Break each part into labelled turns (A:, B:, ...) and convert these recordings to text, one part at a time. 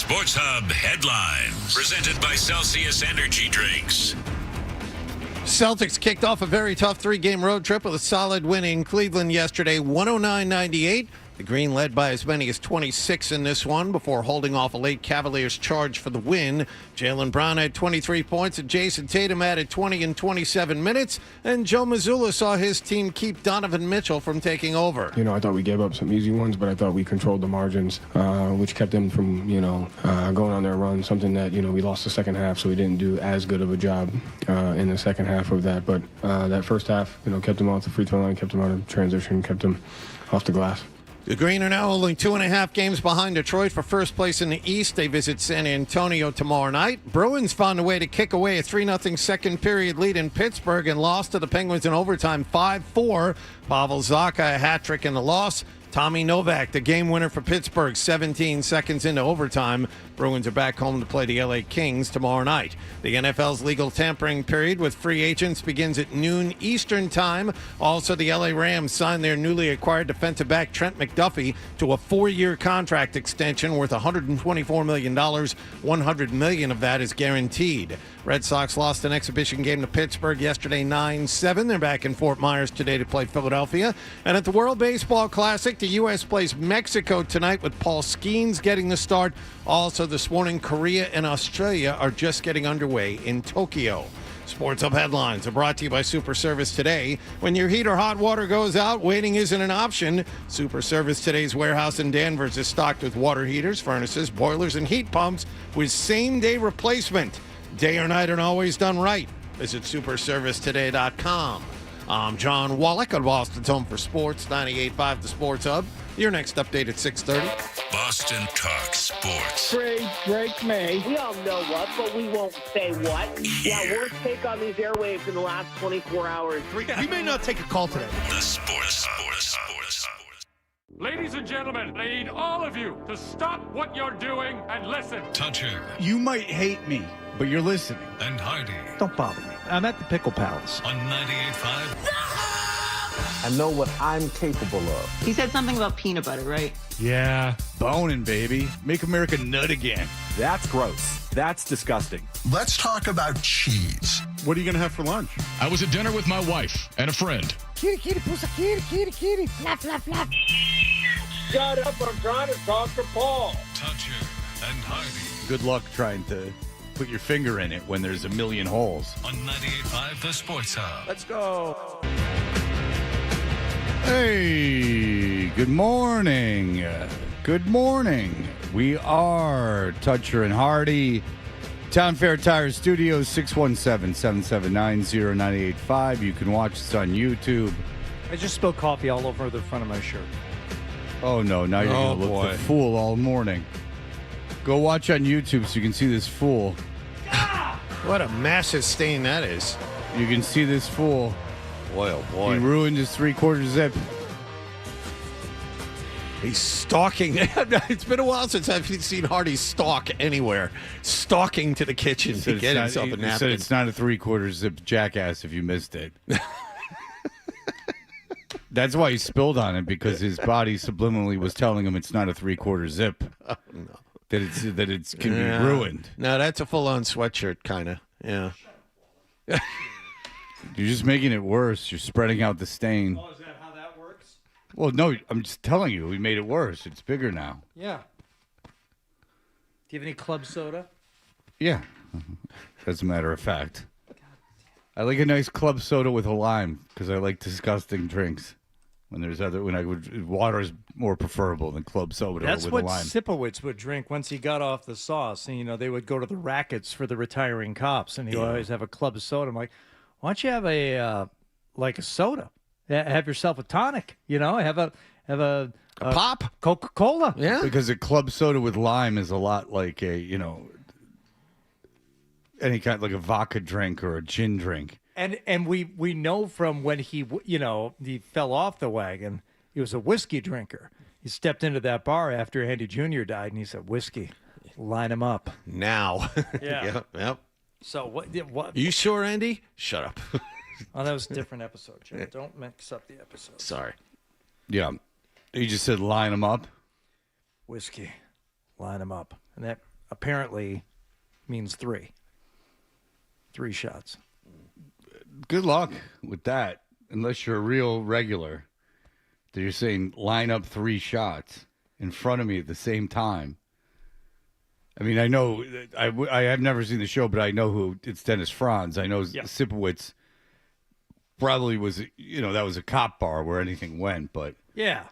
A: SportsHub headlines, presented by Celsius Energy Drinks.
B: Celtics kicked off a very tough three-game road trip with a solid win in Cleveland yesterday, 109-98. The Green led by as many as 26 in this one before holding off a late Cavaliers charge for the win. Jaylen Brown had 23 points and Jason Tatum added 20 in 27 minutes. And Joe Mazzulla saw his team keep Donovan Mitchell from taking over.
C: I thought we gave up some easy ones, but I thought we controlled the margins, which kept them from, going on their run, something that, we lost the second half, so we didn't do as good of a job in the second half of that. But that first half, kept them off the free throw line, kept them out of transition, kept them off the glass.
B: The Green are now only 2.5 games behind Detroit for first place in the East. They visit San Antonio tomorrow night. Bruins found a way to kick away a 3-0 second period lead in Pittsburgh and lost to the Penguins in overtime 5-4. Pavel Zacha a hat trick in the loss. Tommy Novak, the game winner for Pittsburgh, 17 seconds into overtime. Bruins are back home to play the LA Kings tomorrow night. The NFL's legal tampering period with free agents begins at noon Eastern time. Also, the LA Rams signed their newly acquired defensive back Trent McDuffie to a 4-year contract extension worth $124 million. $100 million of that is guaranteed. Red Sox lost an exhibition game to Pittsburgh yesterday 9-7. They're back in Fort Myers today to play Philadelphia. And at the World Baseball Classic, the U.S. plays Mexico tonight with Paul Skeens getting the start. Also this morning, Korea and Australia are just getting underway in Tokyo. Sports Hub headlines are brought to you by Super Service Today. When your heat or hot water goes out, waiting isn't an option. Super Service Today's warehouse in Danvers is stocked with water heaters, furnaces, boilers, and heat pumps with same-day replacement. Day or night and always done right. Visit superservicetoday.com. I'm John Wallach on Boston's Home for Sports, 98.5 The Sports Hub. Your next update at 6:30.
A: Boston Talk Sports.
D: Trade Drake May.
E: We all know what, but we won't say what. Yeah, worst take on these airwaves in the last 24 hours.
F: We may not take a call today.
A: The Sports Hub.
G: Ladies and gentlemen, I need all of you to stop what you're doing and listen.
A: Toucher
F: You might hate me, but you're listening.
A: and Hardy
F: Don't bother me. I'm at the Pickle Palace.
A: on 98.5.
H: I know what I'm capable of.
I: He said something about peanut butter, right?
F: Yeah. Boning, baby. Make America nut again.
H: That's gross. That's disgusting.
J: Let's talk about cheese.
F: What are you going to have for lunch?
K: I was at dinner with my wife and a friend.
D: Kitty, kitty, pussy, kitty, kitty, kitty. Flap, flap, flap.
E: Shut up, I'm trying to talk to Paul.
A: Toucher and Hardy
F: Good luck trying to put your finger in it when there's a million holes.
A: on 98.5 The Sports Hub.
H: Let's go.
F: Hey, good morning. Good morning. We are Toucher and Hardy. Town Fair Tire Studios, 617-779-0985. You can watch us on YouTube.
L: I just spilled coffee all over the front of my shirt.
F: Oh, no. Now you're going to look the fool all morning. Go watch on YouTube so you can see this fool.
B: What a massive stain that is.
F: You can see this fool.
B: Boy, oh
F: He
B: boy.
F: ruined his three-quarter zip.
B: He's stalking. It's been a while since I've seen Hardy stalk anywhere. Stalking to the kitchen to get himself a
F: He said
B: napkin.
F: it's not a three-quarter zip, jackass, if you missed it. That's why he spilled on it, because his body subliminally was telling him it's not a three-quarter zip.
B: Oh, no.
F: That it can be ruined.
B: No, that's a full-on sweatshirt, kind of. Yeah.
F: You're just making it worse. You're spreading out the stain.
L: Oh, is that how that works?
F: Well, no, I'm just telling you, we made it worse. It's bigger now.
L: Yeah. Do you have any club soda?
F: Yeah, as a matter of fact. I like a nice club soda with a lime because I like disgusting drinks. Water is more preferable than club soda
L: That's
F: with
L: what
F: a lime.
L: Sipowicz would drink once he got off the sauce. And, they would go to the rackets for the retiring cops, and he'd always have a club soda. I'm like, why don't you have a soda? Have yourself a tonic, have a
B: pop?
L: Coca-Cola.
B: Yeah.
F: Because a club soda with lime is a lot like any kind, like a vodka drink or a gin drink.
L: And we know from when he fell off the wagon, he was a whiskey drinker. He stepped into that bar after Andy Jr. died, and he said, whiskey, line him up.
B: Now.
L: Yeah.
B: Yep.
L: So what?
B: You sure, Andy? Shut up.
L: Oh, that was a different episode, Joe. Don't mix up the episodes.
B: Sorry.
F: Yeah. He just said line him up.
L: Whiskey, line him up. And that apparently means 3. 3 shots.
F: Good luck with that, unless you're a real regular. That you're saying line up 3 shots in front of me at the same time. I mean, I know I have never seen the show, but I know who it's Dennis Franz. I know Sipowicz probably was, that was a cop bar where anything went. But
L: yeah,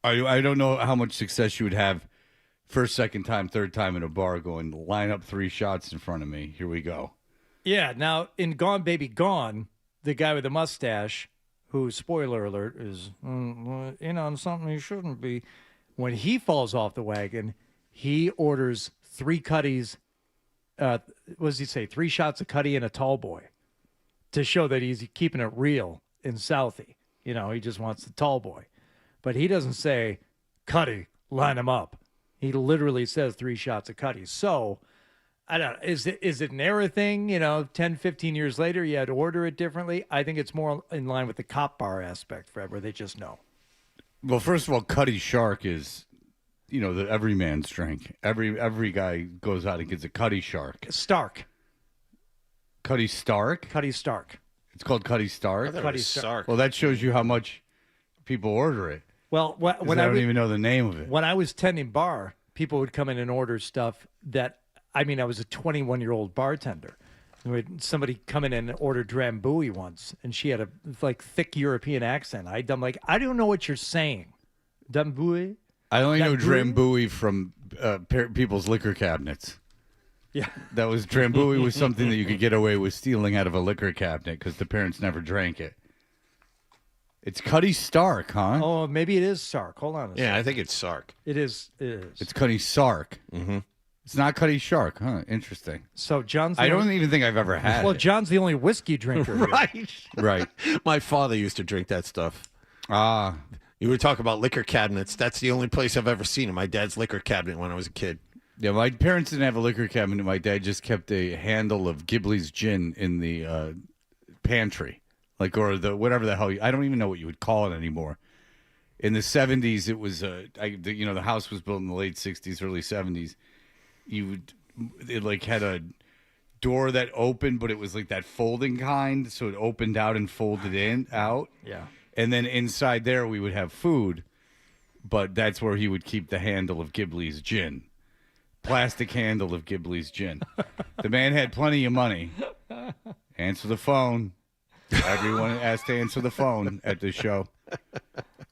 F: I don't know how much success you would have first, second time, third time in a bar going line up 3 shots in front of me. Here we go.
L: Yeah. Now in Gone Baby Gone, the guy with the mustache, who, spoiler alert, is in on something he shouldn't be. When he falls off the wagon, he orders 3 cutties. What does he say? 3 shots of cutty and a tall boy, to show that he's keeping it real in Southie. He just wants the tall boy, but he doesn't say cutty, line him up. He literally says 3 shots of cutty. So I don't know. Is it an era thing? 10, 15 years later, you had to order it differently. I think it's more in line with the cop bar aspect, Fred, where they just know.
F: Well, first of all, Cutty Shark is, the everyman's drink. Every guy goes out and gets a Cutty Shark.
L: Stark.
F: Cutty Stark?
L: Cutty Stark.
F: It's called Cutty Stark?
L: Cutty Stark.
F: Well, that shows you how much people order it.
L: Well, when
F: I don't even know the name of it.
L: When I was tending bar, people would come in and order stuff that, I was a 21-year-old bartender. Somebody come in and order Drambuie once, and she had a thick European accent. I'm like, I don't know what you're saying. Drambuie?
F: I only know Drambuie from people's liquor cabinets.
L: Yeah.
F: That was Drambuie was something that you could get away with stealing out of a liquor cabinet because the parents never drank it. It's Cutty Stark, huh?
L: Oh, maybe it is Sark. Hold on a second.
B: Yeah, I think it's Sark.
L: It is.
F: It's Cutty Sark.
B: Mm-hmm.
F: It's not Cutty Shark, huh? Interesting.
L: So John's.
F: I don't even think I've ever had
L: Well,
F: it.
L: John's the only whiskey drinker here.
F: Right.
B: My father used to drink that stuff.
F: Ah.
B: You were talking about liquor cabinets. That's the only place I've ever seen it. My dad's liquor cabinet when I was a kid.
F: Yeah, my parents didn't have a liquor cabinet. My dad just kept a handle of Ghibli's gin in the pantry, or the whatever the hell. I don't even know what you would call it anymore. In the 70s, it was the house was built in the late 60s, early 70s. It had a door that opened, but it was like that folding kind, so it opened out and folded out.
L: Yeah.
F: And then inside there we would have food, but that's where he would keep the handle of Ghibli's gin. Plastic handle of Ghibli's gin. The man had plenty of money. Answer the phone. Everyone has to answer the phone at this show.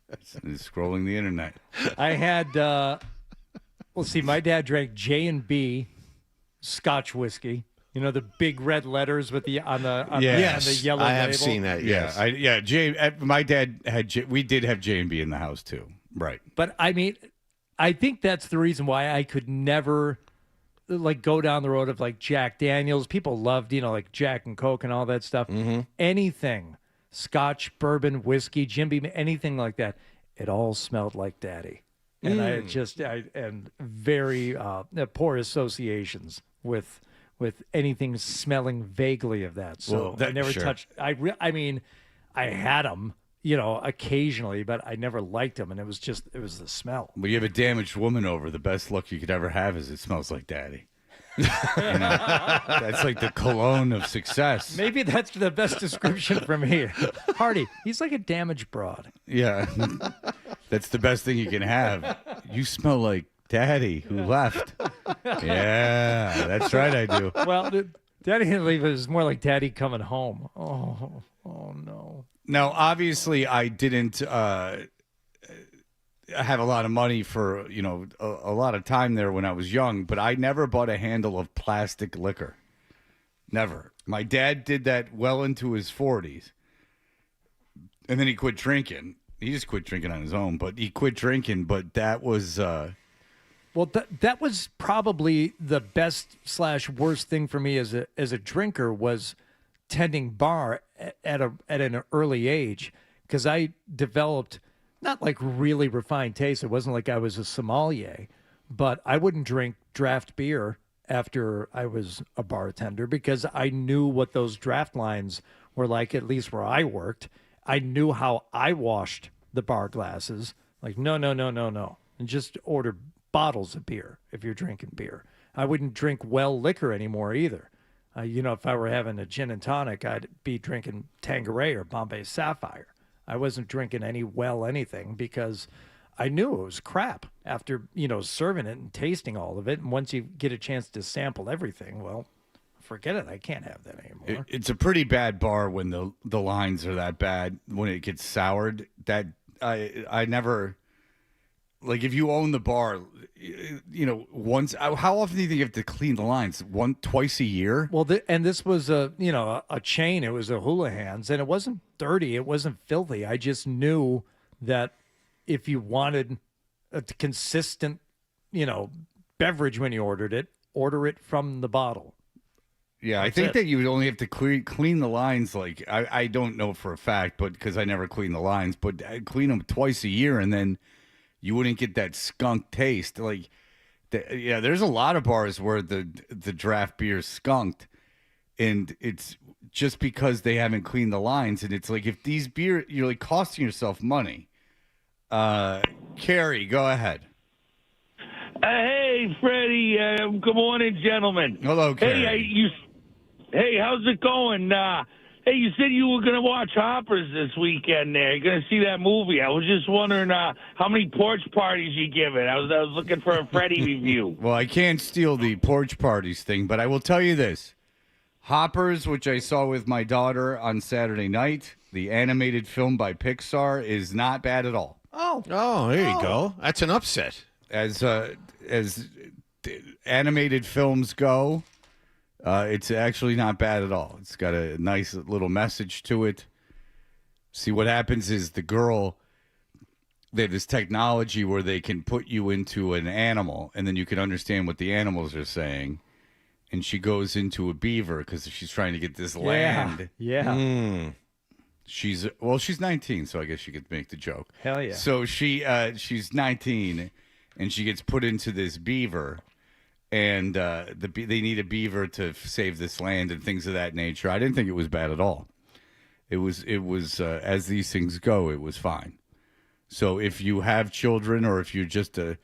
F: It's scrolling the internet.
L: I had, my dad drank J&B Scotch whiskey. The big red letters with on the yellow label.
B: I have seen that. Yes.
F: My dad we did have J&B in the house too. Right.
L: But I think that's the reason why I could never go down the road of Jack Daniels. People loved, Jack and Coke and all that stuff.
B: Mm-hmm.
L: Anything, Scotch, bourbon, whiskey, Jim Beam, anything like that. It all smelled like Daddy. And I very poor associations with anything smelling vaguely of that. So I never touched. I had them, occasionally, but I never liked them, and it was the smell.
F: When you have a damaged woman over, the best look you could ever have is it smells like Daddy. That's like the cologne of success.
L: Maybe that's the best description from here. Hardy, he's like a damaged broad.
F: Yeah, that's the best thing you can have. You smell like Daddy who left. Yeah, that's right, I do.
L: Well, Daddy didn't leave. It was more like Daddy coming home. Oh no.
F: Now, obviously, I didn't have a lot of money for, a lot of time there when I was young, but I never bought a handle of plastic liquor. Never. My dad did that well into his 40s. And then he quit drinking. He just quit drinking on his own, but he quit drinking. But that was...
L: Well, that was probably the best / worst thing for me as a drinker was tending bar at an early age, because I developed not really refined taste. It wasn't like I was a sommelier, but I wouldn't drink draft beer after I was a bartender because I knew what those draft lines were like, at least where I worked. I knew how I washed the bar glasses. No, and just order bottles of beer if you're drinking beer. I wouldn't drink well liquor anymore either. If I were having a gin and tonic, I'd be drinking Tanqueray or Bombay Sapphire. I wasn't drinking anything because I knew it was crap after, serving it and tasting all of it. And once you get a chance to sample everything, well, forget it. I can't have that anymore.
F: It's a pretty bad bar when the lines are that bad, when it gets soured. That I never, like, if you own the bar, once, how often do you think you have to clean the lines? Twice a year?
L: Well, and this was a chain. It was a Houlihan's, and it wasn't dirty. It wasn't filthy. I just knew that if you wanted a consistent, beverage when you order it from the bottle.
F: Yeah, I think that you would only have to clean the lines. Like, I don't know for a fact, but because I never clean the lines, but I clean them twice a year, and then you wouldn't get that skunk taste. Like, there's a lot of bars where the draft beer is skunked, and it's just because they haven't cleaned the lines. And it's like, if these beer, you're like costing yourself money. Carrie, go ahead.
M: Hey, Freddie. Good morning, gentlemen.
F: Hello, Carrie.
M: Hey, how's it going? Hey, you said you were going to watch Hoppers this weekend there. You're going to see that movie. I was just wondering how many porch parties you give it. I was looking for a Freddie review.
F: Well, I can't steal the porch parties thing, but I will tell you this. Hoppers, which I saw with my daughter on Saturday night, the animated film by Pixar, is not bad at all.
B: Oh, there you go. That's an upset.
F: As animated films go, it's actually not bad at all. It's got a nice little message to it. See, what happens is they have this technology where they can put you into an animal, and then you can understand what the animals are saying. And she goes into a beaver because she's trying to get this land.
L: Yeah.
F: She's 19, so I guess she could make the joke.
L: Hell yeah.
F: So she's 19, and she gets put into this beaver, and they need a beaver to save this land and things of that nature. I didn't think it was bad at all. It was as these things go, it was fine. So if you have children, or if you're just a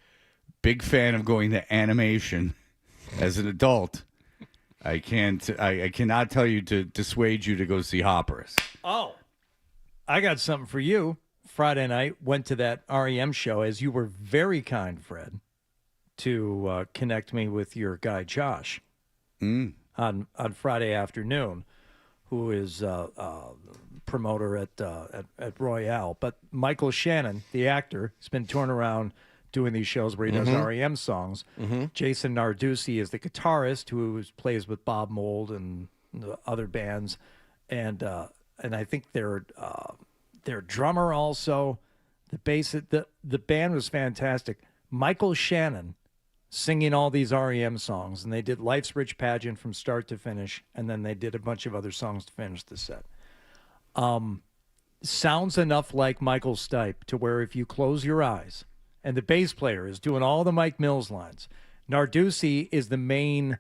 F: big fan of going to animation as an adult, I cannot tell you to dissuade you to go see Hoppers.
L: Oh, I got something for you. Friday night, went to that REM show, as you were very kind, Fred, to connect me with your guy, Josh, on Friday afternoon, who is a promoter at Royale. But Michael Shannon, the actor, has been touring around doing these shows where he does REM songs. Jason Narducci is the guitarist who plays with Bob Mould and the other bands. And I think their drummer also, the bass, the band was fantastic. Michael Shannon singing all these REM songs, and they did Life's Rich Pageant from start to finish, and then they did a bunch of other songs to finish the set. Sounds enough like Michael Stipe to where if you close your eyes, and the bass player is doing all the Mike Mills lines. Narducci is the main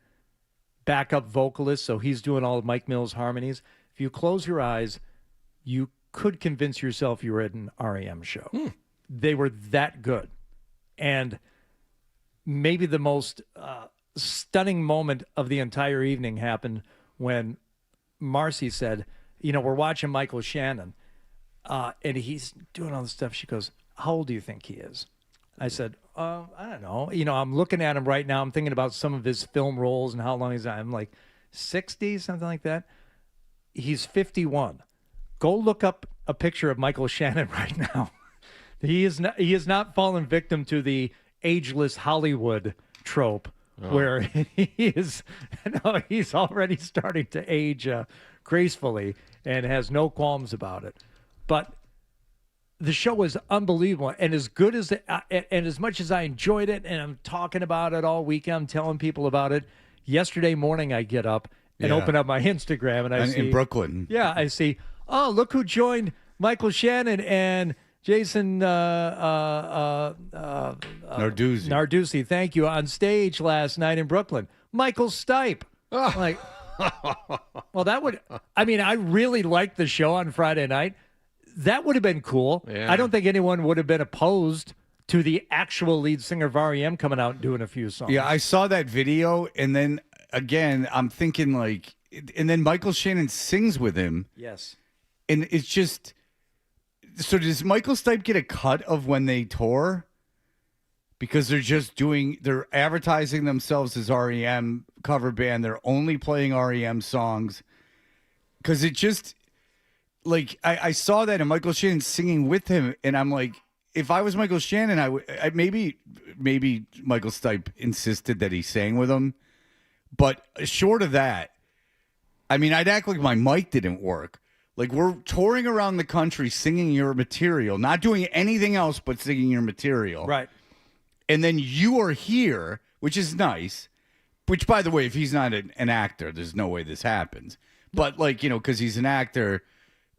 L: backup vocalist, so he's doing all of Mike Mills harmonies. If you close your eyes, you could convince yourself you were at an REM show. They were that good. And maybe the most stunning moment of the entire evening happened when Marcy said, we're watching Michael Shannon, and he's doing all this stuff. She goes, how old do you think he is? I said, I don't know. I'm looking at him right now. I'm thinking about some of his film roles and how long he's on. I'm like 60, something like that. He's 51. Go look up a picture of Michael Shannon right now. He is not fallen victim to the ageless Hollywood trope where he's already starting to age gracefully and has no qualms about it. But the show was unbelievable, and as good as and as much as I enjoyed it, and I'm talking about it all weekend, telling people about it. Yesterday morning, I get up and open up my Instagram, and I see
F: in Brooklyn.
L: Yeah, I see. Oh, look who joined Michael Shannon and Jason Narducci. Thank you, on stage last night in Brooklyn. Michael Stipe. Like, well, that would. I mean, I really liked the show on Friday night. That would have been cool.
B: Yeah.
L: I don't think anyone would have been opposed to the actual lead singer of REM coming out and doing a few songs.
F: Yeah, I saw that video, and then again, I'm thinking like, and then Michael Shannon sings with him.
L: Yes.
F: And it's just, so does Michael Stipe get a cut of when they tour? Because they're advertising themselves as REM cover band. They're only playing REM songs. Because it just, like, I saw that and Michael Shannon singing with him, and I'm like, if I was Michael Shannon, maybe Michael Stipe insisted that he sang with him. But short of that, I mean, I'd act like my mic didn't work. Like, we're touring around the country singing your material, not doing anything else but singing your material.
L: Right.
F: And then you are here, which is nice. Which, by the way, if he's not an actor, there's no way this happens. But, like, you know, because he's an actor,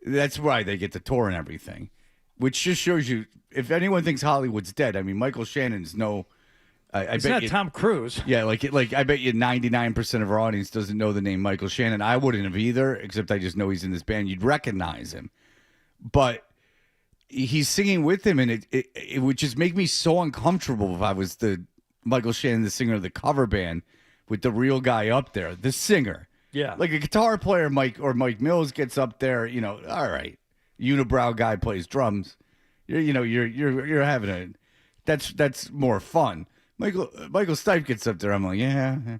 F: that's why they get to tour and everything. Which just shows you, if anyone thinks Hollywood's dead, I mean, Michael Shannon's no... I bet
L: not
F: you,
L: Tom Cruise.
F: Yeah, like I bet you 99% of our audience doesn't know the name Michael Shannon. I wouldn't have either, except I just know he's in this band. You'd recognize him. But he's singing with him, and it would just make me so uncomfortable if I was the Michael Shannon, the singer of the cover band, with the real guy up there, the singer.
L: Yeah.
F: Like a guitar player, Mike Mills gets up there, you know, all right. Unibrow guy plays drums. You're having a that's more fun. Michael Stipe gets up there. I'm like, yeah,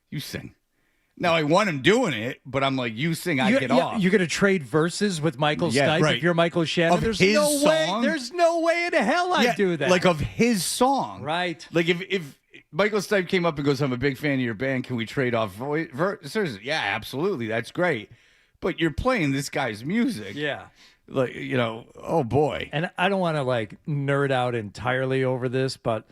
F: you sing. Now I want him doing it, but I'm like, you sing, I get off.
L: You're gonna trade verses with Michael Stipe
F: right.
L: if you're Michael Shannon.
F: Of
L: There's
F: his
L: no
F: song?
L: way. There's no way in hell I'd do that.
F: Like of his song,
L: right?
F: Like if Michael Stipe came up and goes, "I'm a big fan of your band. Can we trade off verses?" Yeah, absolutely. That's great. But you're playing this guy's music.
L: Yeah.
F: Like, you know, oh boy.
L: And I don't want to like nerd out entirely over this, but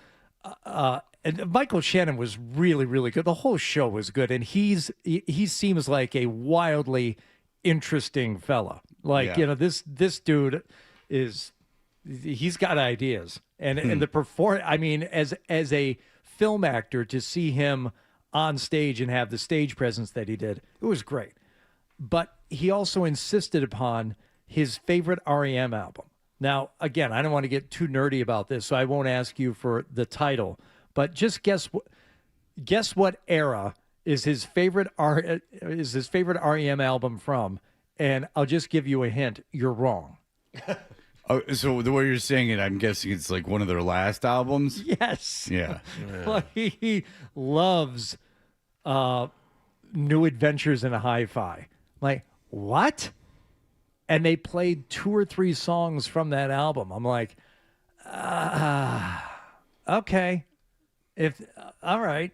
L: and Michael Shannon was really, really good. The whole show was good, and he seems like a wildly interesting fella. Like, you know, this dude he's got ideas, and the I mean, as a film actor, to see him on stage and have the stage presence that he did, it was great. But he also insisted upon his favorite REM album. Now, again, I don't want to get too nerdy about this, so I won't ask you for the title. But just guess what era is his favorite REM album from? And I'll just give you a hint. You're wrong.
F: Oh, so the way you're saying it, I'm guessing it's like one of their last albums?
L: Yes.
F: Yeah.
L: Well, he loves New Adventures in a Hi-Fi. Like, what? And they played 2 or 3 songs from that album. I'm like, okay. All right.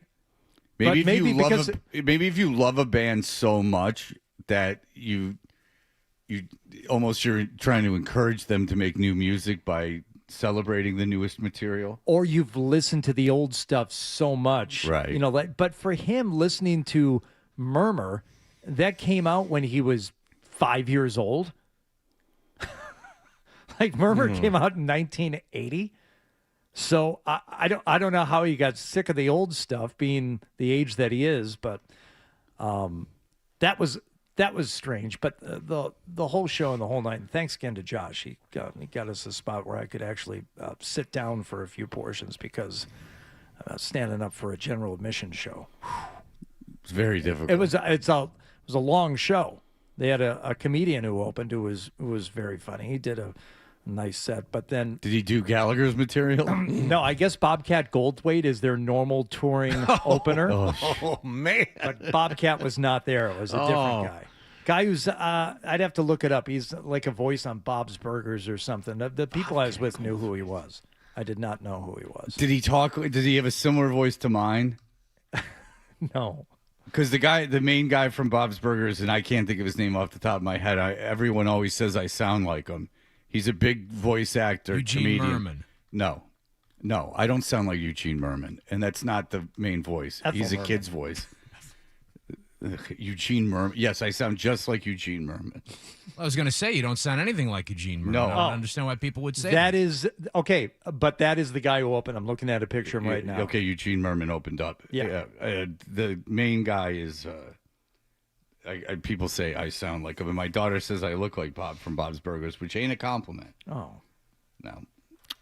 F: Maybe if you love a band so much that you're trying to encourage them to make new music by celebrating the newest material,
L: or you've listened to the old stuff so much,
F: right?
L: You know, but for him, listening to Murmur, that came out when he was 5 years old. Like Murmur came out in 1980. So I don't know how he got sick of the old stuff, being the age that he is, but that was strange. But the whole show and the whole night. And thanks again to Josh. He got us a spot where I could actually sit down for a few portions, because standing up for a general admission show,
F: it's very difficult.
L: It was a long show. They had a comedian who opened who was very funny. He did a nice set, but then
F: did he do Gallagher's material?
L: No, I guess Bobcat Goldthwait is their normal touring opener.
B: Oh man!
L: But Bobcat was not there. It was a different guy who's I'd have to look it up. He's like a voice on Bob's Burgers or something. The people I was with knew who he was. I did not know who he was.
F: Did he talk? Did he have a similar voice to mine?
L: No.
F: Because the main guy from Bob's Burgers, and I can't think of his name off the top of my head. Everyone always says I sound like him. He's a big voice actor,
N: Eugene
F: comedian.
N: Merman.
F: No, I don't sound like Eugene Merman, and that's not the main voice. He's a kid's voice. Eugene Merman. Yes, I sound just like Eugene Merman.
N: I was going to say, you don't sound anything like Eugene Merman.
F: No.
N: I don't understand why people would say
L: that. Is okay, but that is the guy who opened. I'm looking at a picture of him right now.
F: Okay, Eugene Merman opened up.
L: Yeah.
F: The main guy is... people say I sound like him, and my daughter says I look like Bob from Bob's Burgers, which ain't a compliment.
L: Oh.
F: No.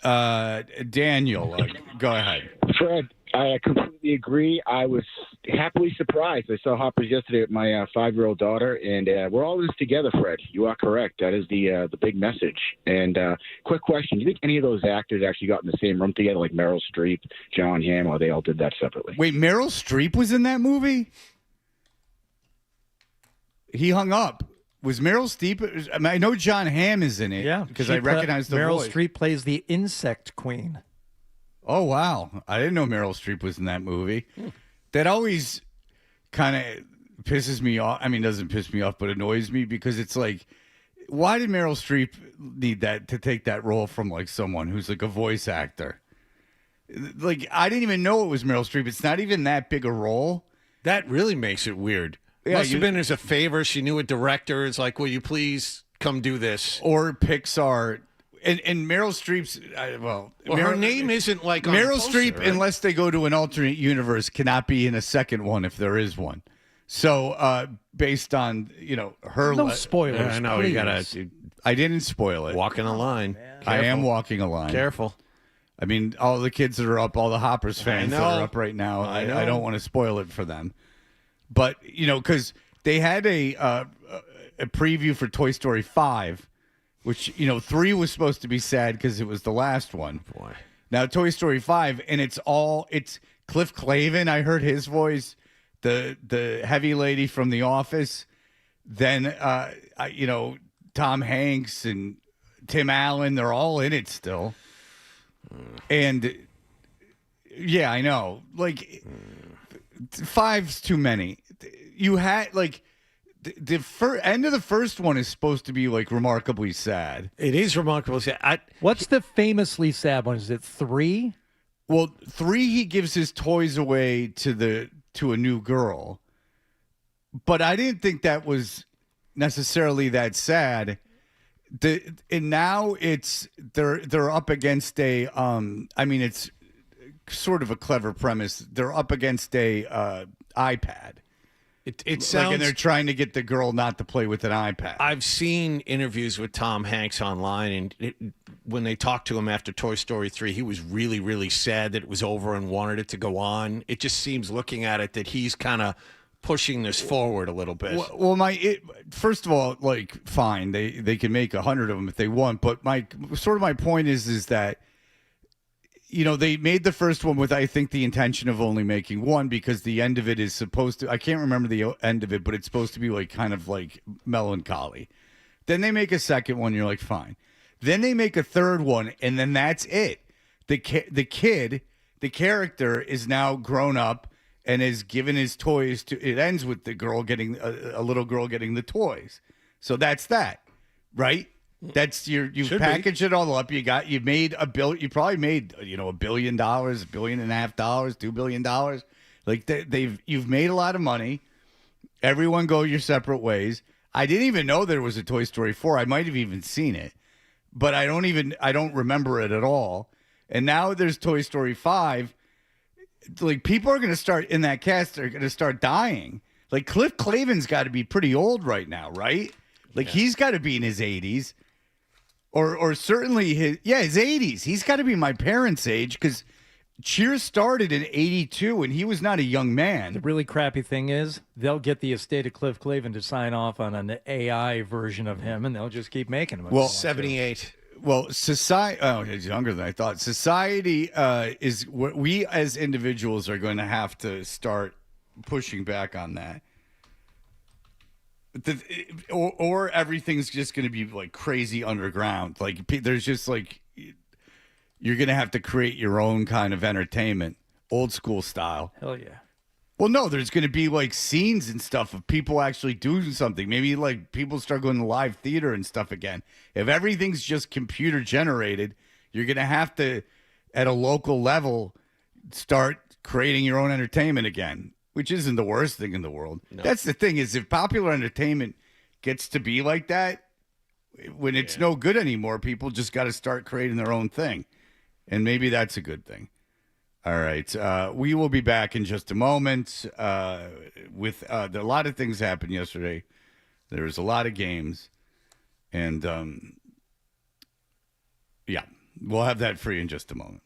F: Daniel, go ahead.
O: Fred, I completely agree. I was happily surprised. I saw Hoppers yesterday with my 5-year-old daughter, and we're all in this together, Fred. You are correct. That is the big message. And quick question. Do you think any of those actors actually got in the same room together, like Meryl Streep, John Hamm, or they all did that separately?
F: Wait, Meryl Streep was in that movie? He hung up. Was Meryl Streep? I mean, I know John Hamm is in it.
L: Yeah,
F: because I recognize the
L: Meryl
F: voice.
L: Streep plays the insect queen.
F: Oh, wow. I didn't know Meryl Streep was in that movie. That always kind of pisses me off. I mean, doesn't piss me off, but annoys me because it's like, why did Meryl Streep need that to take that role from like someone who's like a voice actor? Like, I didn't even know it was Meryl Streep. It's not even that big a role.
B: That really makes it weird.
F: Yeah,
B: Must have been as a favor. She knew a director. It's like, will you please come do this?
F: Or Pixar. And Meryl Streep's,
B: her name isn't like on
F: Meryl
B: the poster,
F: Streep,
B: right?
F: unless they go to an alternate universe, cannot be in a second one if there is one. So, based on, her...
L: No spoilers,
B: I know,
L: please.
B: you gotta...
F: I didn't spoil it.
B: Walking a line.
F: I am walking a line.
B: Careful.
F: I mean, all the kids that are up, all the Hoppers fans that are up right now,
B: I know.
F: I don't want to spoil it for them. But, because they had a preview for Toy Story 5, which, 3 was supposed to be sad because it was the last one.
B: Boy.
F: Now, Toy Story 5, and it's Cliff Clavin. I heard his voice, the heavy lady from The Office. Then, Tom Hanks and Tim Allen, they're all in it still. And, yeah, I know. Like, 5's too many. You had, like... The end of the first one is supposed to be like remarkably sad.
B: It is remarkably sad.
L: What's the famously sad one? Is it 3?
F: Well, 3 he gives his toys away to a new girl, but I didn't think that was necessarily that sad. And now they're up against a it's sort of a clever premise. They're up against a iPad.
B: It sounds
F: like, and they're trying to get the girl not to play with an iPad.
B: I've seen interviews with Tom Hanks online, and when they talked to him after Toy Story 3, he was really, really sad that it was over and wanted it to go on. It just seems, looking at it, that he's kind of pushing this forward a little bit.
F: Well, first of all, like, fine, they can make 100 of them if they want, but my point is that, they made the first one with, I think, the intention of only making one because the end of it is supposed to, I can't remember the end of it, but it's supposed to be like kind of like melancholy. Then they make a second one, you're like, fine. Then they make a third one, and then that's it. The kid, the character is now grown up and is given his toys to, it ends with the girl getting, a little girl getting the toys. So that's that, right? That's you package it all up. You made $1 billion. You probably made $1 billion, $1.5 billion, $2 billion. Like you've made a lot of money. Everyone go your separate ways. I didn't even know there was a Toy Story 4. I might have even seen it, but I don't remember it at all. And now there's Toy Story 5. Like, people are going to start in that cast. They're going to start dying. Like, Cliff Clavin's got to be pretty old right now, right? Like, he's got to be in his 80s. Or certainly his 80s. He's got to be my parents' age because Cheers started in 82 and he was not a young man.
L: The really crappy thing is they'll get the estate of Cliff Clavin to sign off on an AI version of him and they'll just keep making them.
B: Well, 78.
F: Well, society. Oh, he's younger than I thought. Society is what we as individuals are going to have to start pushing back on that. Or everything's just going to be like crazy underground. Like, there's just like, you're going to have to create your own kind of entertainment, old school style.
L: Hell yeah.
F: Well, no, there's going to be like scenes and stuff of people actually doing something. Maybe like people start going to live theater and stuff again. If everything's just computer generated, you're going to have to, at a local level, start creating your own entertainment again. Which isn't the worst thing in the world. No. That's the thing, is if popular entertainment gets to be like that, when it's no good anymore, people just got to start creating their own thing. And maybe that's a good thing. All right. We will be back in just a moment. With a lot of things happened yesterday. There was a lot of games. And, We'll have that for you in just a moment.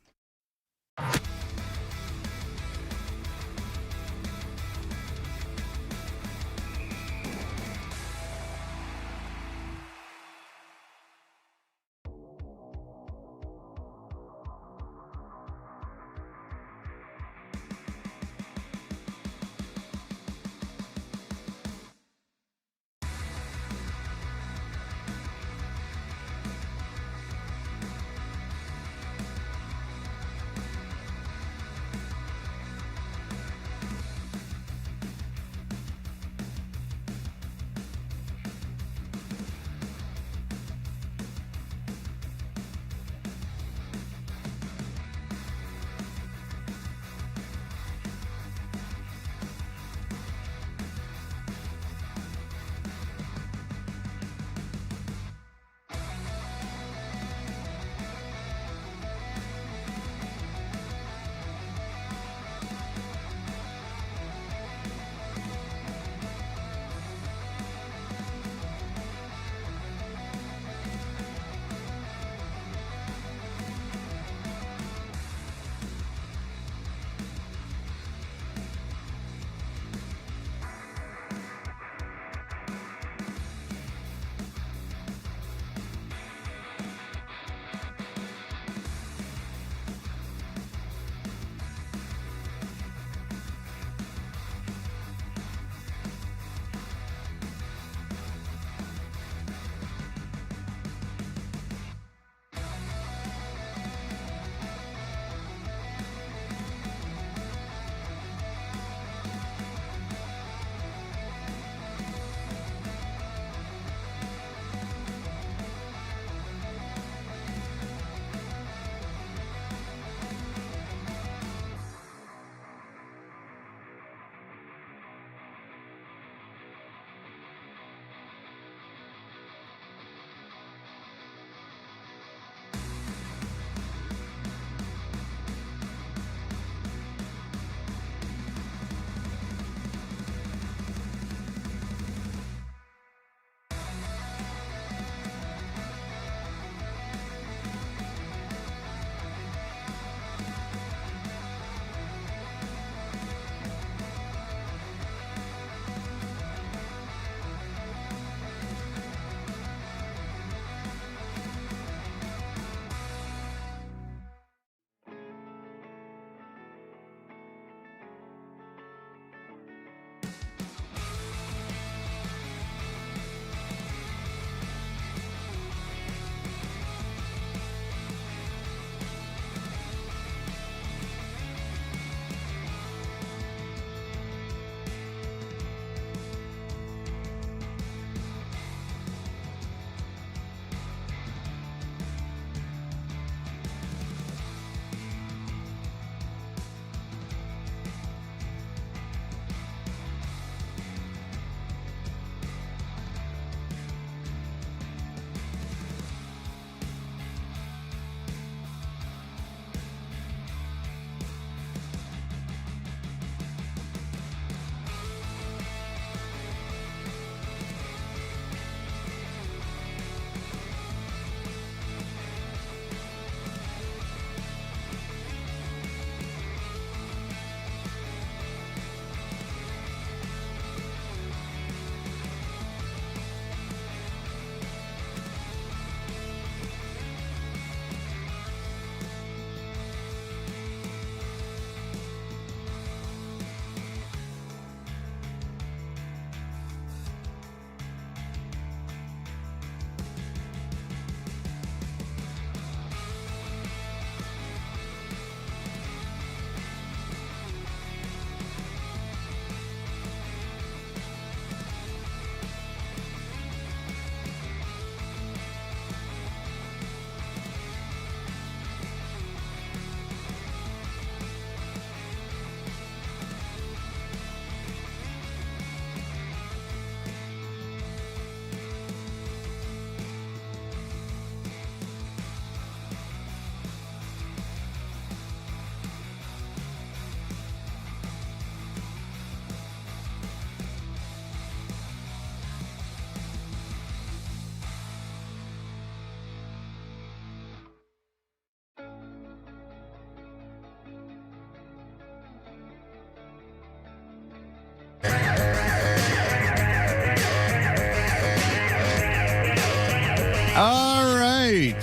F: All right.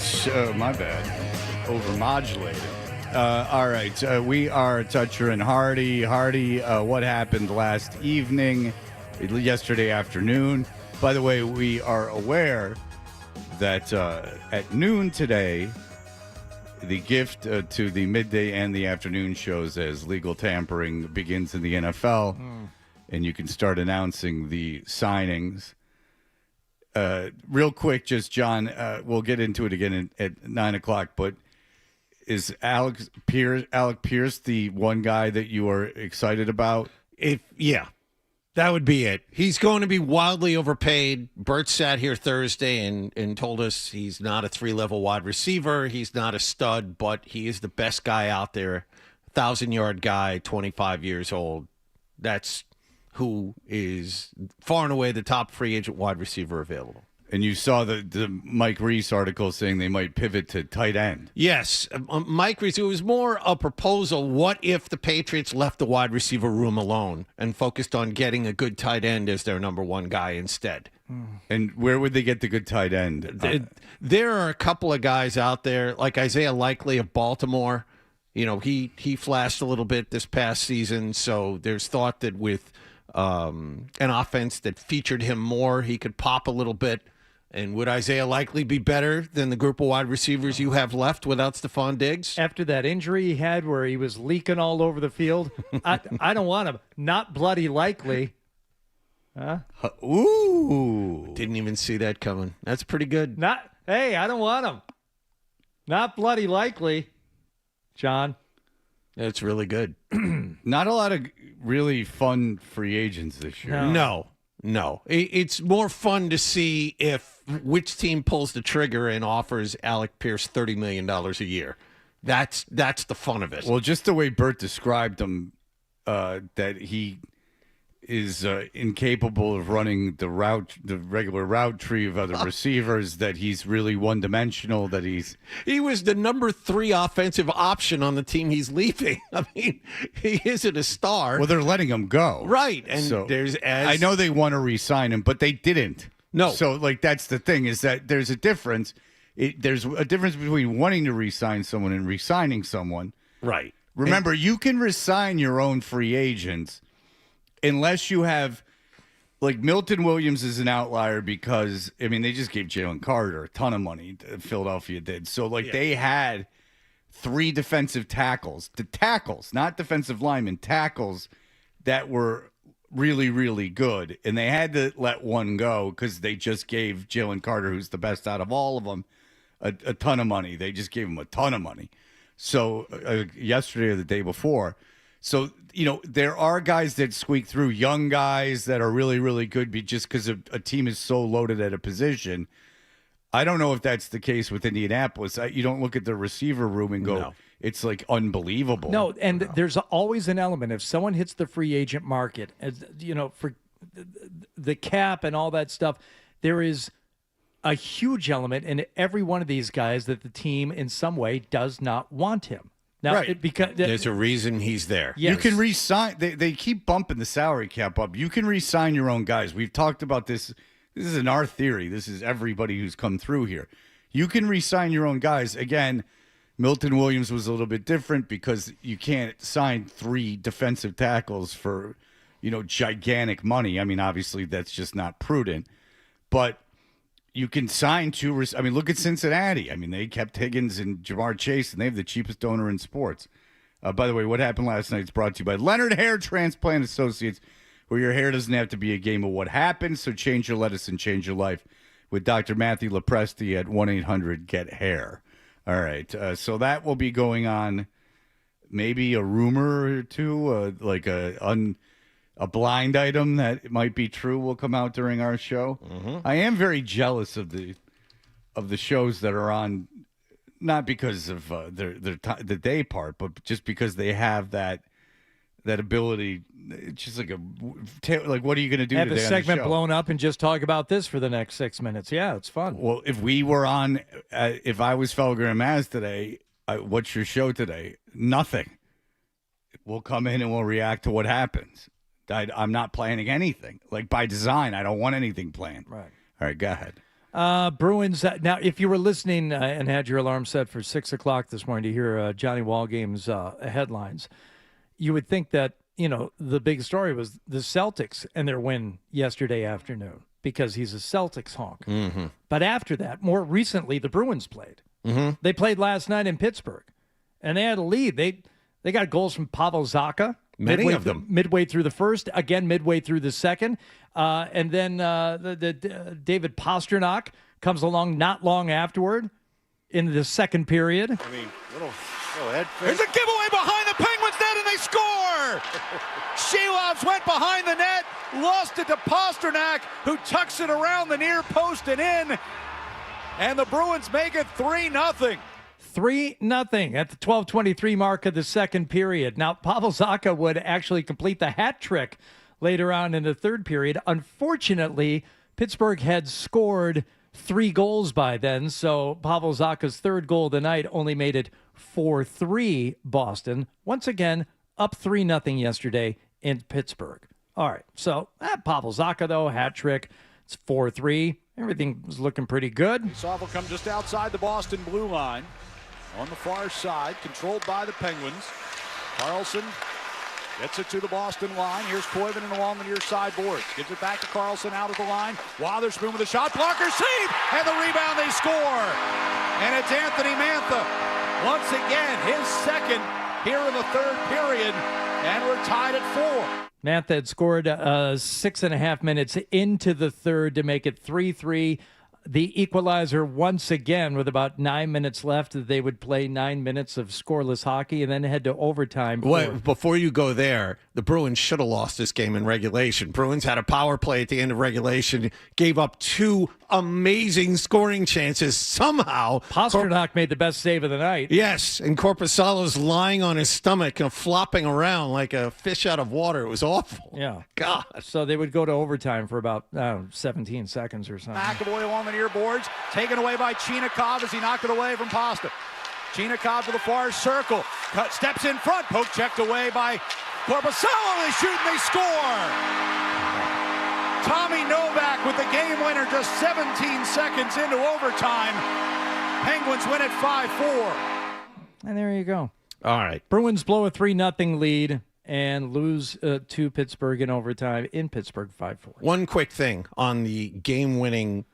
F: My bad. Overmodulated. All right. We are Toucher and Hardy. Hardy, what happened last evening, yesterday afternoon? By the way, we are aware that at noon today, the gift to the midday and the afternoon shows as legal tampering begins in the NFL, and you can start announcing the signings. Real quick, just John, we'll get into it again at 9 o'clock, but is Alec Pierce the one guy that you are excited about?
B: Yeah, that would be it. He's going to be wildly overpaid. Bert sat here Thursday and told us he's not a 3-level wide receiver. He's not a stud, but he is the best guy out there. 1,000-yard guy, 25 years old. That's who is far and away the top free agent wide receiver available.
F: And you saw the Mike Reese article saying they might pivot to tight end.
B: Yes, Mike Reese, it was more a proposal. What if the Patriots left the wide receiver room alone and focused on getting a good tight end as their number one guy instead?
F: And where would they get the good tight end?
B: There are a couple of guys out there, like Isaiah Likely of Baltimore. You know, he flashed a little bit this past season, so there's thought that with an offense that featured him more, he could pop a little bit. And would Isaiah Likely be better than the group of wide receivers you have left without Stephon Diggs?
L: After that injury he had where he was leaking all over the field, I don't want him. Not bloody likely. Huh?
F: Ooh.
B: Didn't even see that coming. That's pretty good.
L: Hey, I don't want him. Not bloody likely, John.
B: That's really good.
F: Not a lot of really fun free agents this year.
B: No. It's more fun to see which team pulls the trigger and offers Alec Pierce $30 million a year. That's the fun of it.
F: Well, just the way Bert described him, that he is incapable of running the regular route tree of other receivers, that he's really one-dimensional, that
B: he was the number 3 offensive option on the team he's leaving. I mean, he isn't a star.
F: Well, they're letting him go.
B: Right. And
F: so,
B: I
F: know they want to re-sign him, but they didn't.
B: No.
F: So, that's the thing, is that there's a difference. There's a difference between wanting to re-sign someone and re-signing someone.
B: Right.
F: Remember, you can re-sign your own free agents unless you have, like, Milton Williams is an outlier because, I mean, they just gave Jalen Carter a ton of money. Philadelphia did. So, they had 3 defensive tackles. The tackles, not defensive linemen, tackles that were really, really good. And they had to let one go because they just gave Jalen Carter, who's the best out of all of them, a ton of money. They just gave him a ton of money. So, yesterday or the day before. So, there are guys that squeak through, young guys that are really, really good just because a team is so loaded at a position. I don't know if that's the case with Indianapolis. You don't look at the receiver room and go, it's unbelievable.
L: No, and there's always an element. If someone hits the free agent market, for the cap and all that stuff, there is a huge element in every one of these guys that the team in some way does not want him. Now,
B: right. Because there's a reason he's there.
L: Yes.
F: You can re-sign. They keep bumping the salary cap up. You can re-sign your own guys. We've talked about this. This isn't our theory. This is everybody who's come through here. You can re-sign your own guys. Again, Milton Williams was a little bit different because you can't sign 3 defensive tackles for, gigantic money. I mean, obviously that's just not prudent. But you can sign 2. I mean, look at Cincinnati. I mean, they kept Higgins and Jamar Chase, and they have the cheapest owner in sports. By the way, what happened last night is brought to you by Leonard Hair Transplant Associates, where your hair doesn't have to be a game of what happened. So change your lettuce and change your life with Dr. Matthew Lepresti at 1-800-GET-HAIR. All right. So that will be going on. Maybe a rumor or two, like a blind item that might be true will come out during our show. Mm-hmm. I am very jealous of the shows that are on, not because of the day part, but just because they have that ability. It's just like what are you going to do?
L: Have
F: today
L: a segment
F: on the show?
L: blown up and just talk about this for the next 6 minutes. Yeah, it's fun.
F: Well, if we were on, if I was Felger and Maz today, what's your show today? Nothing. We'll come in and we'll react to what happens. I'm not planning anything. Like, by design, I don't want anything planned.
L: Right.
F: All right, go ahead.
L: Bruins. Now, if you were listening and had your alarm set for 6 o'clock this morning to hear Johnny Wallgame's headlines, you would think that, the big story was the Celtics and their win yesterday afternoon because he's a Celtics honk.
B: Mm-hmm.
L: But after that, more recently, the Bruins played.
B: Mm-hmm.
L: They played last night in Pittsburgh, and they had a lead. They got goals from Pavel Zacha.
B: Many of them.
L: Midway through the first, again midway through the second. And then David Pastrnak comes along not long afterward in the second period.
P: I mean, little head fake.
Q: There's a giveaway behind the Penguins net, and they score! Shelovs went behind the net, lost it to Pastrnak, who tucks it around the near post and in. And the Bruins make it 3-0.
L: 3-0 at the 12:23 mark of the second period. Now, Pavel Zacha would actually complete the hat trick later on in the third period. Unfortunately, Pittsburgh had scored 3 goals by then, so Pavel Zacha's third goal of the night only made it 4-3 Boston. Once again, up 3-0 yesterday in Pittsburgh. All right, so Pavel Zacha, though, hat trick. It's 4-3. Everything was looking pretty good.
Q: Soff will come just outside the Boston blue line. On the far side, controlled by the Penguins. Carlson gets it to the Boston line. Here's Koivunen along the near side boards. Gives it back to Carlson out of the line. Wotherspoon with a shot blocker. Save! And the rebound, they score! And it's Anthony Mantha. Once again, his second here in the third period. And we're tied at 4.
L: Mantha had scored 6.5 minutes into the third to make it 3-3. The equalizer once again with about 9 minutes left. They would play 9 minutes of scoreless hockey and then head to overtime.
B: Wait, before you go there, the Bruins should have lost this game in regulation. Bruins had a power play at the end of regulation, gave up 2 amazing scoring chances. Somehow,
L: Pastrnak made the best save of the night.
B: Yes, and Korpisalo's lying on his stomach and flopping around like a fish out of water. It was awful.
L: Yeah.
B: God.
L: So they would go to overtime for about 17 seconds or something.
Q: McAvoy along the near boards, taken away by Chinikov as he knocked it away from Pasta. Chinikov to the far circle, steps in front, poke checked away by Korpisalo. They shoot and they score. Tommy Novak with the game winner just 17 seconds into overtime. Penguins win it 5-4.
L: And there you go.
B: All right.
L: Bruins blow a 3-0 lead and lose to Pittsburgh in overtime in Pittsburgh 5-4.
B: One quick thing on the game-winning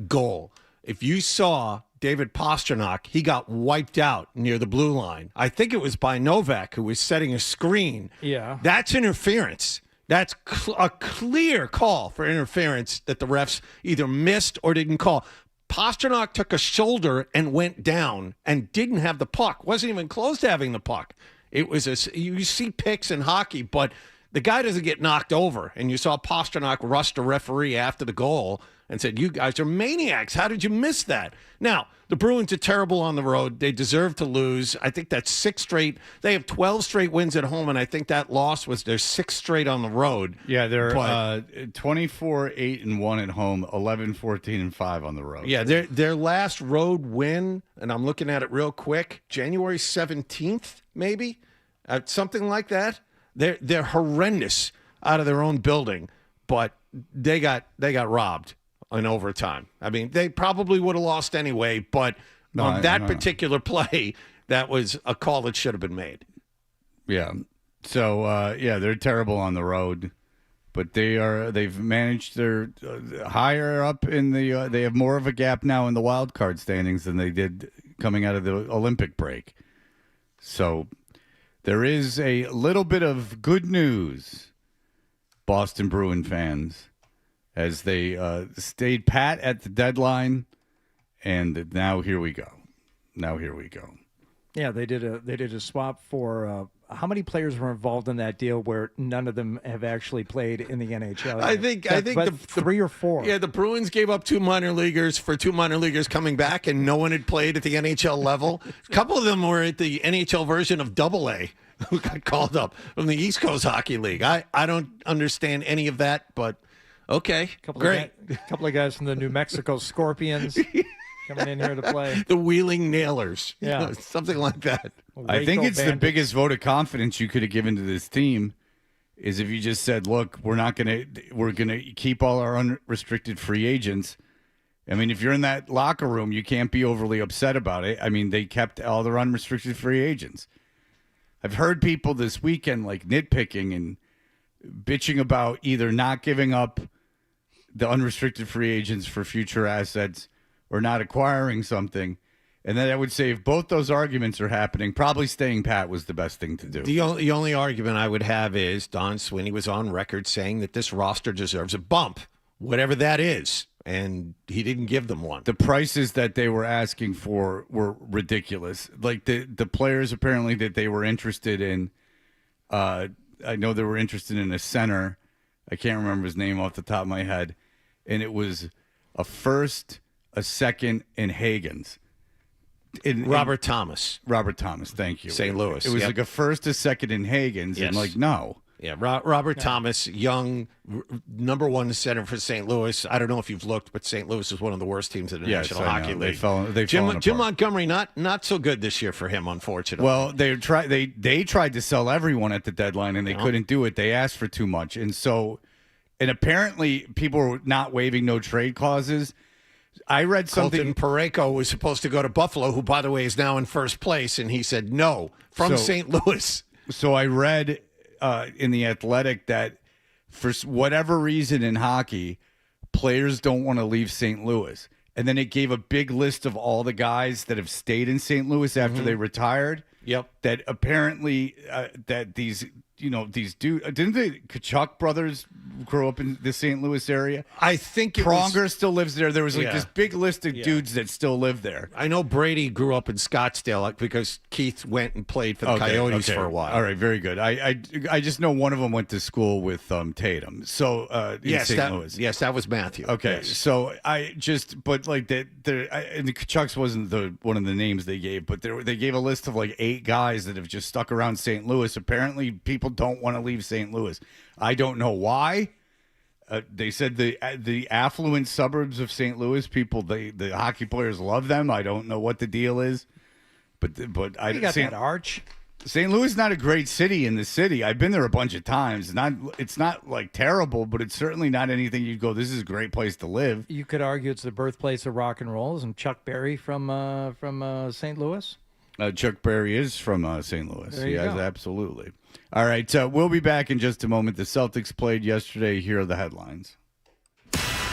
B: goal. If you saw David Pastrnak, he got wiped out near the blue line. I think it was by Novak, who was setting a screen.
L: Yeah.
B: That's interference. That's a clear call for interference that the refs either missed or didn't call. Pastrnak took a shoulder and went down and didn't have the puck. Wasn't even close to having the puck. It was you see picks in hockey, but the guy doesn't get knocked over. And you saw Pastrnak rush the referee after the goal and said, "You guys are maniacs. How did you miss that?" Now, the Bruins are terrible on the road. They deserve to lose. I think that's 6 straight. They have 12 straight wins at home, and I think that loss was their 6th straight on the road.
F: Yeah, they're 24-8-1 at home, 11-14-5 on the road.
B: Yeah, their last road win, and I'm looking at it real quick, January 17th, maybe, something like that. They're horrendous out of their own building, but they got robbed in overtime. I mean, they probably would have lost anyway, but on that particular play, that was a call that should have been made.
F: Yeah. So, they're terrible on the road, but they've managed their higher up in the they have more of a gap now in the wild card standings than they did coming out of the Olympic break. So there is a little bit of good news, Boston Bruin fans, as they stayed pat at the deadline, and now here we go.
L: Yeah, they did a swap for how many players were involved in that deal where none of them have actually played in the NHL?
B: I think the
L: 3 or 4.
B: Yeah, the Bruins gave up 2 minor leaguers for 2 minor leaguers coming back, and no one had played at the NHL level. A couple of them were at the NHL version of AA, who got called up from the East Coast Hockey League. I don't understand any of that, but okay, great.
L: A couple of guys from the New Mexico Scorpions coming in here to play.
B: The Wheeling Nailers.
L: Yeah.
B: Something like that.
F: I think it's the biggest vote of confidence you could have given to this team is if you just said, look, we're going to keep all our unrestricted free agents, I mean, if you're in that locker room, you can't be overly upset about it. I mean, they kept all their unrestricted free agents. I've heard people this weekend like nitpicking and bitching about either not giving up the unrestricted free agents for future assets or not acquiring something. And then I would say if both those arguments are happening, probably staying pat was the best thing to do.
B: The only argument I would have is Don Sweeney was on record saying that this roster deserves a bump, whatever that is, and he didn't give them one.
F: The prices that they were asking for were ridiculous. Like the players apparently that they were interested in, I know they were interested in a center. I can't remember his name off the top of my head. And it was a first, a second, and Hagen's.
B: Robert Thomas,
F: thank you.
B: St. Louis.
F: It was like a first, a second, and Hagen's, and like no.
B: Yeah, Robert Thomas, young, number one center for St. Louis. I don't know if you've looked, but St. Louis is one of the worst teams in the National Hockey League. Jim Montgomery, not so good this year for him, unfortunately.
F: Well, they tried to sell everyone at the deadline, and they couldn't do it. They asked for too much, and apparently people were not waiving no trade clauses. I read something.
B: Colton Parayko was supposed to go to Buffalo, who, by the way, is now in first place, and he said no from St. Louis.
F: So I read in The Athletic that for whatever reason in hockey, players don't want to leave St. Louis. And then it gave a big list of all the guys that have stayed in St. Louis after they retired.
B: Yep.
F: That apparently that these dudes, didn't the Kachuk brothers grow up in the St. Louis area?
B: I think
F: Pronger still lives there. There was this big list of dudes that still live there.
B: I know Brady grew up in Scottsdale because Keith went and played for the Coyotes for a while.
F: All right, very good. I just know one of them went to school with Tatum. So in St. Louis.
B: Yes, that was Matthew.
F: Okay,
B: yes.
F: so and the Kachucks wasn't one of the names they gave, but they gave a list of like 8 guys that have just stuck around St. Louis. Apparently, people don't want to leave St. Louis. I don't know why. They said the affluent suburbs of St. Louis people, the hockey players love them. I don't know what the deal is, but I
L: got that arch.
F: St. Louis is not a great city in the city. I've been there a bunch of times. It's not like terrible, but it's certainly not anything you'd go, this is a great place to live.
L: You could argue it's the birthplace of rock and roll. Isn't Chuck Berry from St. Louis?
F: Chuck Berry is from St. Louis.
L: There you go.
F: Absolutely. All right, we'll be back in just a moment. The Celtics played yesterday. Here are the headlines.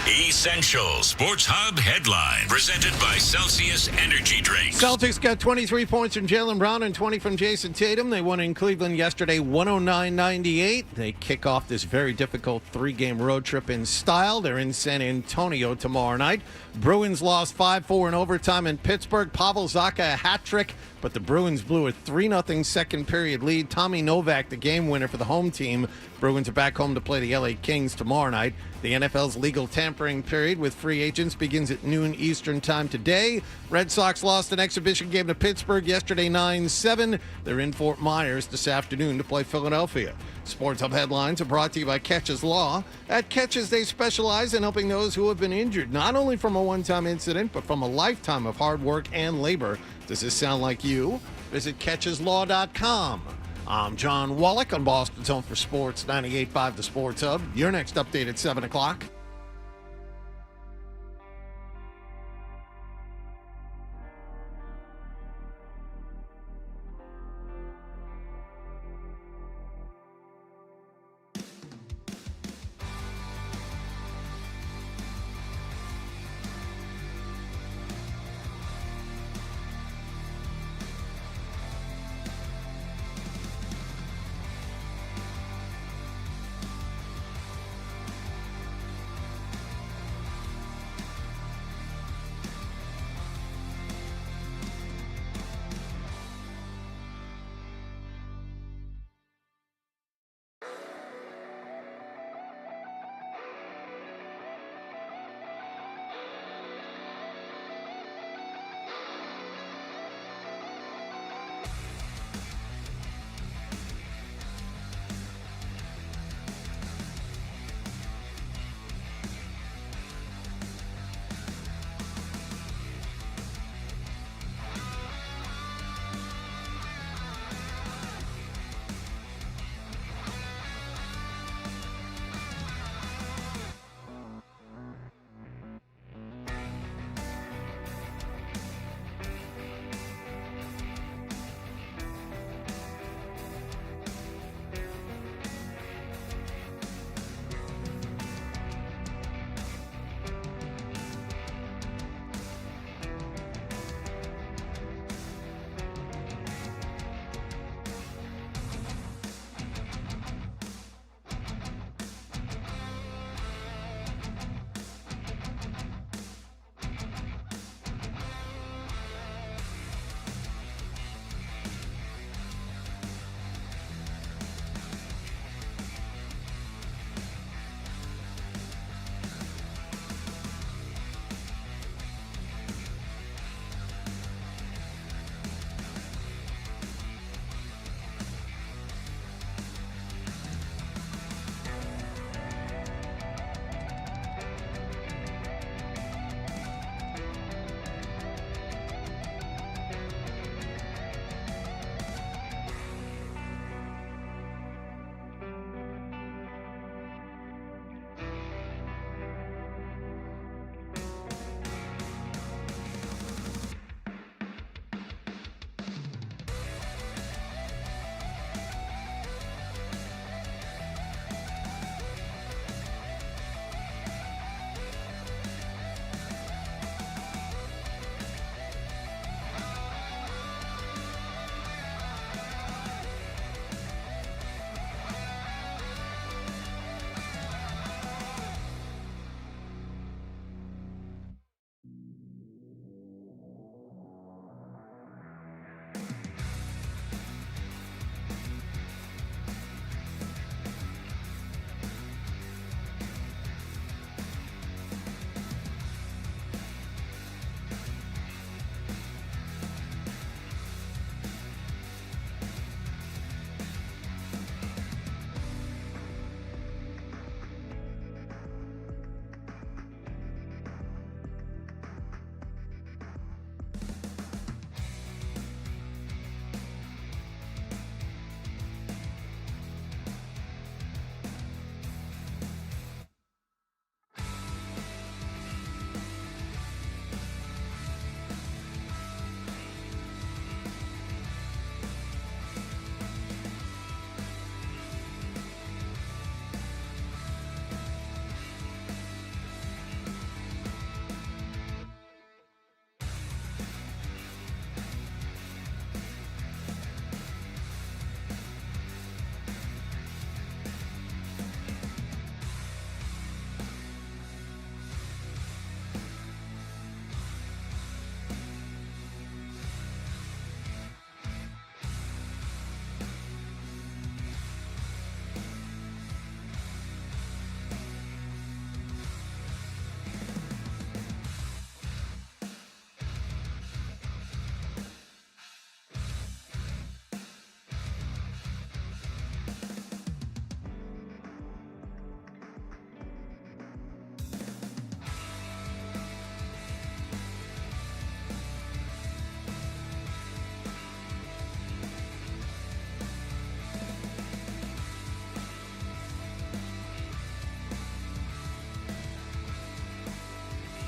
A: Essential Sports Hub headline presented by Celsius Energy Drinks.
B: Celtics got 23 points from Jaylen Brown and 20 from Jason Tatum. They won in Cleveland yesterday 109-98. They kick off this very difficult 3-game road trip in style. They're in San Antonio tomorrow night. Bruins lost 5-4 in overtime in Pittsburgh. Pavel Zacha a hat trick, but the Bruins blew a 3-0 second period lead. Tommy Novak, the game winner for the home team. Bruins are back home to play the LA Kings tomorrow night. The NFL's legal tampering period with free agents begins at noon Eastern time today. Red Sox lost an exhibition game to Pittsburgh yesterday 9-7. They're in Fort Myers this afternoon to play Philadelphia. Sports Hub headlines are brought to you by Catches Law. At Catches, they specialize in helping those who have been injured, not only from a one-time incident, but from a lifetime of hard work and labor. Does this sound like you? Visit CatchesLaw.com. I'm John Wallach on Boston's Home for Sports 98.5 The Sports Hub. Your next update at 7 o'clock.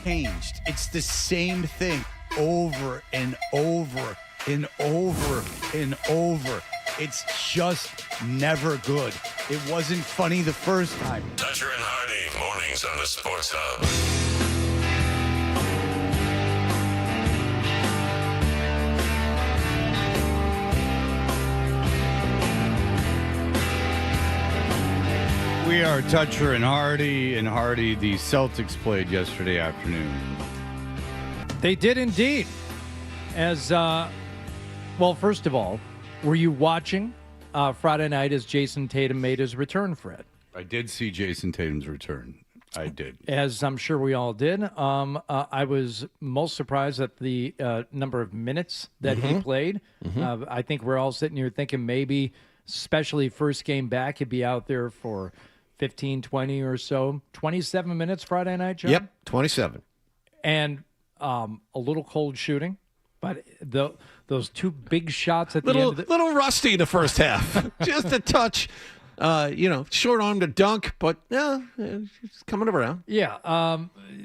F: changed. It's the same thing over and over and over and over. It's just never good. It wasn't funny the first time.
A: Toucher and Hardy, mornings on the Sports Hub.
F: We are Toucher and Hardy. The Celtics played yesterday afternoon.
L: They did indeed. As, well, first of all, were you watching Friday night as Jason Tatum made his return, Fred?
F: I did see Jason Tatum's return. I did.
L: As I'm sure we all did. I was most surprised at the number of minutes that he played. I think we're all sitting here thinking maybe, especially first game back, he'd be out there for 15, 20 or so. 27 minutes Friday night, John?
B: Yep, 27.
L: And a little cold shooting. But those two big shots at the end of the...
B: Little rusty in the first half. Just a touch. Short arm to dunk, but yeah, it's coming around.
L: Yeah,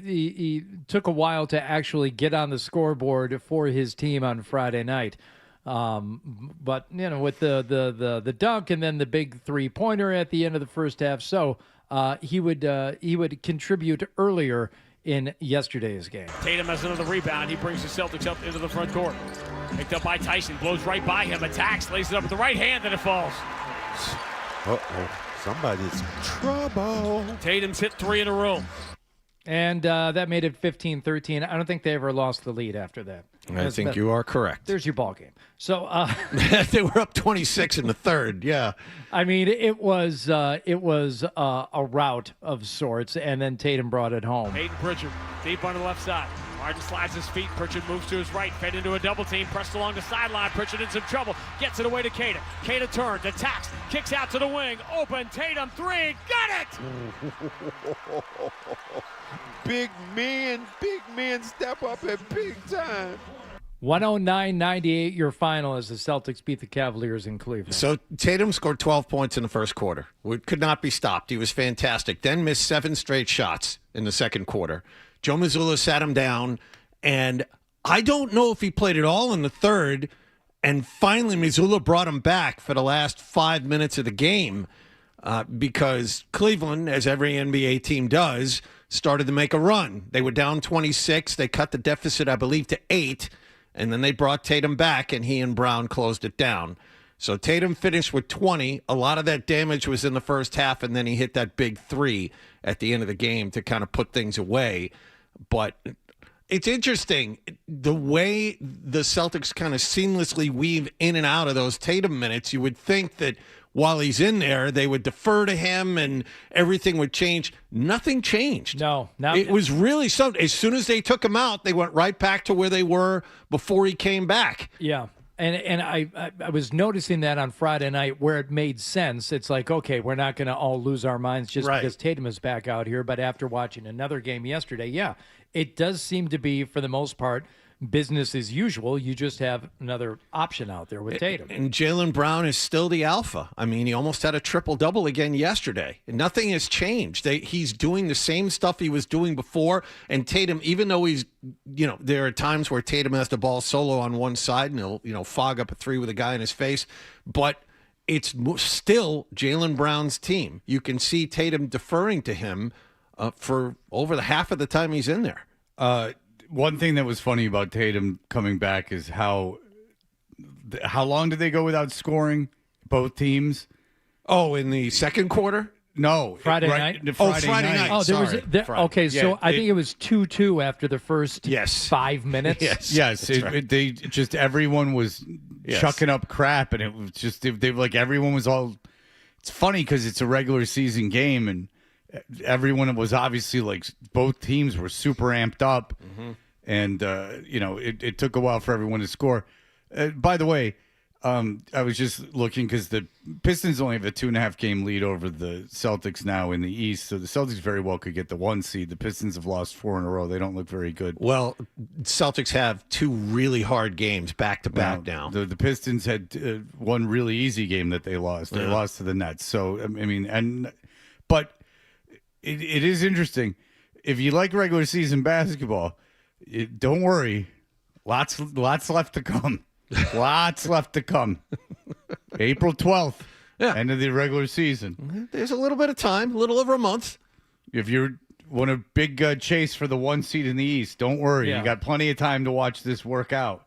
L: he took a while to actually get on the scoreboard for his team on Friday night. But with the dunk and then the big 3-pointer at the end of the first half, so he would contribute earlier in yesterday's game.
G: Tatum has another rebound. He brings the Celtics up into the front court. Picked up by Tyson, blows right by him, attacks, lays it up with the right hand, and it falls.
P: Somebody's in trouble.
G: Tatum's hit 3 in a row.
L: And that made it 15-13. I don't think they ever lost the lead after that.
B: I think you are correct.
L: There's your ball game. So
B: they were up 26 in the third. Yeah,
L: I mean it was a rout of sorts, and then Tatum brought it home.
G: Hayden Pritchard deep on the left side. Harden slides his feet. Pritchard moves to his right, fed into a double team, pressed along the sideline. Pritchard in some trouble. Gets it away to Cada. Cada turns, attacks, kicks out to the wing. Open Tatum 3. Got it.
P: Big men step up at big time.
L: 109-98 your final as the Celtics beat the Cavaliers in Cleveland.
B: So Tatum scored 12 points in the first quarter. It could not be stopped. He was fantastic. Then missed 7 straight shots in the second quarter. Joe Mazzulla sat him down, and I don't know if he played at all in the third, and finally Mazzulla brought him back for the last 5 minutes of the game because Cleveland, as every NBA team does, started to make a run. They were down 26. They cut the deficit, I believe, to 8. And then they brought Tatum back, and he and Brown closed it down. So Tatum finished with 20. A lot of that damage was in the first half, and then he hit that big 3 at the end of the game to kind of put things away. But it's interesting the way the Celtics kind of seamlessly weave in and out of those Tatum minutes. You would think that while he's in there, they would defer to him and everything would change. Nothing changed.
L: No.
B: It was really something. As soon as they took him out, they went right back to where they were before he came back.
L: Yeah. And I was noticing that on Friday night where it made sense. It's like, okay, we're not going to all lose our minds just because Tatum is back out here. But after watching another game yesterday, yeah, it does seem to be, for the most part, business as usual. You just have another option out there with Tatum.
B: And Jaylen Brown is still the alpha. I mean, he almost had a triple-double again yesterday. Nothing has changed. He's doing the same stuff he was doing before. And Tatum, even though he's, there are times where Tatum has the ball solo on one side and he'll, fog up a 3 with a guy in his face. But it's still Jaylen Brown's team. You can see Tatum deferring to him for over the half of the time he's in there.
F: One thing that was funny about Tatum coming back is how long did they go without scoring, both teams?
B: Oh, in the second quarter?
F: No.
L: Friday night?
B: Friday night.
L: Oh, okay, so I think it was 2-2 after the first 5 minutes.
F: Yes. Everyone was chucking up crap, and it was just, everyone was all, it's funny because it's a regular season game, and everyone was obviously both teams were super amped up. And, it took a while for everyone to score. By the way, I was just looking because the Pistons only have a 2.5 game lead over the Celtics now in the East. So the Celtics very well could get the 1 seed. The Pistons have lost 4 in a row. They don't look very good.
B: Well, Celtics have 2 really hard games back to back now.
F: The Pistons had one really easy game that they lost. They lost to the Nets. So, but it is interesting. if you like regular season basketball, don't worry. Lots left to come. Lots left to come. April 12th, end of the regular season.
B: There's a little bit of time, a little over a month.
F: If you want a big chase for the 1 seed in the East, don't worry.
L: Yeah.
F: You got plenty of time to watch this work out.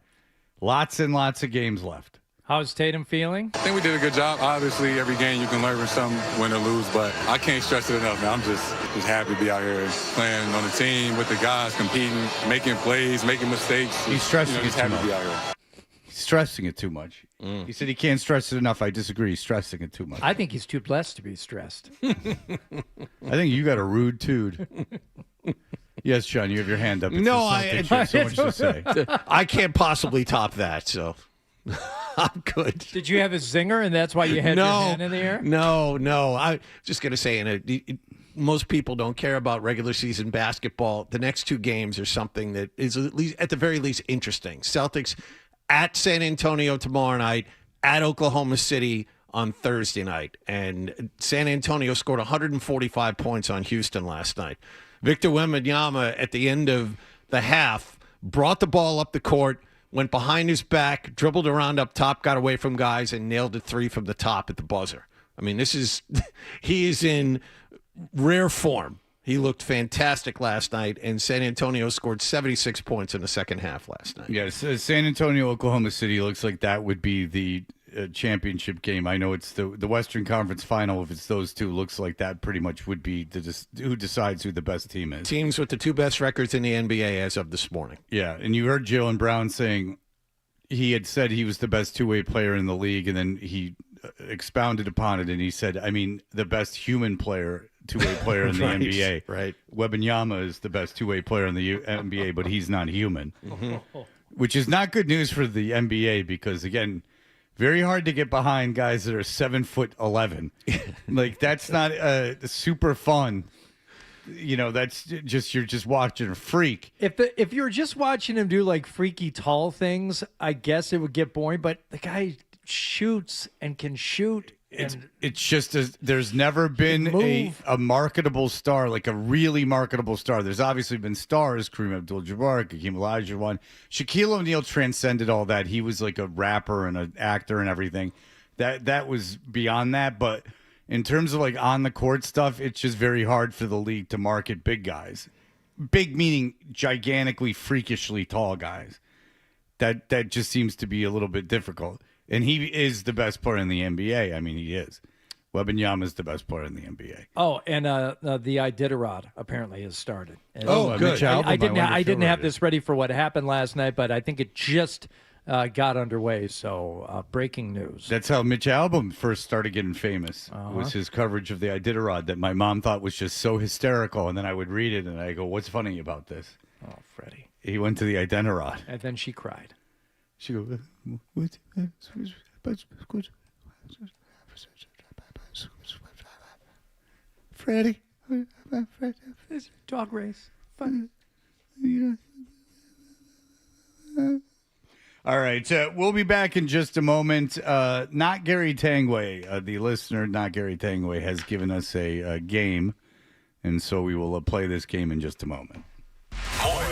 F: Lots and lots of games left.
L: How's Tatum feeling?
R: I think we did a good job. Obviously, every game you can learn from something, win or lose, but I can't stress it enough, man. I'm just happy to be out here playing on the team with the guys, competing, making plays, making mistakes.
F: He's stressing
R: just
F: it too
R: happy
F: much.
R: to be out here.
F: He's stressing it too much. He said he can't stress it enough. I disagree. He's stressing it too much.
L: I think he's too blessed to be stressed.
F: I think you got a rude dude. Yes, Sean, you have your hand up. It's
B: No,
F: the Celtics. You have so much to say.
B: I can't possibly top that, so I'm good.
L: Did you have a zinger, and that's why you had your hand in the air?
B: No. I'm just going to say, most people don't care about regular season basketball. The next 2 games are something that is at the very least interesting. Celtics at San Antonio tomorrow night, at Oklahoma City on Thursday night. And San Antonio scored 145 points on Houston last night. Victor Wembanyama at the end of the half brought the ball up the court, went behind his back, dribbled around up top, got away from guys, and nailed a 3 from the top at the buzzer. I mean, he is in rare form. He looked fantastic last night, and San Antonio scored 76 points in the second half last night.
F: Yes, San Antonio, Oklahoma City looks like that would be the championship game. I know it's the Western Conference Final. If it's those two, looks like that pretty much would be who decides who the best team is.
B: Teams with the 2 best records in the NBA as of this morning.
F: Yeah, and you heard Jalen Brown saying he had said he was the best two-way player in the league, and then he expounded upon it, and he said, I mean, the best human player, two-way player in the
B: Right,
F: NBA.
B: right.
F: Wembanyama is the best two-way player in the NBA, but he's not human, which is not good news for the NBA because, again, very hard to get behind guys that are 7'11". Like, that's not super fun. You know, that's just you're just watching a freak.
L: If you're just watching him do like freaky tall things, I guess it would get boring. But the guy shoots and can shoot.
F: It's just there's never been a marketable star, like a really marketable star. There's obviously been stars, Kareem Abdul-Jabbar, Hakeem Olajuwon. Shaquille O'Neal transcended all that. He was like a rapper and an actor and everything. That was beyond that. But in terms of like on the court stuff, it's just very hard for the league to market big guys. Big meaning gigantically, freakishly tall guys. That just seems to be a little bit difficult. And he is the best player in the NBA. I mean, he is. Wembanyama is the best player in the NBA.
L: Oh, and the Iditarod apparently has started. And
B: good.
F: Mitch Albom,
L: I didn't have
F: ready.
L: this ready for what happened last night, but I think it just got underway. So breaking news.
F: That's how Mitch Albom first started getting famous. Was his coverage of the Iditarod that my mom thought was just so hysterical. And then I would read it and I go, what's funny about this?
L: Oh, Freddie.
F: He went to the Iditarod.
L: And then she cried.
F: She goes, Freddie.
L: Dog race. Fun.
F: All right, we'll be back in just a moment. Not Gary Tangway, the listener, not Gary Tangway, has given us a game, and so we will play this game in just a moment.
A: More.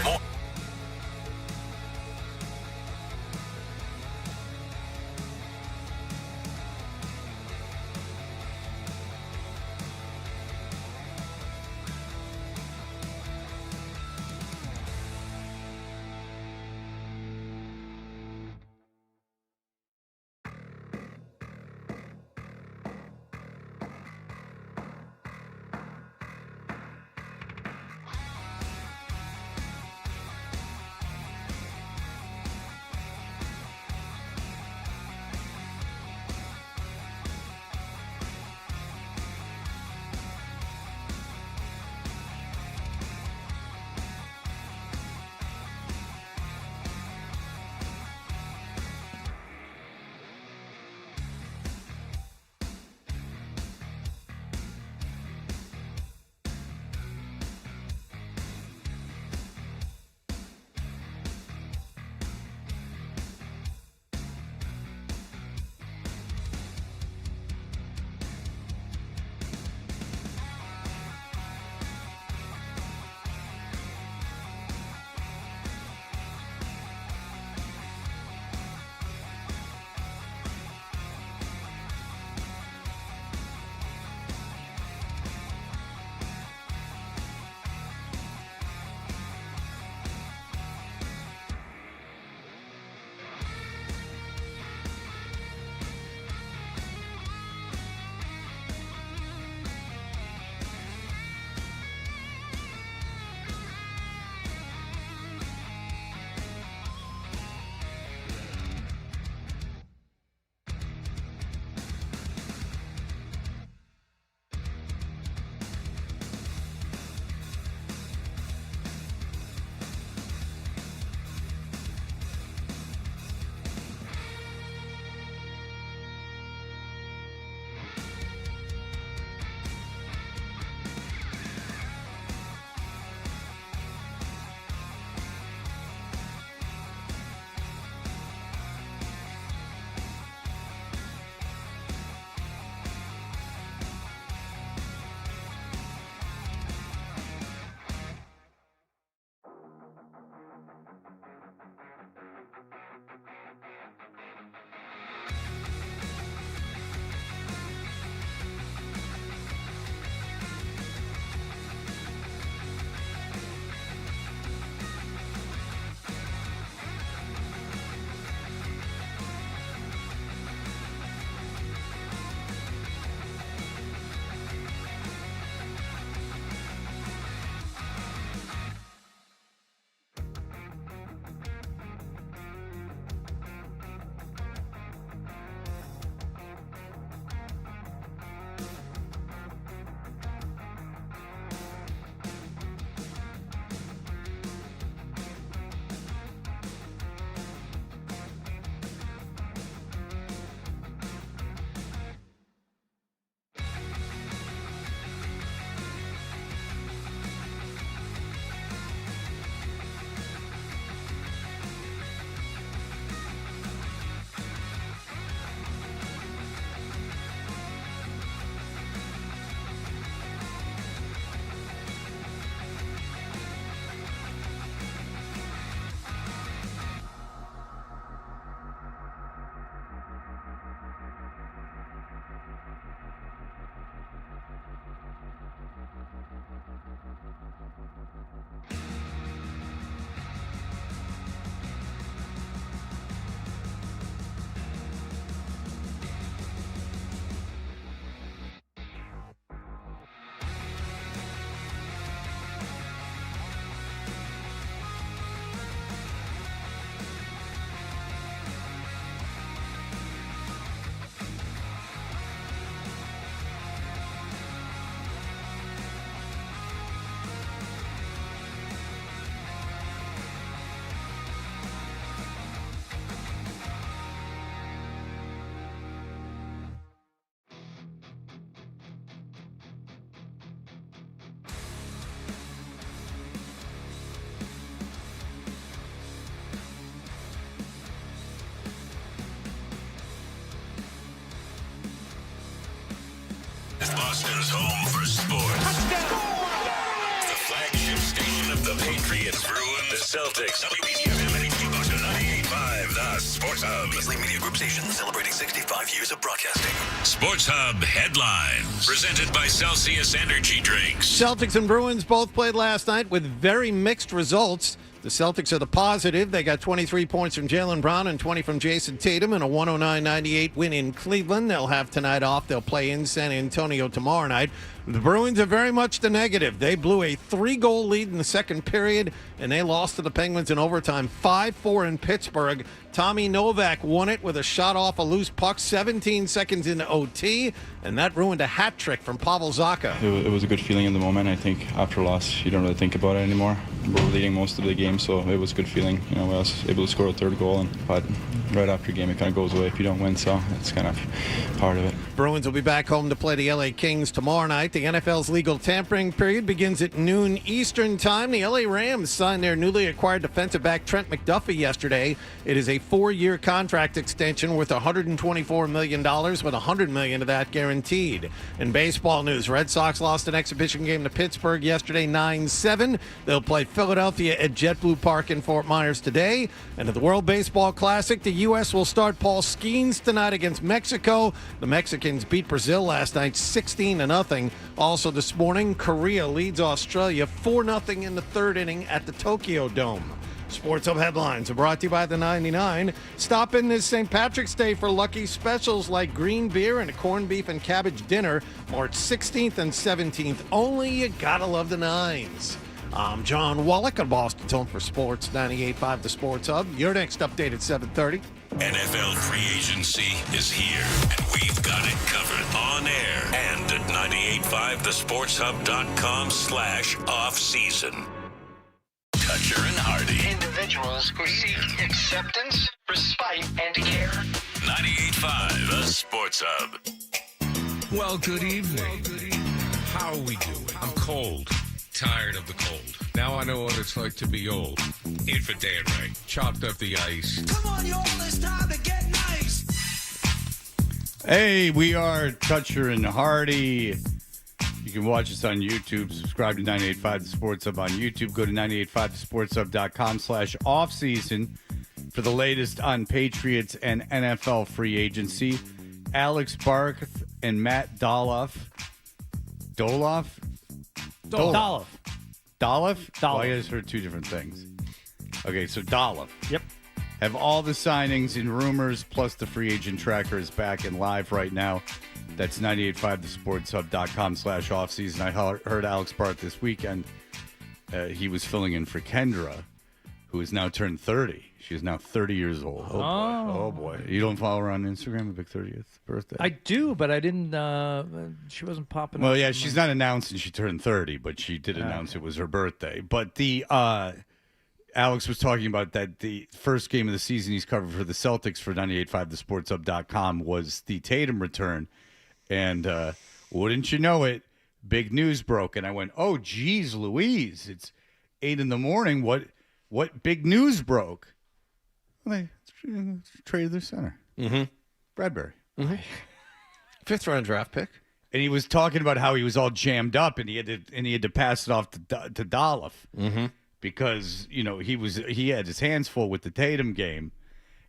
A: Boston's home for sports. The flagship station of the Patriots, Bruins, the Celtics, WBCFM and HD Boston 98.5, the Sports Hub.
J: Beasley Media Group station celebrating 65 years of broadcasting.
A: Sports Hub headlines, presented by Celsius Energy Drinks.
B: Celtics and Bruins both played last night with very mixed results. The Celtics are the positive. They got 23 points from Jaylen Brown and 20 from Jason Tatum in a 109-98 win in Cleveland. They'll have tonight off. They'll play in San Antonio tomorrow night. The Bruins are very much the negative. They blew a 3-goal lead in the second period, and they lost to the Penguins in overtime 5-4 in Pittsburgh. Tommy Novak won it with a shot off a loose puck 17 seconds into OT, and that ruined a hat trick from Pavel Zacha.
S: It was a good feeling in the moment. I think after loss, you don't really think about it anymore. We're leading most of the game, so it was a good feeling. You know, I was able to score a third goal, but right after the game, it kind of goes away if you don't win, so it's kind of part of it.
B: Bruins will be back home to play the LA Kings tomorrow night. The NFL's legal tampering period begins at noon Eastern time. The LA Rams signed their newly acquired defensive back Trent McDuffie yesterday. It is a 4-year contract extension worth $124 million, with $100 million of that guaranteed. In baseball news, Red Sox lost an exhibition game to Pittsburgh yesterday 9-7. They'll play Philadelphia at JetBlue Park in Fort Myers today. And at the World Baseball Classic, the U.S. will start Paul Skeens tonight against Mexico. The Mexicans beat Brazil last night 16-0. Also this morning, Korea leads Australia 4-0 in the third inning at the Tokyo Dome. Sports Hub headlines are brought to you by the 99. Stop in this St. Patrick's Day for lucky specials like green beer and a corned beef and cabbage dinner, March 16th and 17th. Only you gotta love the nines. I'm John Wallach on Boston's home for sports, 98.5 The Sports Hub. Your next update at 7:30.
A: NFL free agency is here, and we've got it covered on air and at 98.5thesportshub.com/offseason. Toucher and Hardy.
T: Individuals who seek acceptance, respite, and care.
A: 98.5 The Sports Hub.
U: Well, good evening. How are we doing? I'm cold. Tired of the cold. Now I know what it's like to be old. In for Dan Ray. Chopped up the ice.
V: Come on, y'all. It's time to get nice.
F: Hey, we are Toucher and Hardy. You can watch us on YouTube. Subscribe to 98.5 The Sports Hub on YouTube. Go to 98.5thesportshub.com/offseason for the latest on Patriots and NFL free agency. Alex Barth and Matt Doloff. Doloff?
L: Doloff.
F: Doloff? Well, I just heard two different things. Okay, so Doloff.
L: Yep.
F: Have all the signings and rumors, plus the free agent tracker is back and live right now. That's 98.5thesportshub.com/offseason. I heard Alex Barth this weekend. He was filling in for Kendra, who is now turned 30. She is now 30 years old. Oh, boy. Oh, boy. You don't follow her on Instagram, a big 30th birthday?
L: I do, but I didn't. She wasn't popping up.
F: Well, yeah, she's not announcing she turned 30, but she did announce it was her birthday. But the Alex was talking about that the first game of the season he's covered for the Celtics for 98.5thesportshub.com was the Tatum return. And wouldn't you know it, big news broke. And I went, oh, geez, Louise, it's 8 a.m. What big news broke? Well, they traded their center.
B: Mm-hmm.
F: Bradbury.
B: Mm-hmm. 5th-round draft pick.
F: And he was talking about how he was all jammed up and he had to pass it off to Doloff.
B: Mm-hmm.
F: Because, you know, he had his hands full with the Tatum game.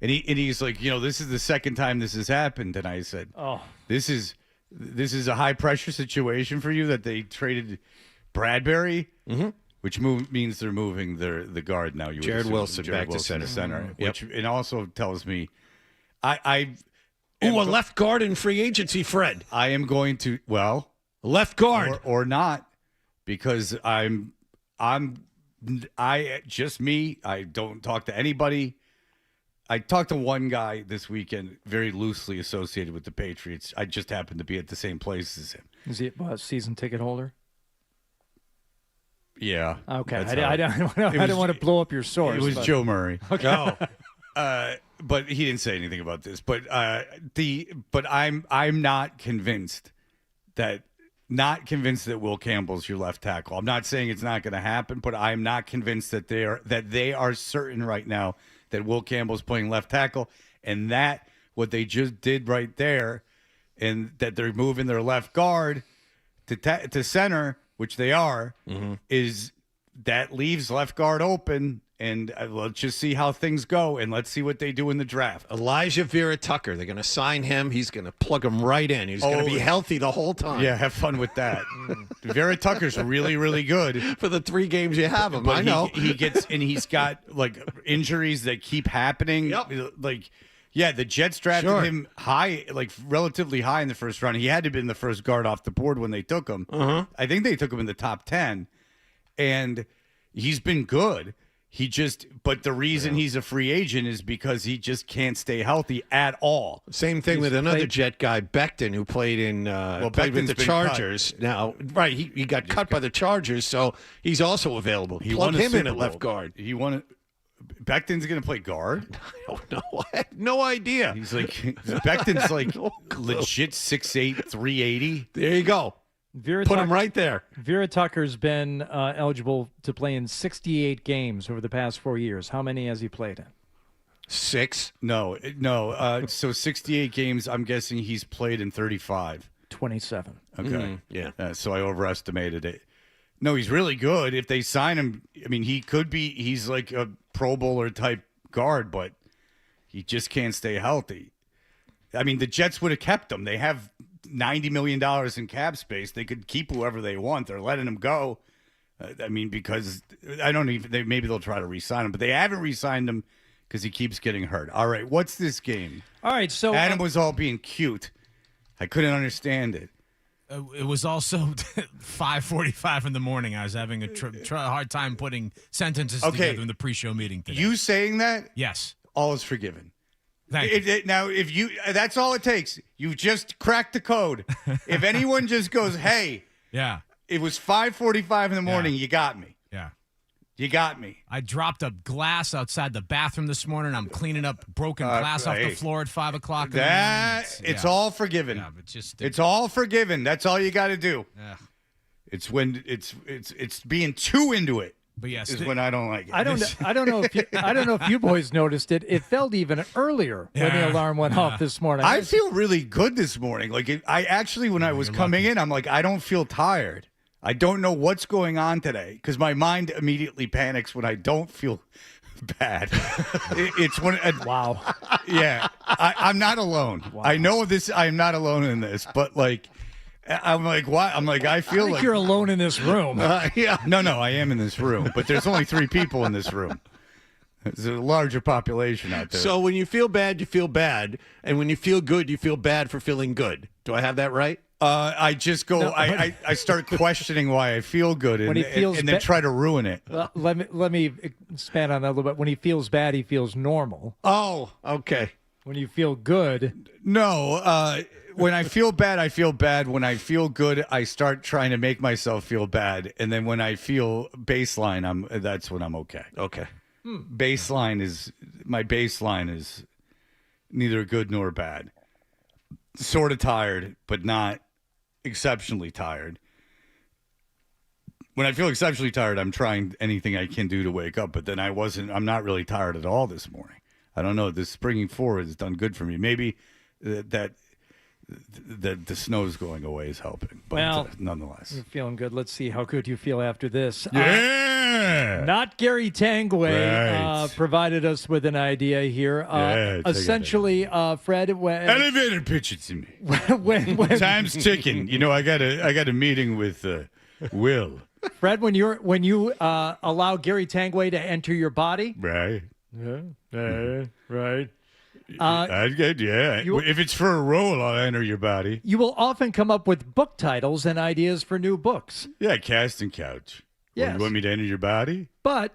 F: And he's like, you know, this is the second time this has happened. And I said,
L: oh,
F: this is a high pressure situation for you that they traded Bradbury, which means they're moving the guard now.
B: Jared Wilson back to center.
F: Which it also tells me
B: a left guard in free agency, Fred.
F: I am going to
B: left guard
F: or not, because I don't talk to anybody. I talked to one guy this weekend, very loosely associated with the Patriots. I just happened to be at the same place as him.
L: Is he a season ticket holder?
F: Yeah.
L: Okay. I don't want to blow up your source.
F: It was Joe Murray.
L: Okay.
F: But he didn't say anything about this. But I'm not convinced that Will Campbell's your left tackle. I'm not saying it's not going to happen, but I'm not convinced that they are certain right now that Will Campbell's playing left tackle, and that what they just did right there, and that they're moving their left guard to center, which they are, is that leaves left guard open. And let's just see how things go, and let's see what they do in the draft.
B: Elijah Vera Tucker, they're going to sign him. He's going to plug him right in. He's going to be healthy the whole time.
F: Yeah, have fun with that. Vera Tucker's really, really good.
B: For the 3 games you have him,
F: But
B: I know.
F: He's got, like, injuries that keep happening.
B: Yep.
F: Like, yeah, the Jets drafted him high, like, relatively high in the first round. He had to have been the first guard off the board when they took him. I think they took him in the top 10, and he's been good. But the reason he's a free agent is because he just can't stay healthy at all.
B: Same thing with another Jet guy, Becton, who played with the Chargers. Now, right, he got cut by the Chargers, so he's also available. Plug him in at left guard.
F: Becton's going to play guard?
B: I don't know. I had no idea.
F: He's like, Becton's like legit 6'8", 380.
B: There you go. Put him right there.
L: Vera Tucker's been eligible to play in 68 games over the past 4 years. How many has he played in?
B: 6?
F: No. So 68 games, I'm guessing he's played in 35.
L: 27.
F: Okay.
B: Yeah.
F: So I overestimated it. No, he's really good. If they sign him, I mean, he's like a Pro Bowler type guard, but he just can't stay healthy. I mean, the Jets would have kept him. They have $90 million in cap space. They could keep whoever they want. They're letting him go. I mean, because I don't even. Maybe they'll try to re-sign him, but they haven't re-signed him because he keeps getting hurt. All right, what's this game?
L: All right, so
F: Adam was all being cute. I couldn't understand it.
N: It was also 5:45 in the morning. I was having a hard time putting sentences together in the pre-show meeting today.
F: You saying that?
N: Yes.
F: All is forgiven.
N: Thank you.
F: Now, if that's all it takes. You just cracked the code. If anyone just goes, hey,
N: yeah,
F: it was 5:45 in the morning, you got me.
N: Yeah.
F: You got me.
N: I dropped a glass outside the bathroom this morning. I'm cleaning up broken glass off the floor at 5 o'clock.
F: It's all forgiven.
N: Yeah, but
F: it's all forgiven. That's all you got to do.
N: Yeah.
F: It's when it's being too into it.
N: But yes,
F: is when I don't like it.
L: I don't know if you boys noticed it. It felt even earlier when the alarm went off this morning.
F: I feel really good this morning. Like when I was coming in, I'm like, I don't feel tired. I don't know what's going on today because my mind immediately panics when I don't feel bad. It's when
L: wow.
F: Yeah, I'm not alone. Wow. I know this. I'm not alone in this, but like. I'm like, what? I'm like, I feel like
L: you're alone in this room.
F: Yeah. No, I am in this room, but there's only 3 people in this room. There's a larger population out there.
B: So when you feel bad, you feel bad. And when you feel good, you feel bad for feeling good. Do I have that right?
F: I just go, I start questioning why I feel good and then try to ruin it.
L: Let me expand on that a little bit. When he feels bad, he feels normal.
B: Oh, okay.
L: When you feel good.
F: No, when I feel bad, I feel bad. When I feel good, I start trying to make myself feel bad. And then when I feel baseline, that's when I'm okay.
B: Okay.
F: My baseline is neither good nor bad. Sort of tired, but not exceptionally tired. When I feel exceptionally tired, I'm trying anything I can do to wake up. But then I'm not really tired at all this morning. I don't know. This springing forward has done good for me. Maybe that the snow's going away is helping. But nonetheless.
L: You're feeling good. Let's see how good you feel after this.
F: Yeah!
L: Not Gary Tangway provided us with an idea here. Essentially, Fred.
F: Elevator pitch it to me.
L: when
F: Time's ticking. You know, I got a meeting with Will.
L: Fred, when you allow Gary Tangway to enter your body.
F: Right.
L: Right.
F: If it's for a role, I'll enter your body.
L: You will often come up with book titles and ideas for new books.
F: Yeah, Casting Couch.
L: Yes.
F: You want me to enter your body?
L: But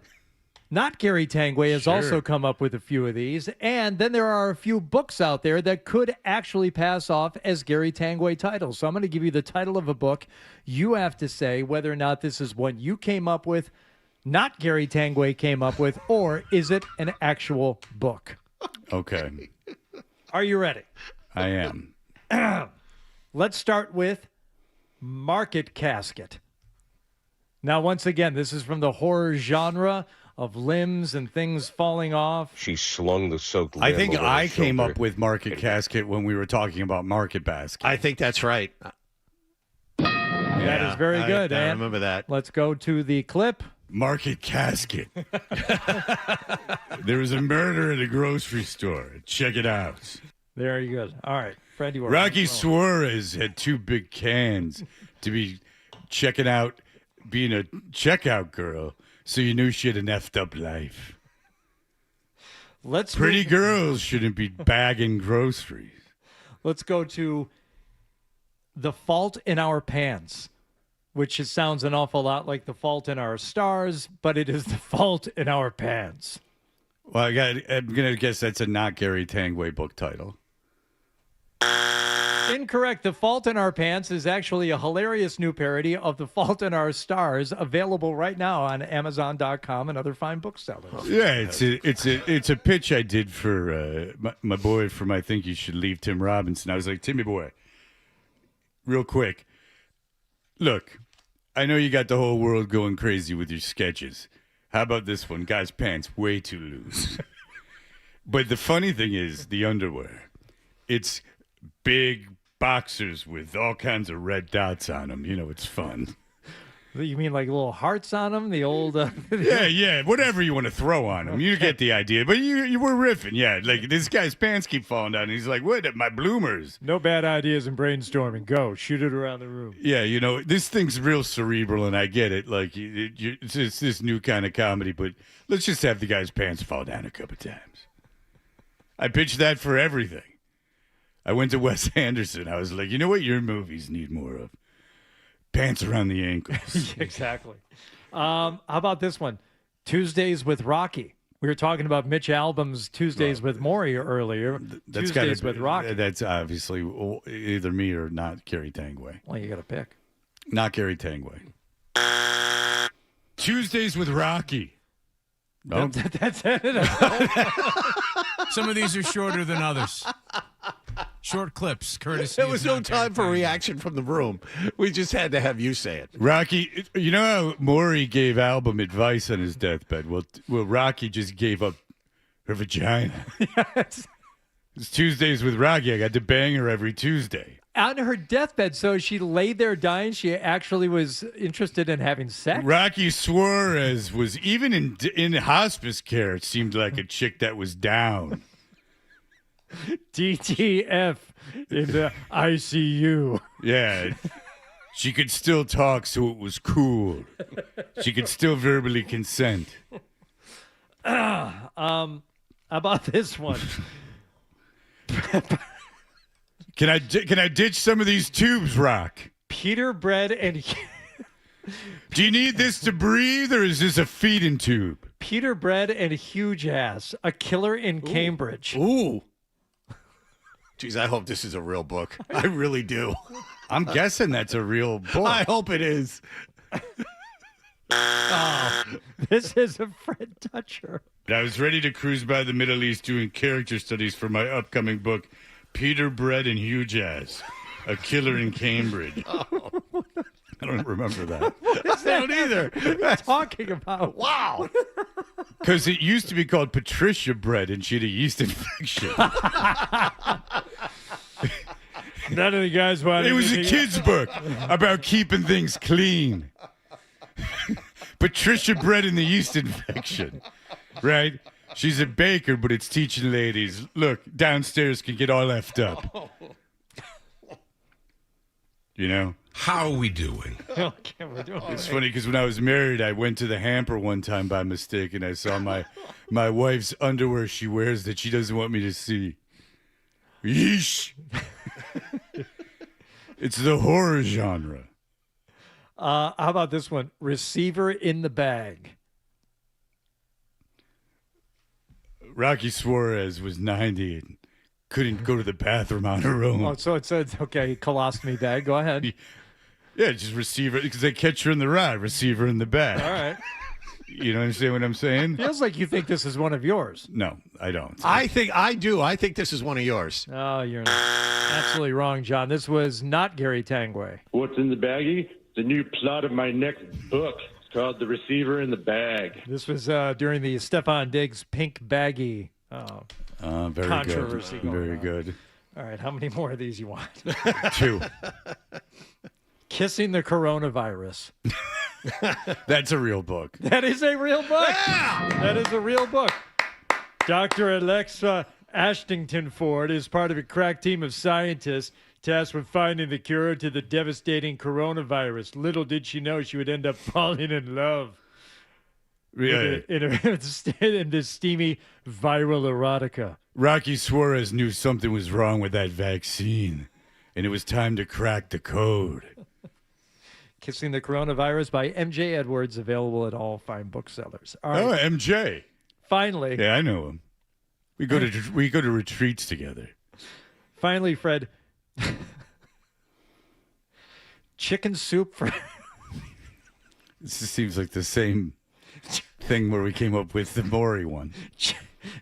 L: not Gary Tangway has also come up with a few of these. And then there are a few books out there that could actually pass off as Gary Tangway titles. So I'm going to give you the title of a book. You have to say whether or not this is one you came up with, not Gary Tangway came up with, or is it an actual book?
F: Okay.
L: Are you ready?
F: I am.
L: Let's start with Market Casket. Now, once again, this is from the horror genre of limbs and things falling off.
U: She slung the soaked limb.
F: I think
U: over
F: I
U: her
F: came
U: shoulder.
F: up with Market Casket when we were talking about Market Basket.
B: I think that's right.
L: That is very good.
B: I
L: And
B: remember that.
L: let's go to the clip.
F: Market casket. There was a murder at a grocery store. Check it out.
L: Very good. All right, Fred, you are
F: Rocky
L: on.
F: Suarez had 2 big cans to be checking out, being a checkout girl, so you knew she had an effed up life. Pretty girls shouldn't be bagging groceries.
L: Let's go to The Fault in Our Pants, which sounds an awful lot like The Fault in Our Stars, but it is The Fault in Our Pants.
F: Well, I'm going to guess that's a not Gary Tangway book title.
L: Incorrect. The Fault in Our Pants is actually a hilarious new parody of The Fault in Our Stars, available right now on Amazon.com and other fine booksellers.
F: Yeah, it's a pitch I did for my boy from I Think You Should Leave, Tim Robinson. I was like, Timmy boy, real quick, look, I know you got the whole world going crazy with your sketches. How about this one? Guy's pants way too loose. But the funny thing is the underwear. It's big boxers with all kinds of red dots on them. You know, it's fun.
L: You mean like little hearts on them? The old...
F: Yeah, whatever you want to throw on them. You get the idea. But you were riffing, yeah. Like, this guy's pants keep falling down. And he's like, what, my bloomers?
L: No bad ideas in brainstorming. Go, shoot it around the room.
F: Yeah, you know, this thing's real cerebral, and I get it. Like, it's this new kind of comedy, but let's just have the guy's pants fall down a couple times. I pitched that for everything. I went to Wes Anderson. I was like, you know what your movies need more of? Pants around the ankles.
L: Exactly. How about this one? Tuesdays with Rocky. We were talking about Mitch Albom's Tuesdays with Maury earlier. Tuesdays with Rocky.
F: That's obviously either me or not Gary Tangway.
L: Well, you got to pick.
F: Not Gary Tangway. Tuesdays with Rocky. No.
L: That's it.
N: Some of these are shorter than others. Short clips, courtesy.
B: There was
N: of
B: no
N: not
B: time for
N: Gary
B: reaction from the room. We just had to have you say it.
F: Rocky, you know how Maury gave Album advice on his deathbed? Well, Rocky just gave up her vagina.
L: Yes.
F: It's Tuesdays with Rocky. I got to bang her every Tuesday.
L: On her deathbed, so she laid there dying. She actually was interested in having sex.
F: Rocky Suarez was even in hospice care. It seemed like a chick that was down.
L: DTF in the ICU.
F: Yeah. She could still talk, so it was cool. She could still verbally consent.
L: How about this one?
F: Can I ditch some of these tubes, Rock?
L: Peter Bread and...
F: Do you need this to breathe, or is this a feeding tube?
L: Peter Bread and Huge Ass, a killer in Cambridge.
B: Ooh. Geez, I hope this is a real book. I really do.
F: I'm guessing that's a real book.
B: I hope it is.
L: Oh, this is a Fred Dutcher.
F: I was ready to cruise by the Middle East doing character studies for my upcoming book, Peter Bread and Huge Ass, a killer in Cambridge.
B: Oh.
F: I don't remember that.
B: I don't either.
L: What are you talking about?
B: Wow.
F: Because it used to be called Patricia Bread, and she had a yeast infection.
L: None of the guys wanted.
F: It was a kid's book about keeping things clean. Patricia Bread and the yeast infection, right? She's a baker, but it's teaching ladies, look, downstairs can get all effed up. You know?
U: How are we doing?
L: Okay, we're doing
F: It's funny because when I was married, I went to the hamper one time by mistake, and I saw my wife's underwear she wears that she doesn't want me to see. Yeesh. It's the horror genre.
L: How about this one? Receiver in the bag.
F: Rocky Suarez was 90 and couldn't go to the bathroom on her own.
L: Oh, so it's okay. Colostomy bag. Go ahead.
F: Yeah, just receiver, because they catch her in the ride, receiver in the bag.
L: All right.
F: You know understand what I'm saying?
L: Feels like you think this is one of yours.
F: No, I don't.
B: I think I do. I think this is one of yours.
L: Oh, you're absolutely wrong, John. This was not Gary Tangway.
C: What's in the baggie? The new plot of my next book. It's called The Receiver in the Bag.
L: This was during the Stefan Diggs pink baggie
F: very
L: controversy.
F: Good. Very
L: on.
F: good.
L: All right, how many more of these you want?
F: 2.
L: Kissing the Coronavirus.
F: That's a real book.
L: That is a real book. Yeah! That is a real book. Dr. Alexa Ashtington Ford is part of a crack team of scientists tasked with finding the cure to the devastating coronavirus. Little did she know she would end up falling in love.
F: Yeah.
L: In this steamy viral erotica.
F: Rocky Suarez knew something was wrong with that vaccine, and it was time to crack the code.
L: Kissing the Coronavirus by M.J. Edwards, available at all fine booksellers. All right.
F: Oh, MJ.
L: Finally.
F: Yeah, I know him. We go to retreats together.
L: Finally, Fred. Chicken soup for...
F: This seems like the same thing where we came up with the Maury one.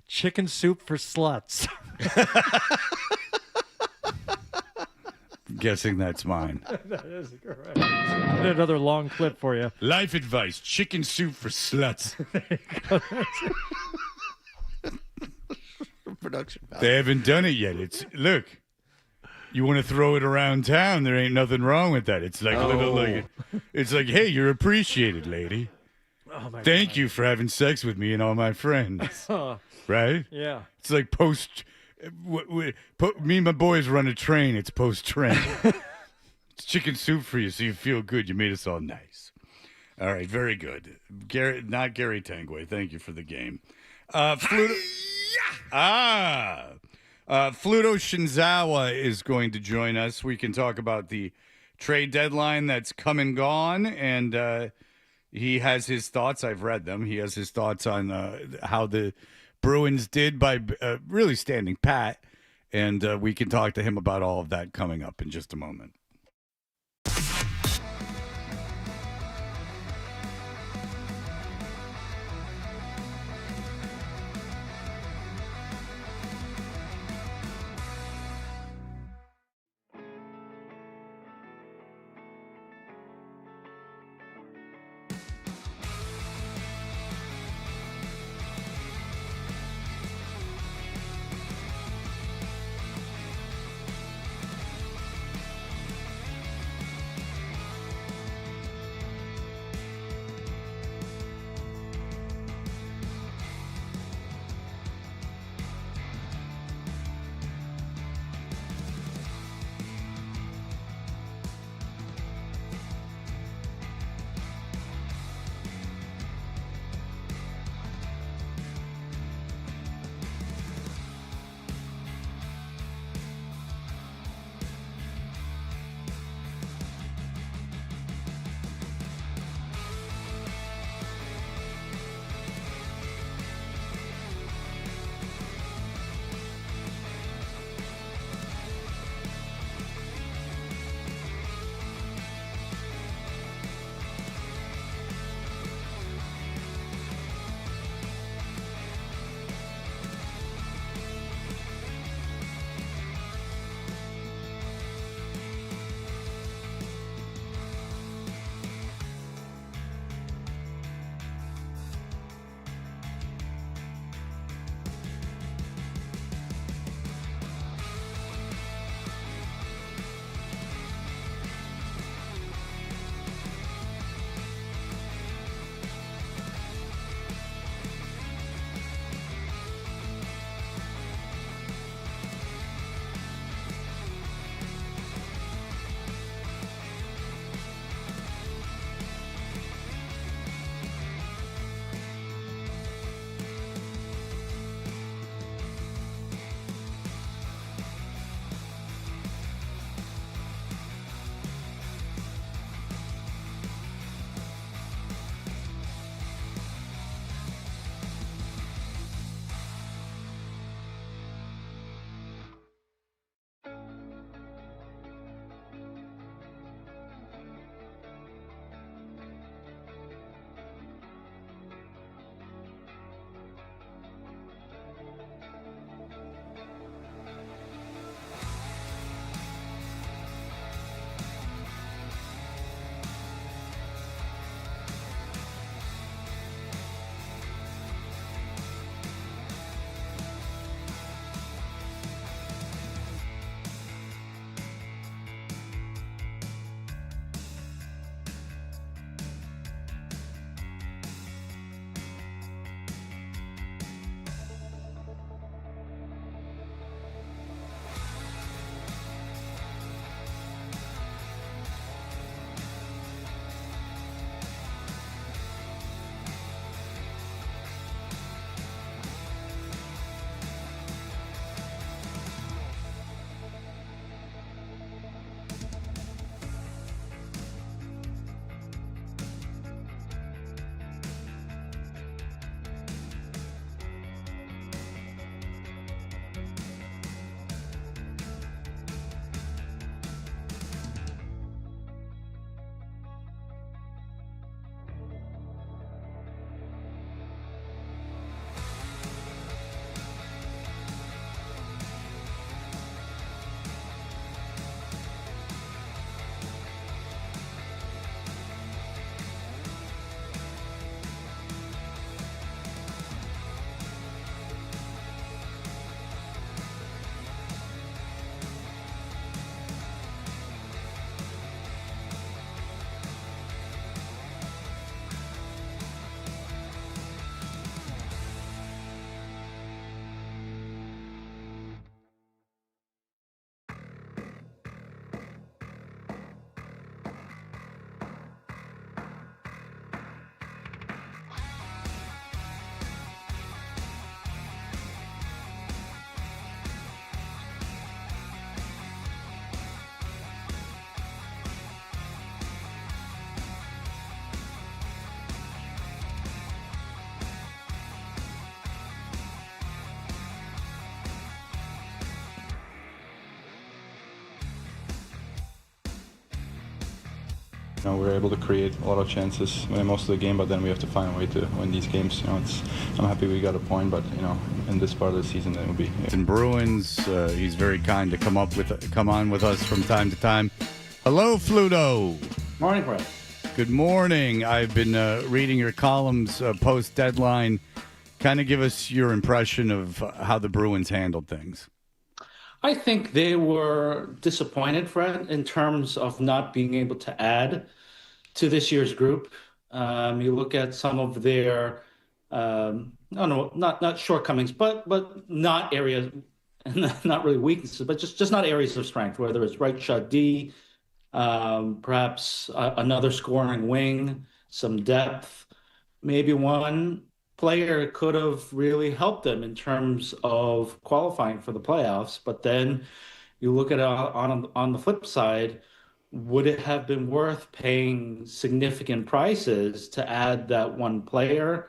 L: Chicken soup for sluts.
F: Guessing that's mine.
L: That is correct. Another long clip for you.
F: Life advice: chicken soup for sluts.
B: Production value.
F: They haven't done it yet. Look. You want to throw it around town? There ain't nothing wrong with that. It's like it's like, hey, you're appreciated, lady.
L: Oh my
F: Thank you for having sex with me and all my friends. Right?
L: Yeah.
F: It's like me and my boys run a train. It's post-train. It's chicken soup for you, so you feel good. You made us all nice. All right, very good. Not Gary Tanguay. Thank you for the game. Fluto Shinzawa is going to join us. We can talk about the trade deadline that's come and gone, and he has his thoughts. I've read them. He has his thoughts on how the Bruins did by really standing pat, and we can talk to him about all of that coming up in just a moment.
S: we're able to create a lot of chances most of the game, but then we have to find a way to win these games. I'm happy we got a point, but in this part of the season, it will be.
F: In Bruins, he's very kind to come on with us from time to time. Hello, Fluto.
I: Morning, Brett.
F: Good morning. I've been reading your columns post-deadline. Kind of give us your impression of how the Bruins handled things.
I: I think they were disappointed, Fred, in terms of not being able to add to this year's group. You look at some of their, not shortcomings, but not areas, not really weaknesses, but just not areas of strength, whether it's right shot D, perhaps another scoring wing, some depth, maybe one player could have really helped them in terms of qualifying for the playoffs. But then you look at it on the flip side, would it have been worth paying significant prices to add that one player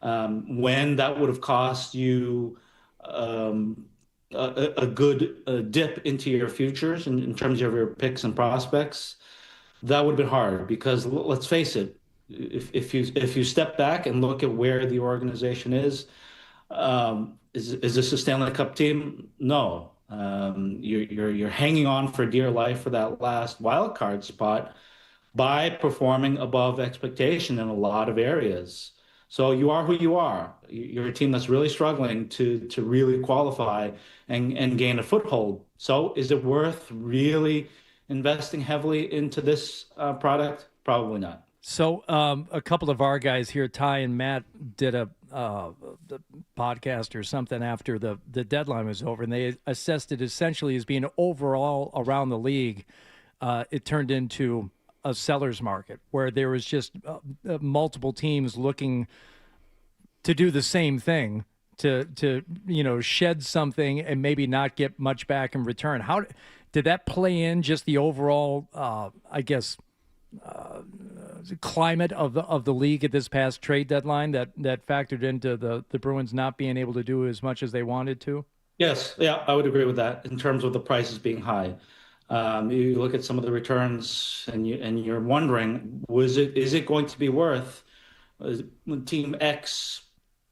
I: when that would have cost you a good dip into your futures in terms of your picks and prospects? That would have been hard because let's face it, if you step back and look at where the organization is this a Stanley Cup team? No. You're hanging on for dear life for that last wild card spot by performing above expectation in a lot of areas. So you are who you are. You're a team that's really struggling to really qualify and gain a foothold. So is it worth really investing heavily into this product? Probably not.
L: So a couple of our guys here, Ty and Matt, did a podcast or something after the deadline was over, and they assessed it essentially as being overall around the league. It turned into a seller's market where there was just multiple teams looking to do the same thing, to shed something and maybe not get much back in return. How did that play in just the overall, climate of the league at this past trade deadline that factored into the Bruins not being able to do as much as they wanted to?
I: Yes, yeah, I would agree with that in terms of the prices being high. You look at some of the returns and you're wondering, is it going to be worth Team X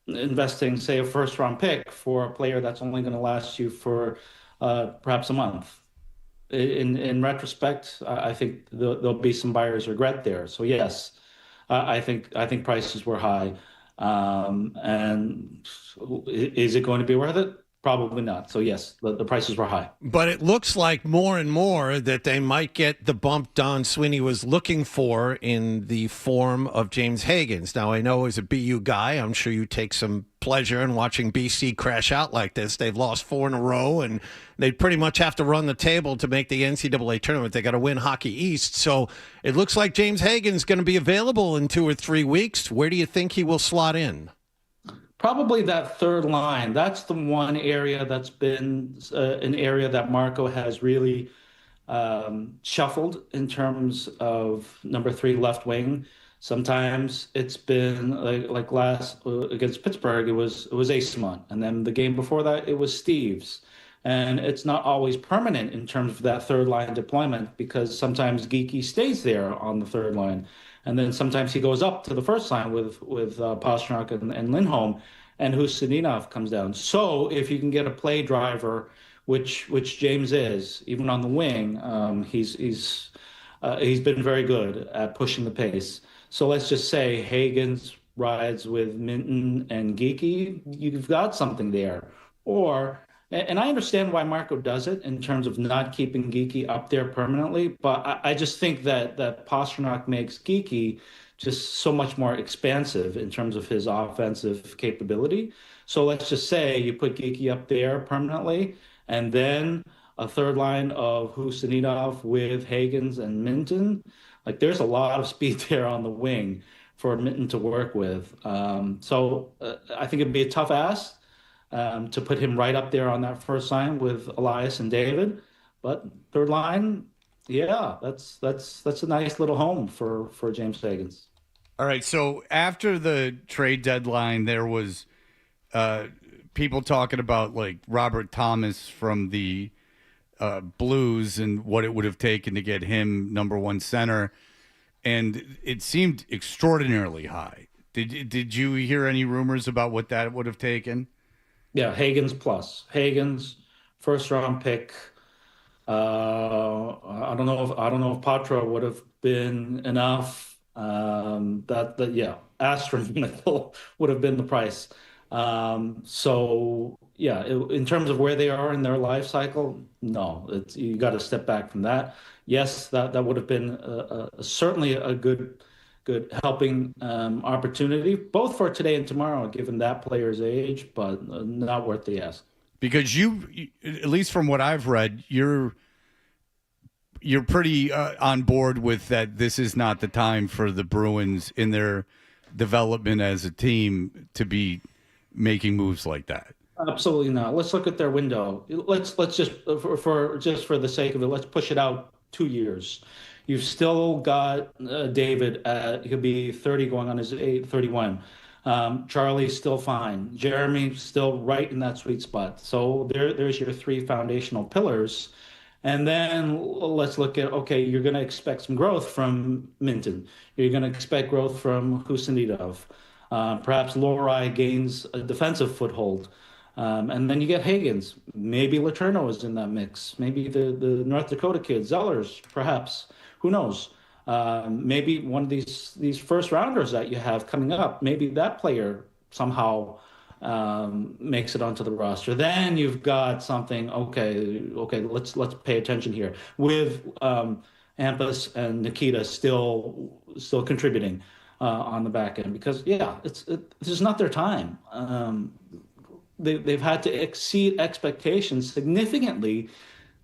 I: investing, say, a first-round pick for a player that's only going to last you for perhaps a month? In retrospect, I think there'll be some buyer's regret there. So yes, I think prices were high, and is it going to be worth it? Probably not. So yes, the prices were high.
B: But it looks like more and more that they might get the bump Don Sweeney was looking for in the form of James Higgins. Now, I know as a BU guy, I'm sure you take some pleasure in watching BC crash out like this. They've lost 4 in a row, and they pretty much have to run the table to make the NCAA tournament. They got to win Hockey East. So it looks like James Higgins is going to be available in 2 or 3 weeks. Where do you think he will slot in?
I: Probably that third line. That's the one area that's been an area that Marco has really shuffled in terms of number 3 left wing. Sometimes it's been like last against Pittsburgh, it was Asimont, and then the game before that it was Steves. And it's not always permanent in terms of that third line deployment because sometimes Geeky stays there on the third line. And then sometimes he goes up to the first line with Pastrnak and Lindholm, and Husadinov comes down. So if you can get a play driver, which James is, even on the wing, he's been very good at pushing the pace. So let's just say Higgins rides with Minton and Geeky, you've got something there. And I understand why Marco does it in terms of not keeping Geeky up there permanently, but I just think that Pastrnak makes Geeky just so much more expansive in terms of his offensive capability. So let's just say you put Geeky up there permanently, and then a third line of Husadinov with Higgins and Minton. Like there's a lot of speed there on the wing for Minton to work with. So I think it'd be a tough ask. To put him right up there on that first line with Elias and David, but third line, yeah, that's a nice little home for James Higgins.
F: All right, so after the trade deadline, there was people talking about like Robert Thomas from the Blues and what it would have taken to get him number 1 center. and it seemed extraordinarily high. Did you hear any rumors about what that would have taken?
I: Yeah, Hagen's plus. Hagen's first round pick. I don't know if Patra would have been enough. Astronomical would have been the price. In terms of where they are in their life cycle, no, you got to step back from that. Yes, that would have been certainly a good helping opportunity, both for today and tomorrow, given that player's age, but not worth the ask.
F: Because you, at least from what I've read, you're pretty on board with that. This is not the time for the Bruins in their development as a team to be making moves like that.
I: Absolutely not. Let's look at their window. Let's just for the sake of it, let's push it out 2 years. You've still got David. He could be 30 going on his 31. Charlie's still fine. Jeremy still right in that sweet spot. So there's your three foundational pillars. And then let's look at, okay, you're going to expect some growth from Minton. You're going to expect growth from Husanidov. Perhaps Lorai gains a defensive foothold. And then you get Hagens. Maybe Letourneau is in that mix. Maybe the North Dakota kid, Zellers, perhaps. Who knows? Maybe one of these first rounders that you have coming up, maybe that player somehow makes it onto the roster. Then you've got something. Okay, let's pay attention here with Ampus and Nikita still contributing on the back end, because this is not their time. They've had to exceed expectations significantly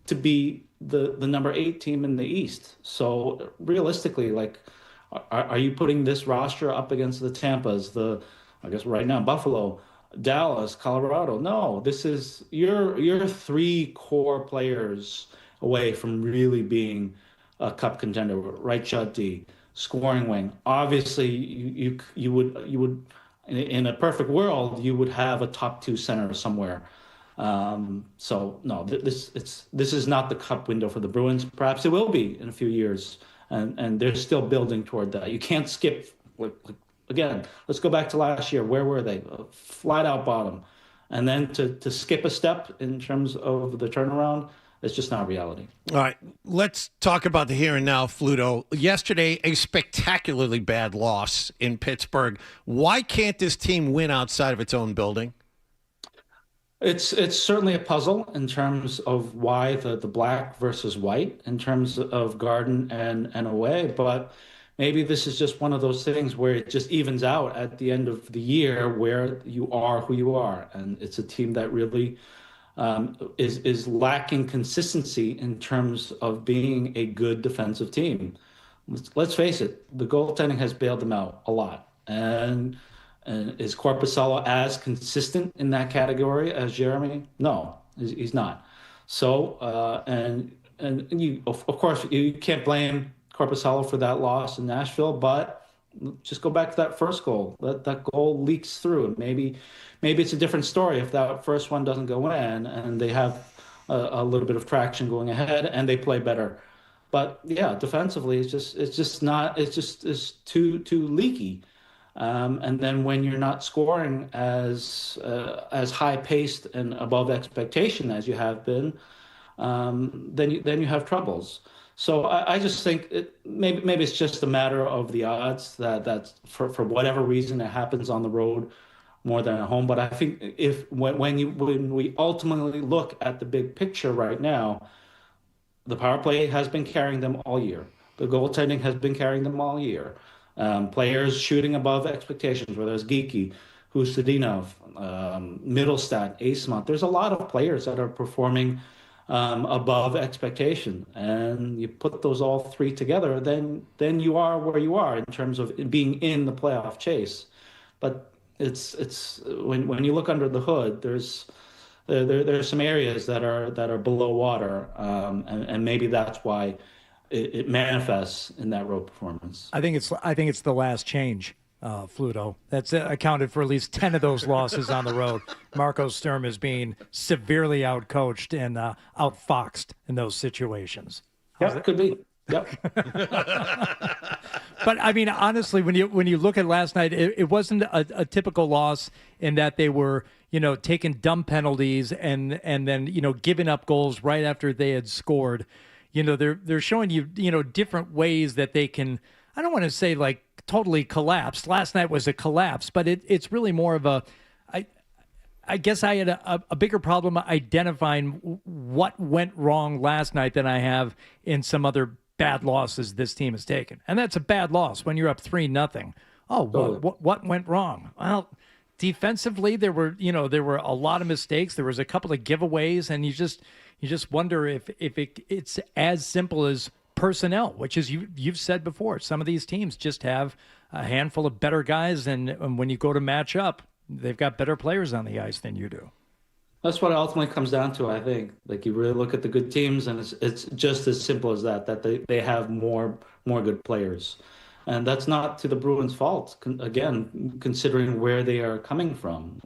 I: to be the number 8 team in the East. So realistically, are you putting this roster up against the Tampas, I guess right now Buffalo, Dallas, Colorado? No, this is you're 3 core players away from really being a cup contender. Right shot D, scoring wing. Obviously, you would in a perfect world you would have a top 2 center somewhere. So no, this is not the cup window for the Bruins. Perhaps it will be in a few years, and they're still building toward that. You can't skip. Again, let's go back to last year. Where were they? Flat out bottom, and then to skip a step in terms of the turnaround, it's just not reality.
B: All right, let's talk about the here and now, Fluto. Yesterday, a spectacularly bad loss in Pittsburgh. Why can't this team win outside of its own building?
I: It's certainly a puzzle in terms of why the black versus white in terms of Garden and away, but maybe this is just one of those things where it just evens out at the end of the year where you are who you are, and it's a team that really is lacking consistency in terms of being a good defensive team. Let's face it, the goaltending has bailed them out a lot, and is Korpisalo as consistent in that category as Jeremy? No, he's not. So, and you, of course, you can't blame Korpisalo for that loss in Nashville, but just go back to that first goal. That goal leaks through. Maybe it's a different story if that first one doesn't go in and they have a little bit of traction going ahead and they play better. But yeah, defensively, it's too leaky. And then when you're not scoring as high paced and above expectation as you have been, then you have troubles. So I just think maybe it's just a matter of the odds that for whatever reason it happens on the road more than at home. But I think when we ultimately look at the big picture right now, the power play has been carrying them all year. The goaltending has been carrying them all year. Players shooting above expectations, whether it's Geeky, Husadinov, Middlestat, Acemont. There's a lot of players that are performing above expectation, and you put those all 3 together, then you are where you are in terms of being in the playoff chase. But it's when you look under the hood, there's some areas that are below water, and maybe that's why it manifests in that road performance.
L: I think it's the last change, Fluto. That's accounted for at least 10 of those losses on the road. Marco Sturm is being severely outcoached and outfoxed in those situations.
I: Yeah, it could be. Yep.
L: But I mean, honestly, when you look at last night, it wasn't a typical loss in that they were, taking dumb penalties and then, giving up goals right after they had scored. They're showing you, different ways that they can, I don't want to say like totally collapsed. Last night was a collapse, but it's really more of a, I guess I had a bigger problem identifying what went wrong last night than I have in some other bad losses this team has taken. And that's a bad loss when you're up 3-0. Oh, what went wrong? Well, defensively, there were a lot of mistakes. There was a couple of giveaways, and you just wonder if it's as simple as personnel, which is you've said before. Some of these teams just have a handful of better guys, and when you go to match up, they've got better players on the ice than you do.
I: That's what it ultimately comes down to, I think. Like, you really look at the good teams, and it's just as simple as that they have more good players. And that's not to the Bruins' fault, again, considering where they are coming from.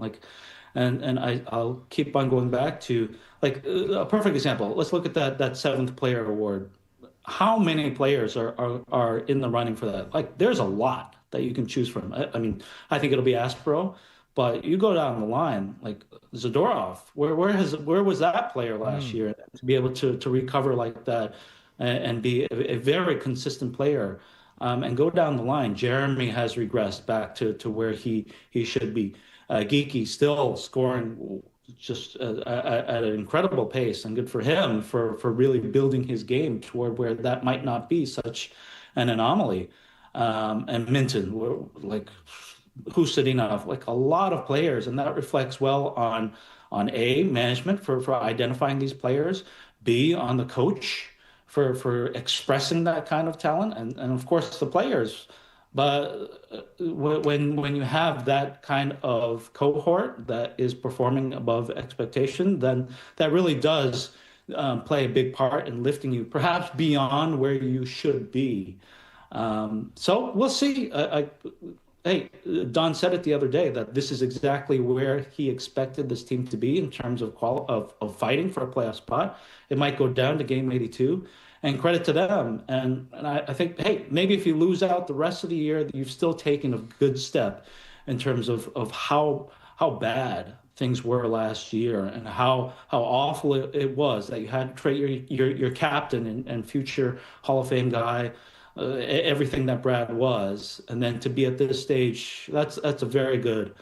I: And I'll keep on going back to, like, a perfect example. Let's look at that seventh player award. How many players are in the running for that? Like, there's a lot that you can choose from. I mean, I think it'll be Aspero. But you go down the line, like Zadorov, where was that player last year to be able to recover like that and be a very consistent player, and go down the line. Jeremy has regressed back to where he should be. Geeky still scoring just at an incredible pace, and good for him for really building his game toward where that might not be such an anomaly. And Minton, like, Husadinov, like a lot of players, and that reflects well on A, management for identifying these players, B, on the coach for expressing that kind of talent, and of course the players. But when you have that kind of cohort that is performing above expectation, then that really does play a big part in lifting you perhaps beyond where you should be. So we'll see. Hey, Don said it the other day that this is exactly where he expected this team to be in terms of fighting for a playoff spot. It might go down to game 82, and credit to them. And I think, hey, maybe if you lose out the rest of the year, you've still taken a good step in terms of how bad things were last year and how awful it was that you had to trade your captain and future Hall of Fame guy. Everything that Brad was, and then to be at this stage, that's a very good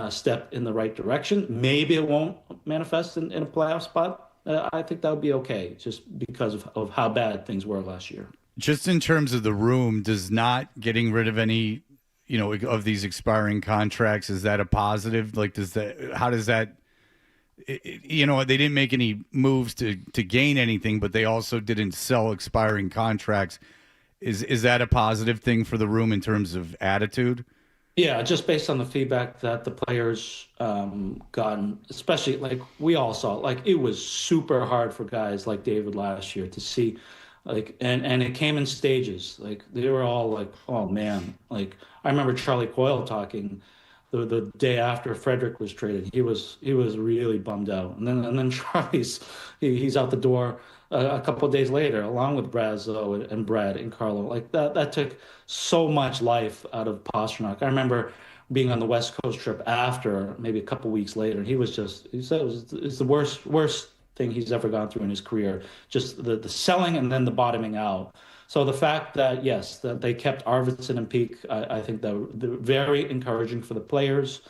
I: step in the right direction. Maybe it won't manifest in a playoff spot. I think that would be okay, just because of how bad things were last year.
F: Just in terms of the room, does not getting rid of any, of these expiring contracts, is that a positive? Like, how does that? They didn't make any moves to gain anything, but they also didn't sell expiring contracts. Is that a positive thing for the room in terms of attitude?
I: Yeah, just based on the feedback that the players gotten, especially like we all saw, like it was super hard for guys like David last year to see, like, and it came in stages. Like they were all like, oh man, like I remember Charlie Coyle talking the day after Frederick was traded. He was really bummed out, and then Charlie's he's out the door a couple of days later, along with Brazo and Brad and Carlo. Like that took so much life out of Pastrnak. I remember being on the West Coast trip after, maybe a couple of weeks later, and he said it's the worst thing he's ever gone through in his career. Just the selling and then the bottoming out. So the fact that, yes, that they kept Arvidsson and Peak, I think that they're very encouraging for the players.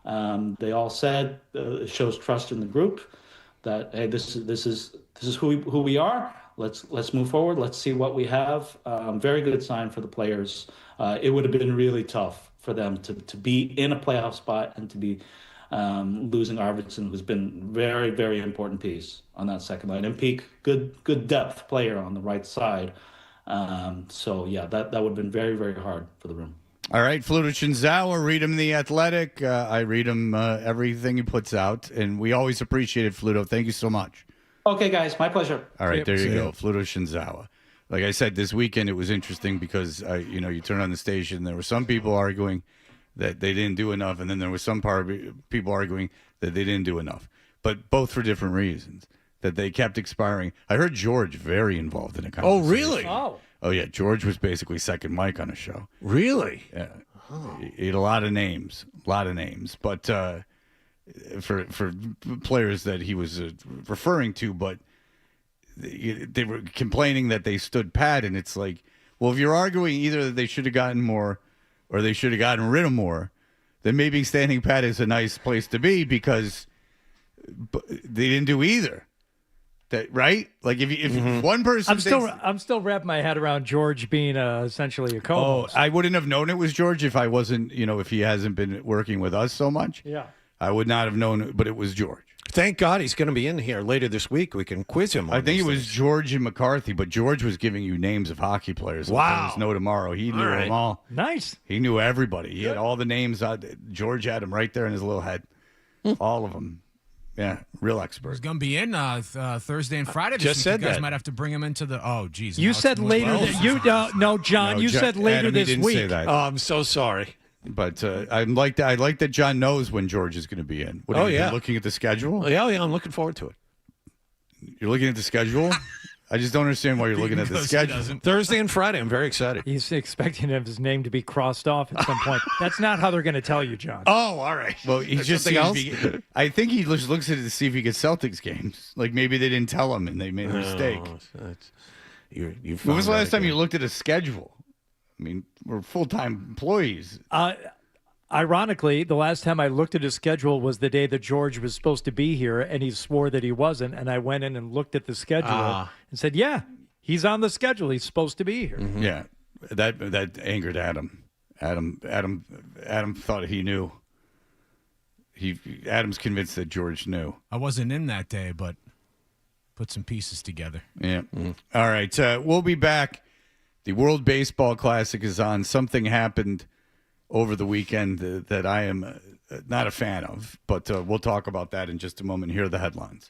I: They all said it shows trust in the group that, hey, this is who we are. Let's move forward. Let's see what we have. Very good sign for the players. It would have been really tough for them to be in a playoff spot and to be losing Arvidsson, who's been very, very important piece on that second line. And Peak, good depth player on the right side. So yeah, that would have been very, very hard for the room.
F: All right, Fluto Shinzawa, read him in The Athletic. I read him everything he puts out, and we always appreciate it, Fluto. Thank you so much.
I: Okay, guys, my pleasure.
F: All right, there you go, Fluto Shinzawa. Like I said, this weekend it was interesting because you turn on the station, there were some people arguing that they didn't do enough, and then there was some people arguing that they didn't do enough, but both for different reasons. That they kept expiring. I heard George very involved in a conversation.
B: Oh, really?
F: Oh, yeah. George was basically second mic on a show.
B: Really?
F: Yeah. He had a lot of names. But for players that he was referring to, but they were complaining that they stood pat, and it's like, well, if you're arguing either that they should have gotten more or they should have gotten rid of more, then maybe standing pat is a nice place to be because they didn't do either. That right? Like if one person,
L: I'm still wrapping my head around George being essentially a co-host.
F: I wouldn't have known it was George if I wasn't, if he hasn't been working with us so much.
L: Yeah,
F: I would not have known, but it was George.
B: Thank God he's going to be in here later this week. We can quiz him on
F: I think it was
B: things.
F: George and McCarthy, but George was giving you names of hockey players.
B: Wow.
F: There's no tomorrow. He knew them all.
L: Nice.
F: He knew everybody. He had all the names. George had them right there in his little head. All of them. Yeah, real expert.
N: He's going to be in Thursday and Friday.
B: Just said
N: you guys
B: that.
N: might have to bring him into the. Oh, geez.
L: You said later. No, John. You said later
F: Adam, he
L: this
F: didn't
L: week.
F: say that.
B: Oh, I'm so sorry.
F: But I like that John knows when George is going to be in. What, have you been looking at the schedule?
B: Yeah, I'm looking forward to it.
F: You're looking at the schedule? I just don't understand why you're looking at the schedule.
B: Thursday and Friday, I'm very excited.
L: He's expecting his name to be crossed off at some point. That's not how they're going to tell you, John.
B: Oh, all right.
F: Well, he just I think he just looks at it to see if he gets Celtics games. Like maybe they didn't tell him and they made a mistake.
B: You
F: when was the last time you looked at a schedule? I mean, we're full-time employees.
L: Ironically, the last time I looked at his schedule was the day that George was supposed to be here, and he swore that he wasn't. And I went in and looked at the schedule and said, "Yeah, he's on the schedule. He's supposed to be here."
F: Mm-hmm. Yeah, that angered Adam. Adam thought he knew. Adam's convinced that George knew.
N: I wasn't in that day, but put some pieces together.
F: Yeah. Mm-hmm. All right, we'll be back. The World Baseball Classic is on. Something happened over the weekend that I am not a fan of, but we'll talk about that in just a moment. Here are the headlines.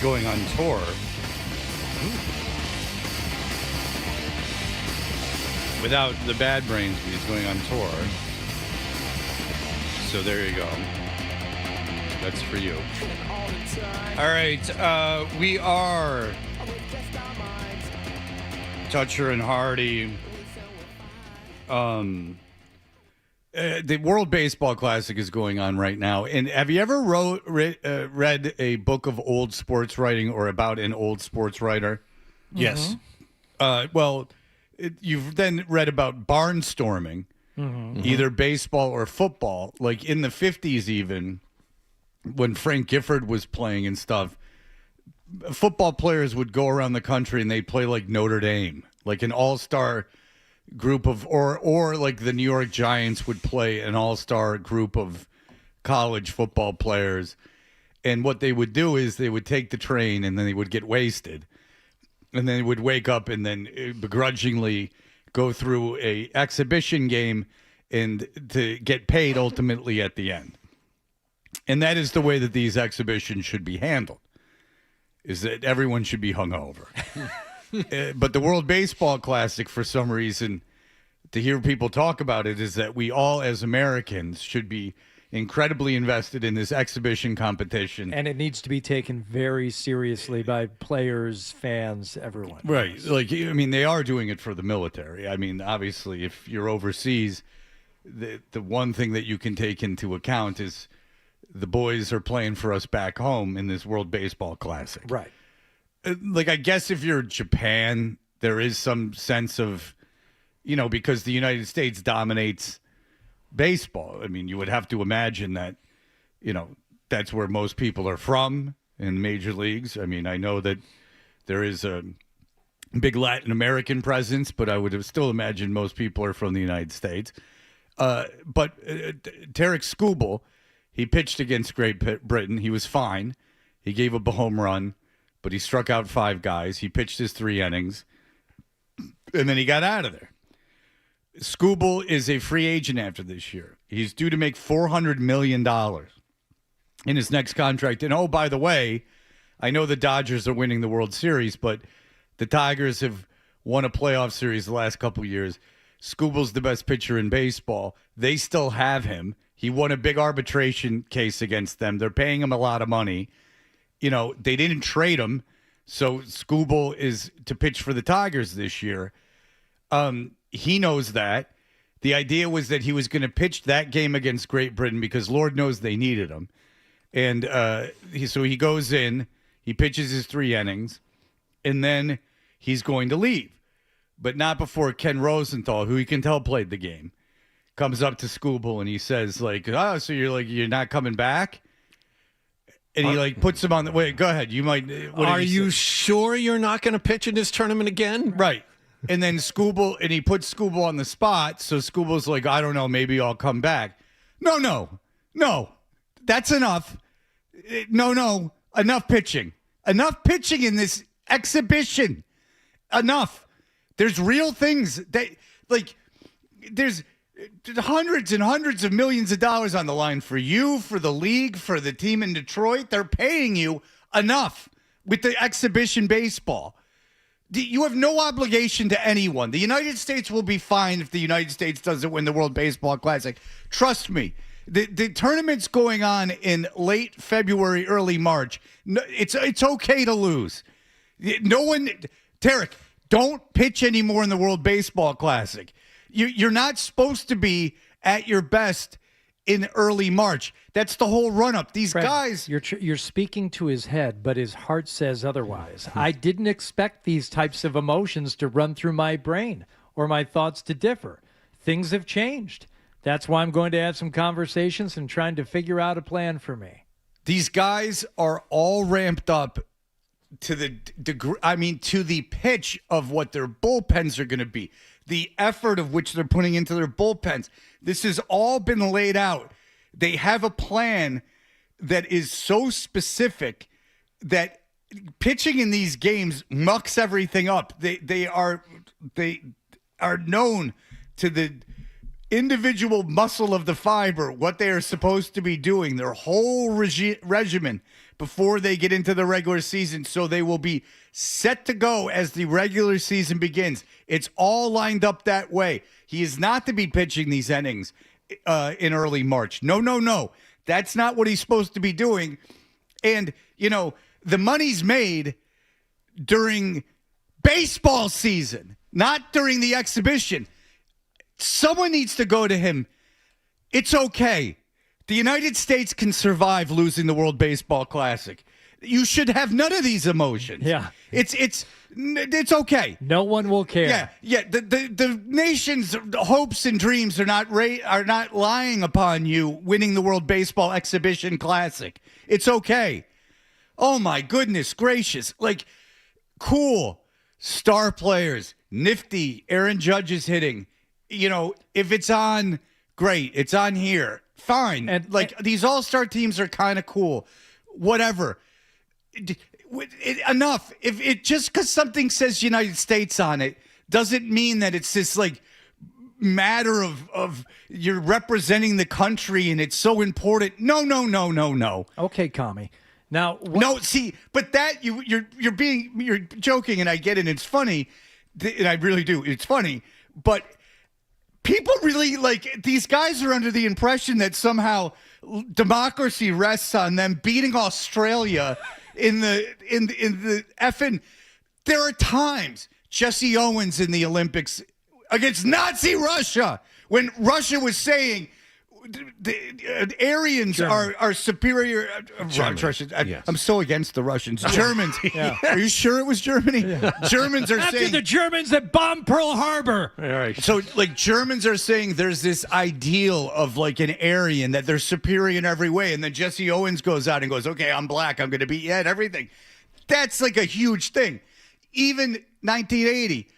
F: going on tour. Without the Bad Brains, he's going on tour. So there you go. That's for you. All right, we are Toucher and Hardy. The World Baseball Classic is going on right now. And have you ever read a book of old sports writing or about an old sports writer?
B: Yes.
F: You've then read about barnstorming, either baseball or football. Like in the 50s even, when Frank Gifford was playing and stuff, football players would go around the country and they'd play like Notre Dame, like an all-star group of, or like the New York Giants would play an all-star group of college football players. And what they would do is they would take the train and then they would get wasted. And then they would wake up and then begrudgingly go through a exhibition game and to get paid ultimately at the end. And that is the way that these exhibitions should be handled, is that everyone should be hungover. But the World Baseball Classic, for some reason, to hear people talk about it, is that we all as Americans should be incredibly invested in this exhibition competition.
L: And it needs to be taken very seriously by players, fans, everyone.
F: Right. Like, I mean, they are doing it for the military. I mean, obviously, if you're overseas, the one thing that you can take into account is the boys are playing for us back home in this World Baseball Classic.
L: Right.
F: Like, I guess if you're Japan, there is some sense of, because the United States dominates baseball. I mean, you would have to imagine that, that's where most people are from in major leagues. I mean, I know that there is a big Latin American presence, but I would have still imagined most people are from the United States. But Tarek Skubal, he pitched against Great Britain. He was fine. He gave up a home run, but he struck out 5 guys. He pitched his 3 innings, and then he got out of there. Skubal is a free agent after this year. He's due to make $400 million in his next contract. And, oh, by the way, I know the Dodgers are winning the World Series, but the Tigers have won a playoff series the last couple of years. Skubal's the best pitcher in baseball. They still have him. He won a big arbitration case against them. They're paying him a lot of money. They didn't trade him, so Skubal is to pitch for the Tigers this year. He knows that. The idea was that he was going to pitch that game against Great Britain because Lord knows they needed him. And so he goes in, he pitches his 3 innings, and then he's going to leave. But not before Ken Rosenthal, who you can tell played the game, comes up to Skubal and he says, like, oh, so you're not coming back? And he puts him on the way. Go ahead. You might.
B: Are you sure you're not going to pitch in this tournament again?
F: Right. And then he puts Skubal on the spot. So Skubal's like, I don't know, maybe I'll come back. No. That's enough. No. Enough pitching. Enough pitching in this exhibition. Enough. There's real things that, there's hundreds and hundreds of millions of dollars on the line for you, for the league, for the team in Detroit. They're paying you enough with the exhibition baseball. You have no obligation to anyone. The United States will be fine if the United States doesn't win the World Baseball Classic. Trust me. The tournament's going on in late February, early March. It's okay to lose. Tarek, don't pitch anymore in the World Baseball Classic. You're not supposed to be at your best in early March. That's the whole run-up. These
L: Fred,
F: guys...
L: You're speaking to his head, but his heart says otherwise. I didn't expect these types of emotions to run through my brain or my thoughts to differ. Things have changed. That's why I'm going to have some conversations and trying to figure out a plan for me.
F: These guys are all ramped up to the degree, to the pitch of what their bullpens are going to be, the effort of which they're putting into their bullpens. This has all been laid out. They have a plan that is so specific that pitching in these games mucks everything up. They are known to the individual muscle of the fiber, what they are supposed to be doing, their whole regimen before they get into the regular season, so they will be set to go as the regular season begins. It's all lined up that way. He is not to be pitching these innings in early March. No. That's not what he's supposed to be doing. And, the money's made during baseball season, not during the exhibition. Someone needs to go to him. It's okay. The United States can survive losing the World Baseball Classic. You should have none of these emotions.
L: Yeah.
F: It's okay.
L: No one will care.
F: Yeah. The nation's hopes and dreams are not lying upon you winning the World Baseball Exhibition Classic. It's okay. Oh my goodness gracious. Cool. Star players. Nifty. Aaron Judge is hitting. If it's on, great. It's on here. Fine. And these all-star teams are kind of cool. Whatever. Enough. If it just because something says United States on it doesn't mean that it's this matter of you're representing the country and it's so important. No.
L: Okay, Kami. Now,
F: but that you're joking, and I get it. And it's funny, and I really do. It's funny, but people really these guys are under the impression that somehow democracy rests on them beating Australia in the effing. There are times Jesse Owens in the Olympics against Nazi Russia when Russia was saying the Aryans are superior. Russians.
B: Yes.
F: I'm so against the Russians. Germans. Are you sure it was Germany? Yeah. Germans are
L: After
F: saying
L: the Germans that bombed Pearl Harbor.
B: All right.
F: So Germans are saying there's this ideal of an Aryan that they're superior in every way, and then Jesse Owens goes out and goes, "Okay, I'm black. I'm going to beat you at everything." That's a huge thing. Even 1980,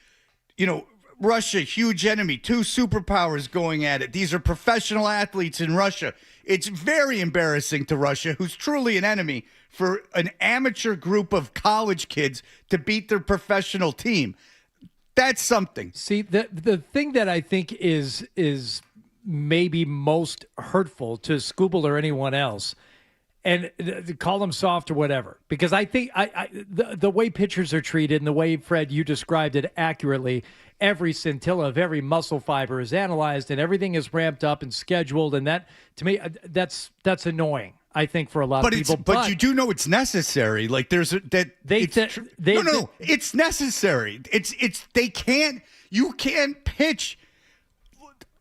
F: Russia, huge enemy, two superpowers going at it. These are professional athletes in Russia. It's very embarrassing to Russia, who's truly an enemy, for an amateur group of college kids to beat their professional team. That's something.
L: See, the thing that I think is maybe most hurtful to Scooble or anyone else, and call them soft or whatever, because I think the way pitchers are treated and the way, Fred, you described it accurately, every scintilla of every muscle fiber is analyzed and everything is ramped up and scheduled, and that, to me, that's annoying, I think, for a lot of people.
F: But you do know it's necessary. It's necessary. You can't pitch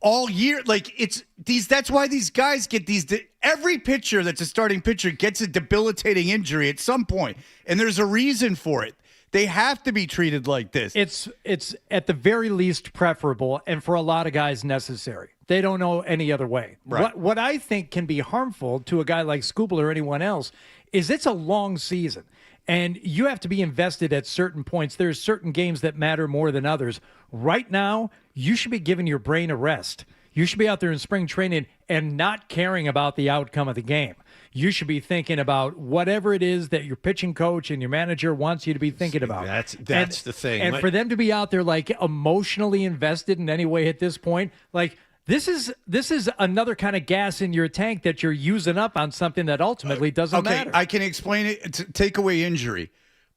F: all year. That's why these guys get these. Every pitcher that's a starting pitcher gets a debilitating injury at some point, and there's a reason for it. They have to be treated like this.
L: It's at the very least preferable, and for a lot of guys necessary. They don't know any other way.
F: Right.
L: What I think can be harmful to a guy like Scooble or anyone else is it's a long season, and you have to be invested at certain points. There's certain games that matter more than others. Right now, you should be giving your brain a rest. You should be out there in spring training and not caring about the outcome of the game. You should be thinking about whatever it is that your pitching coach and your manager wants you to be thinking about.
B: That's the thing.
L: And for them to be out there emotionally invested in any way at this point, this is another kind of gas in your tank that you're using up on something that ultimately doesn't matter.
F: I can explain it. Take away injury.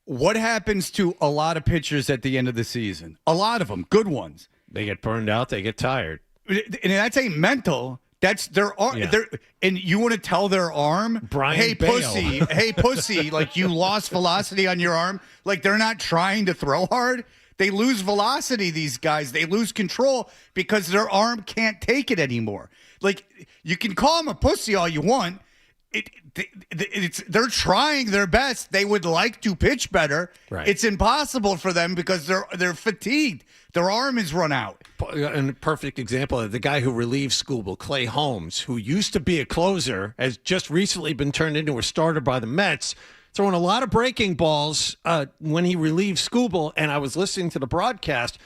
F: What happens to a lot of pitchers at the end of the season? A lot of them, good ones.
B: They get burned out. They get tired.
F: And that's ain't mental. That's their arm.
B: Yeah.
F: And you want to tell their arm,
B: Brian
F: hey,
B: Bale.
F: pussy, you lost velocity on your arm. They're not trying to throw hard. They lose velocity, these guys. They lose control because their arm can't take it anymore. You can call them a pussy all you want. They're trying their best. They would like to pitch better.
B: Right.
F: It's impossible for them because they're fatigued. Their arm is run out.
B: And a perfect example of the guy who relieves Scooble, Clay Holmes, who used to be a closer, has just recently been turned into a starter by the Mets, throwing a lot of breaking balls when he relieved Scooble. And I was listening to the broadcast,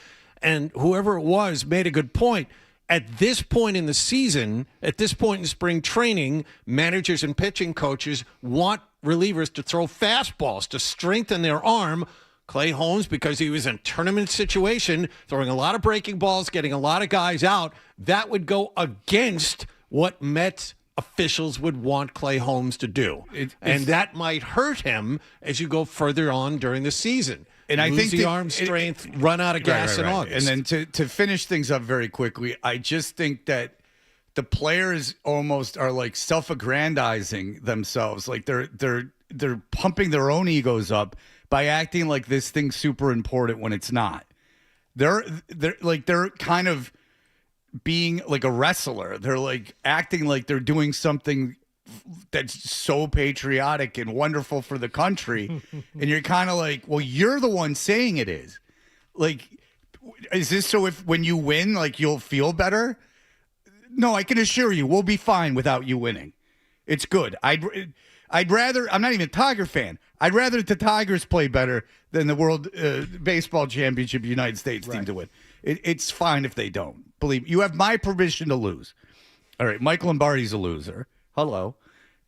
B: and whoever it was made a good point. At this point in the season, at this point in spring training, managers and pitching coaches want relievers to throw fastballs to strengthen their arm, Clay Holmes, because he was in a tournament situation, throwing a lot of breaking balls, getting a lot of guys out, that would go against what Mets officials would want Clay Holmes to do. And that might hurt him as you go further on during the season.
F: And I think
B: the arm strength, run out of gas in August.
F: And then to finish things up very quickly, I just think that the players almost are like self-aggrandizing themselves. Like they're pumping their own egos up by acting like this thing's super important when it's not. They're kind of being like a wrestler. They're like acting like they're doing something that's so patriotic and wonderful for the country. And you're kind of like, well, you're the one saying it is. Like, is this so if when you win, like you'll feel better? No, I can assure you we'll be fine without you winning. It's good. I'd rather, I'm not even a Tiger fan. I'd rather the Tigers play better than the World Baseball Championship United States team to win. It's fine if they don't. Believe me, you have my permission to lose. All right, Mike Lombardi's a loser. Hello.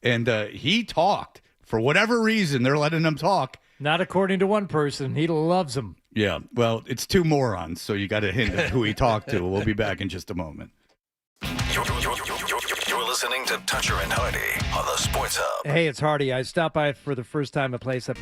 F: And he talked. For whatever reason, they're letting him talk.
L: Not according to one person. He loves him.
F: Yeah, well, it's two morons, so you got a hint at who he talked to. We'll be back in just a moment.
J: You're listening to Toucher and Hardy on the Sports Hub.
L: Hey, it's Hardy. I stopped by for the first time a place that...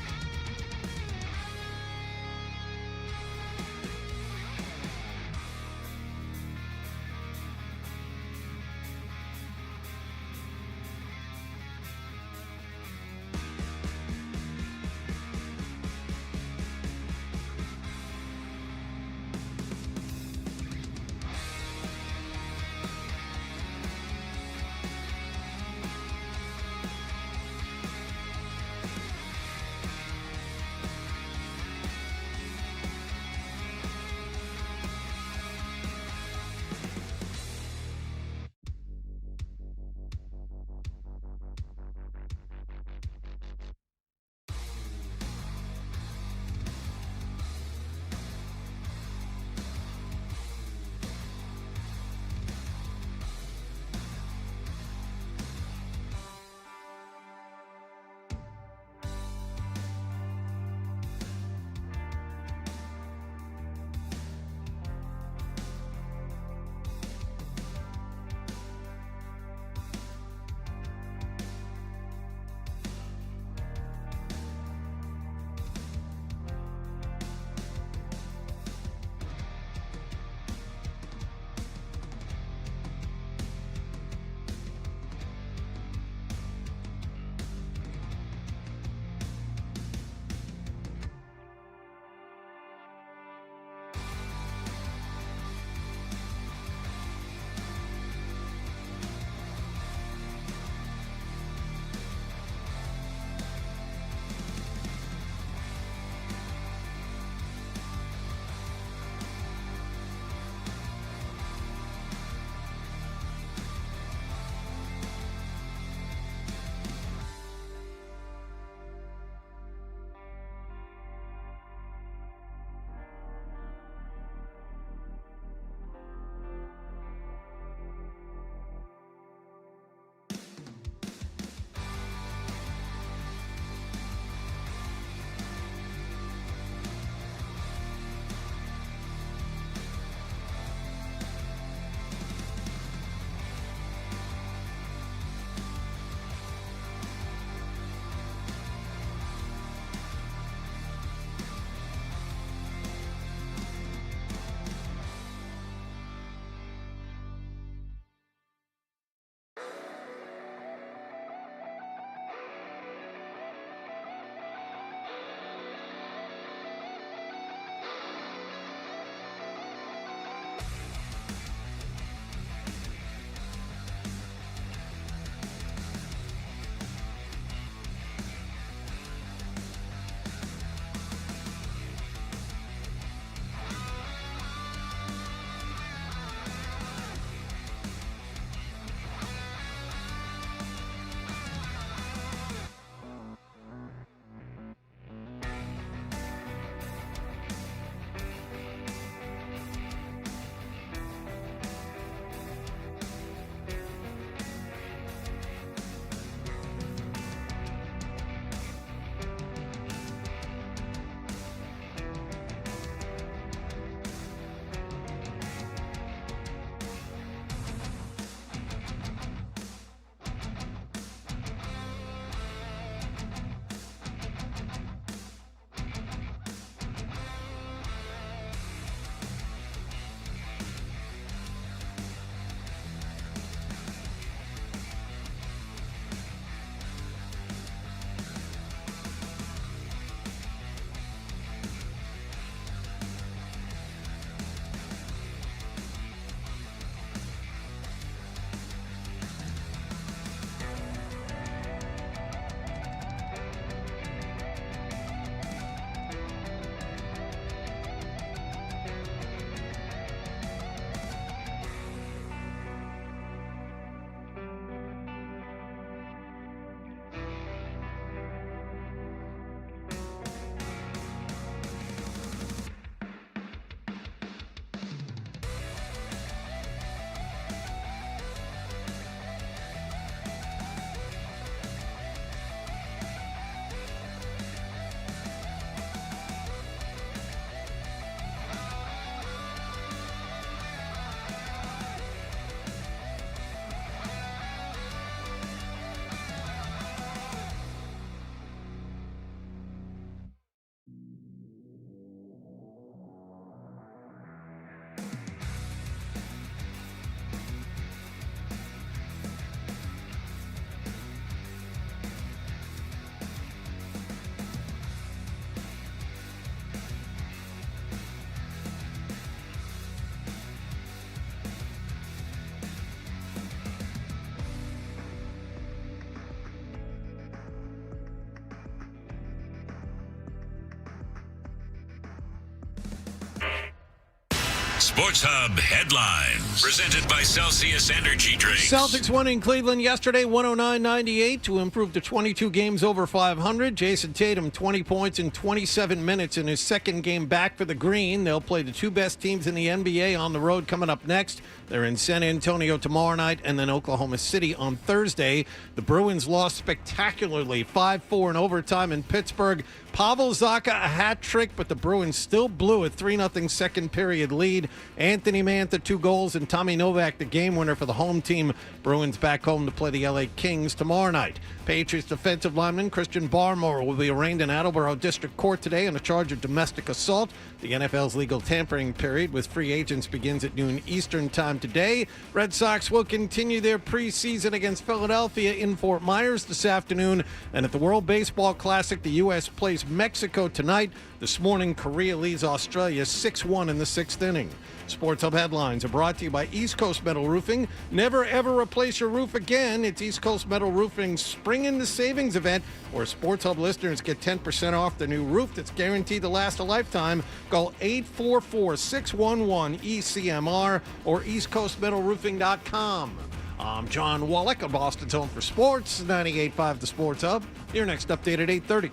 A: Sports Hub headlines. Presented by Celsius Energy Drinks.
B: Celtics won in Cleveland yesterday, 109-98, to improve to 22 games over 500. Jason Tatum, 20 points in 27 minutes in his second game back for the Green. They'll play the two best teams in the NBA on the road coming up next. They're in San Antonio tomorrow night and then Oklahoma City on Thursday. The Bruins lost spectacularly, 5-4 in overtime in Pittsburgh. Pavel Zacha, a hat trick, but the Bruins still blew a 3-0 second period lead. Anthony Mantha, 2 goals, and Tommy Novak, the game winner for the home team. Bruins back home to play the LA Kings tomorrow night. Patriots defensive lineman Christian Barmore will be arraigned in Attleboro District Court today on a charge of domestic assault. The NFL's legal tampering period with free agents begins at noon Eastern time today. Red Sox will continue their preseason against Philadelphia in Fort Myers this afternoon. And at the World Baseball Classic, the U.S. plays Mexico tonight. This morning, Korea leads Australia 6-1 in the 6th inning. Sports Hub headlines are brought to you by East Coast Metal Roofing. Never, ever replace your roof again. It's East Coast Metal Roofing's Spring in the Savings event, where Sports Hub listeners get 10% off the new roof that's guaranteed to last a lifetime. Call 844-611-ECMR or eastcoastmetalroofing.com. I'm John Wallach of Boston's Home for Sports, 98.5 The Sports Hub. Your next update at 8:30.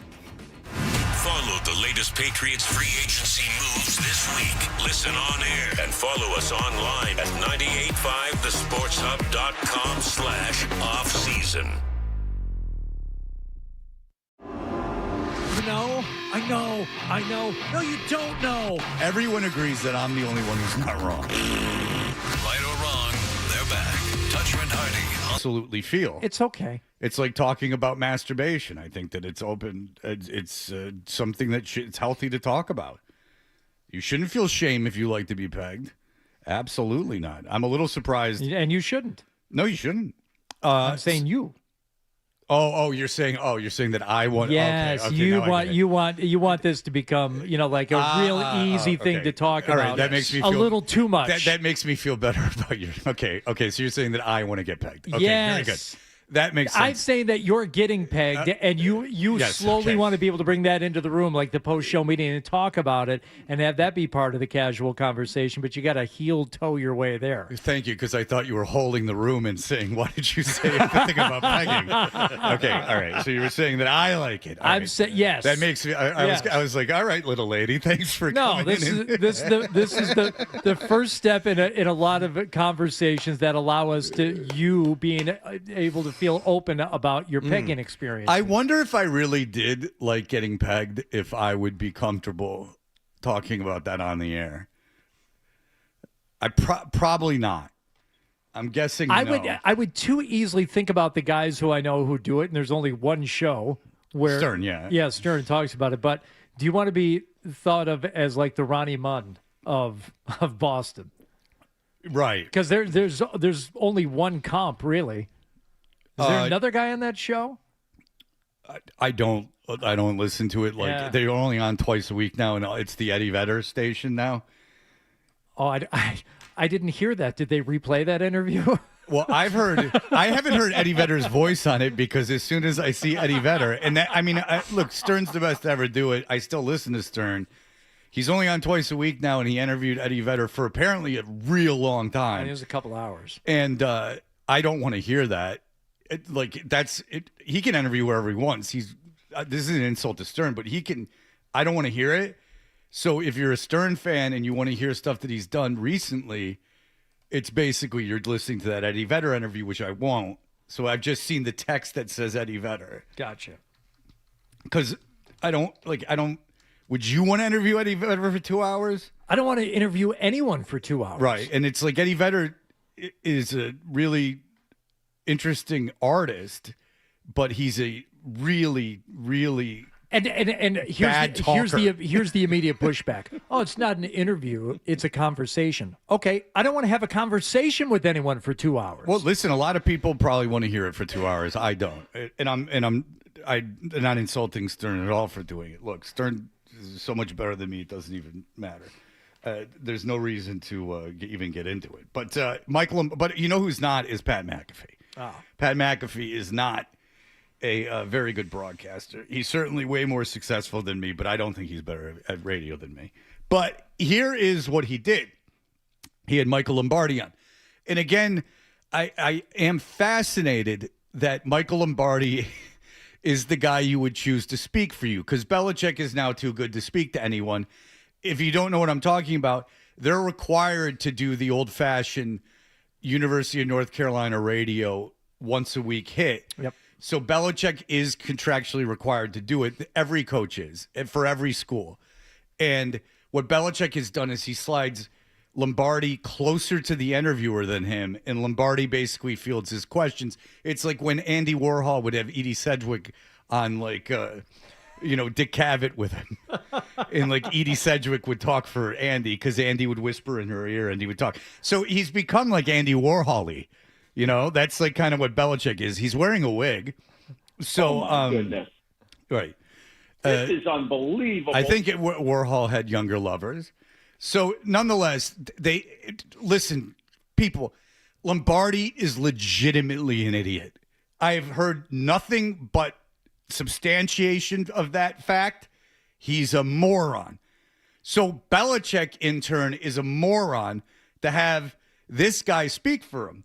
A: Follow the latest Patriots free agency moves this week. Listen on air and follow us online at 985thesportshub.com/offseason.
L: I know. No, you don't know.
F: Everyone agrees that I'm the only one who's not wrong.
J: Right or wrong, they're back. Toucher and Hardy.
F: Absolutely feel.
L: It's okay.
F: It's like talking about masturbation. I think that it's open. It's something that it's healthy to talk about. You shouldn't feel shame if you like to be pegged. Absolutely not. I'm a little surprised.
L: And you shouldn't.
F: No, you shouldn't.
L: I'm saying you.
F: You're saying that I want.
L: Yes,
F: okay,
L: you want this to become, like a real easy thing to talk about.
F: All right, that makes me feel
L: a little too much.
F: That makes me feel better about you. Okay. So you're saying that I want to get pegged. Okay,
L: yes.
F: Very good. That makes sense.
L: I'm saying that you're getting pegged, and you
F: yes,
L: slowly want to be able to bring that into the room, like the post-show meeting, and talk about it, and have that be part of the casual conversation. But you got to heel-toe your way there.
F: Thank you, because I thought you were holding the room and saying, "Why did you say anything about pegging?" Okay, all right. So you were saying that I like it.
L: I'm saying yes.
F: That makes me. I was like, all right, little lady, thanks for coming
L: this
F: in.
L: This is the first step in a lot of conversations that allow us to you being able to feel open about your pegging experience.
F: I wonder if I really did like getting pegged, if I would be comfortable talking about that on the air. I probably not. I'm guessing
L: I would too easily think about the guys who I know who do it, and there's only one show where
F: Stern, yeah.
L: Yeah, Stern talks about it. But do you want to be thought of as like the Ronnie Munn of Boston?
F: Right.
L: Because there's only one comp, really. Is there another guy on that show?
F: I don't listen to it. Like they're only on twice a week now, and it's the Eddie Vedder station now.
L: Oh, I didn't hear that. Did they replay that interview?
F: Well, I haven't heard Eddie Vedder's voice on it, because as soon as I see Eddie Vedder, and look, Stern's the best to ever do it. I still listen to Stern. He's only on twice a week now, and he interviewed Eddie Vedder for apparently a real long time.
L: It was a couple hours.
F: And I don't want to hear that. He can interview wherever he wants. This is an insult to Stern, but he can. I don't want to hear it. So if you're a Stern fan and you want to hear stuff that he's done recently, it's basically you're listening to that Eddie Vedder interview, which I won't. So I've just seen the text that says Eddie Vedder.
L: Gotcha.
F: Because I don't. Would you want to interview Eddie Vedder for 2 hours?
L: I don't want to interview anyone for 2 hours.
F: Right, and it's like Eddie Vedder is a really interesting artist, but he's a really, really
L: and here's the immediate pushback. Oh, it's not an interview; it's a conversation. Okay, I don't want to have a conversation with anyone for 2 hours.
F: Well, listen, a lot of people probably want to hear it for 2 hours. I don't, and I'm not insulting Stern at all for doing it. Look, Stern is so much better than me; it doesn't even matter. There's no reason to even get into it. But but you know who's not is Pat McAfee.
L: Oh.
F: Pat McAfee is not a very good broadcaster. He's certainly way more successful than me, but I don't think he's better at radio than me. But here is what he did. he had Michael Lombardi on. And again, I am fascinated that Michael Lombardi is the guy you would choose to speak for you, because Belichick is now too good to speak to anyone. If you don't know what I'm talking about, they're required to do the old-fashioned University of North Carolina radio once-a-week hit.
L: Yep.
F: So Belichick is contractually required to do it. Every coach is, for every school. And what Belichick has done is he slides Lombardi closer to the interviewer than him, and Lombardi basically fields his questions. It's like when Andy Warhol would have Edie Sedgwick on, like, Dick Cavett with him. And, like, Edie Sedgwick would talk for Andy because Andy would whisper in her ear and he would talk. So he's become like Andy Warhol-y. That's like kind of what Belichick is. He's wearing a wig. So,
D: goodness.
F: Right.
D: This is unbelievable.
F: I think Warhol had younger lovers. So, nonetheless, listen, people, Lombardi is legitimately an idiot. I have heard nothing but substantiation of that fact. He's a moron. So, Belichick, in turn, is a moron to have this guy speak for him.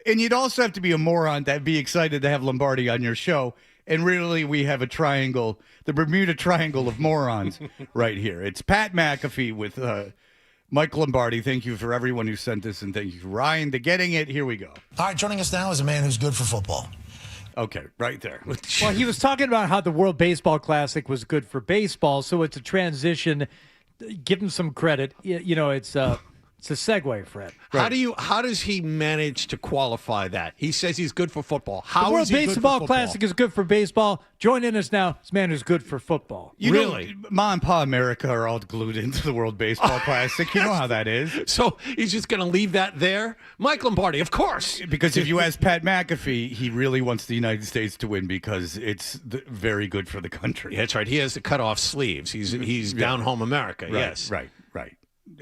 F: And you'd also have to be a moron to be excited to have Lombardi on your show. And really, we have a triangle, the Bermuda Triangle of morons right here. It's Pat McAfee with Mike Lombardi. Thank you for everyone who sent this, and thank you, Ryan, to getting it. Here we go.
K: All right, joining us now is a man who's good for football.
F: Okay, right there.
L: Well, he was talking about how the World Baseball Classic was good for baseball, so it's a transition. Give him some credit. It's a segue, Fred.
B: How does he manage to qualify that? He says he's good for football. How
L: the World
B: is he
L: Baseball
B: good for
L: Classic is good for baseball. Joining us now, this man who's good for football.
F: Really? Ma and Pa America are all glued into the World Baseball Classic. You know how that is.
B: So he's just going to leave that there? Mike Lombardi, of course.
F: Because if you ask Pat McAfee, he really wants the United States to win because it's very good for the country.
B: Yeah, that's right. He has to cut off sleeves. He's down home America.
F: Right,
B: yes.
F: Right.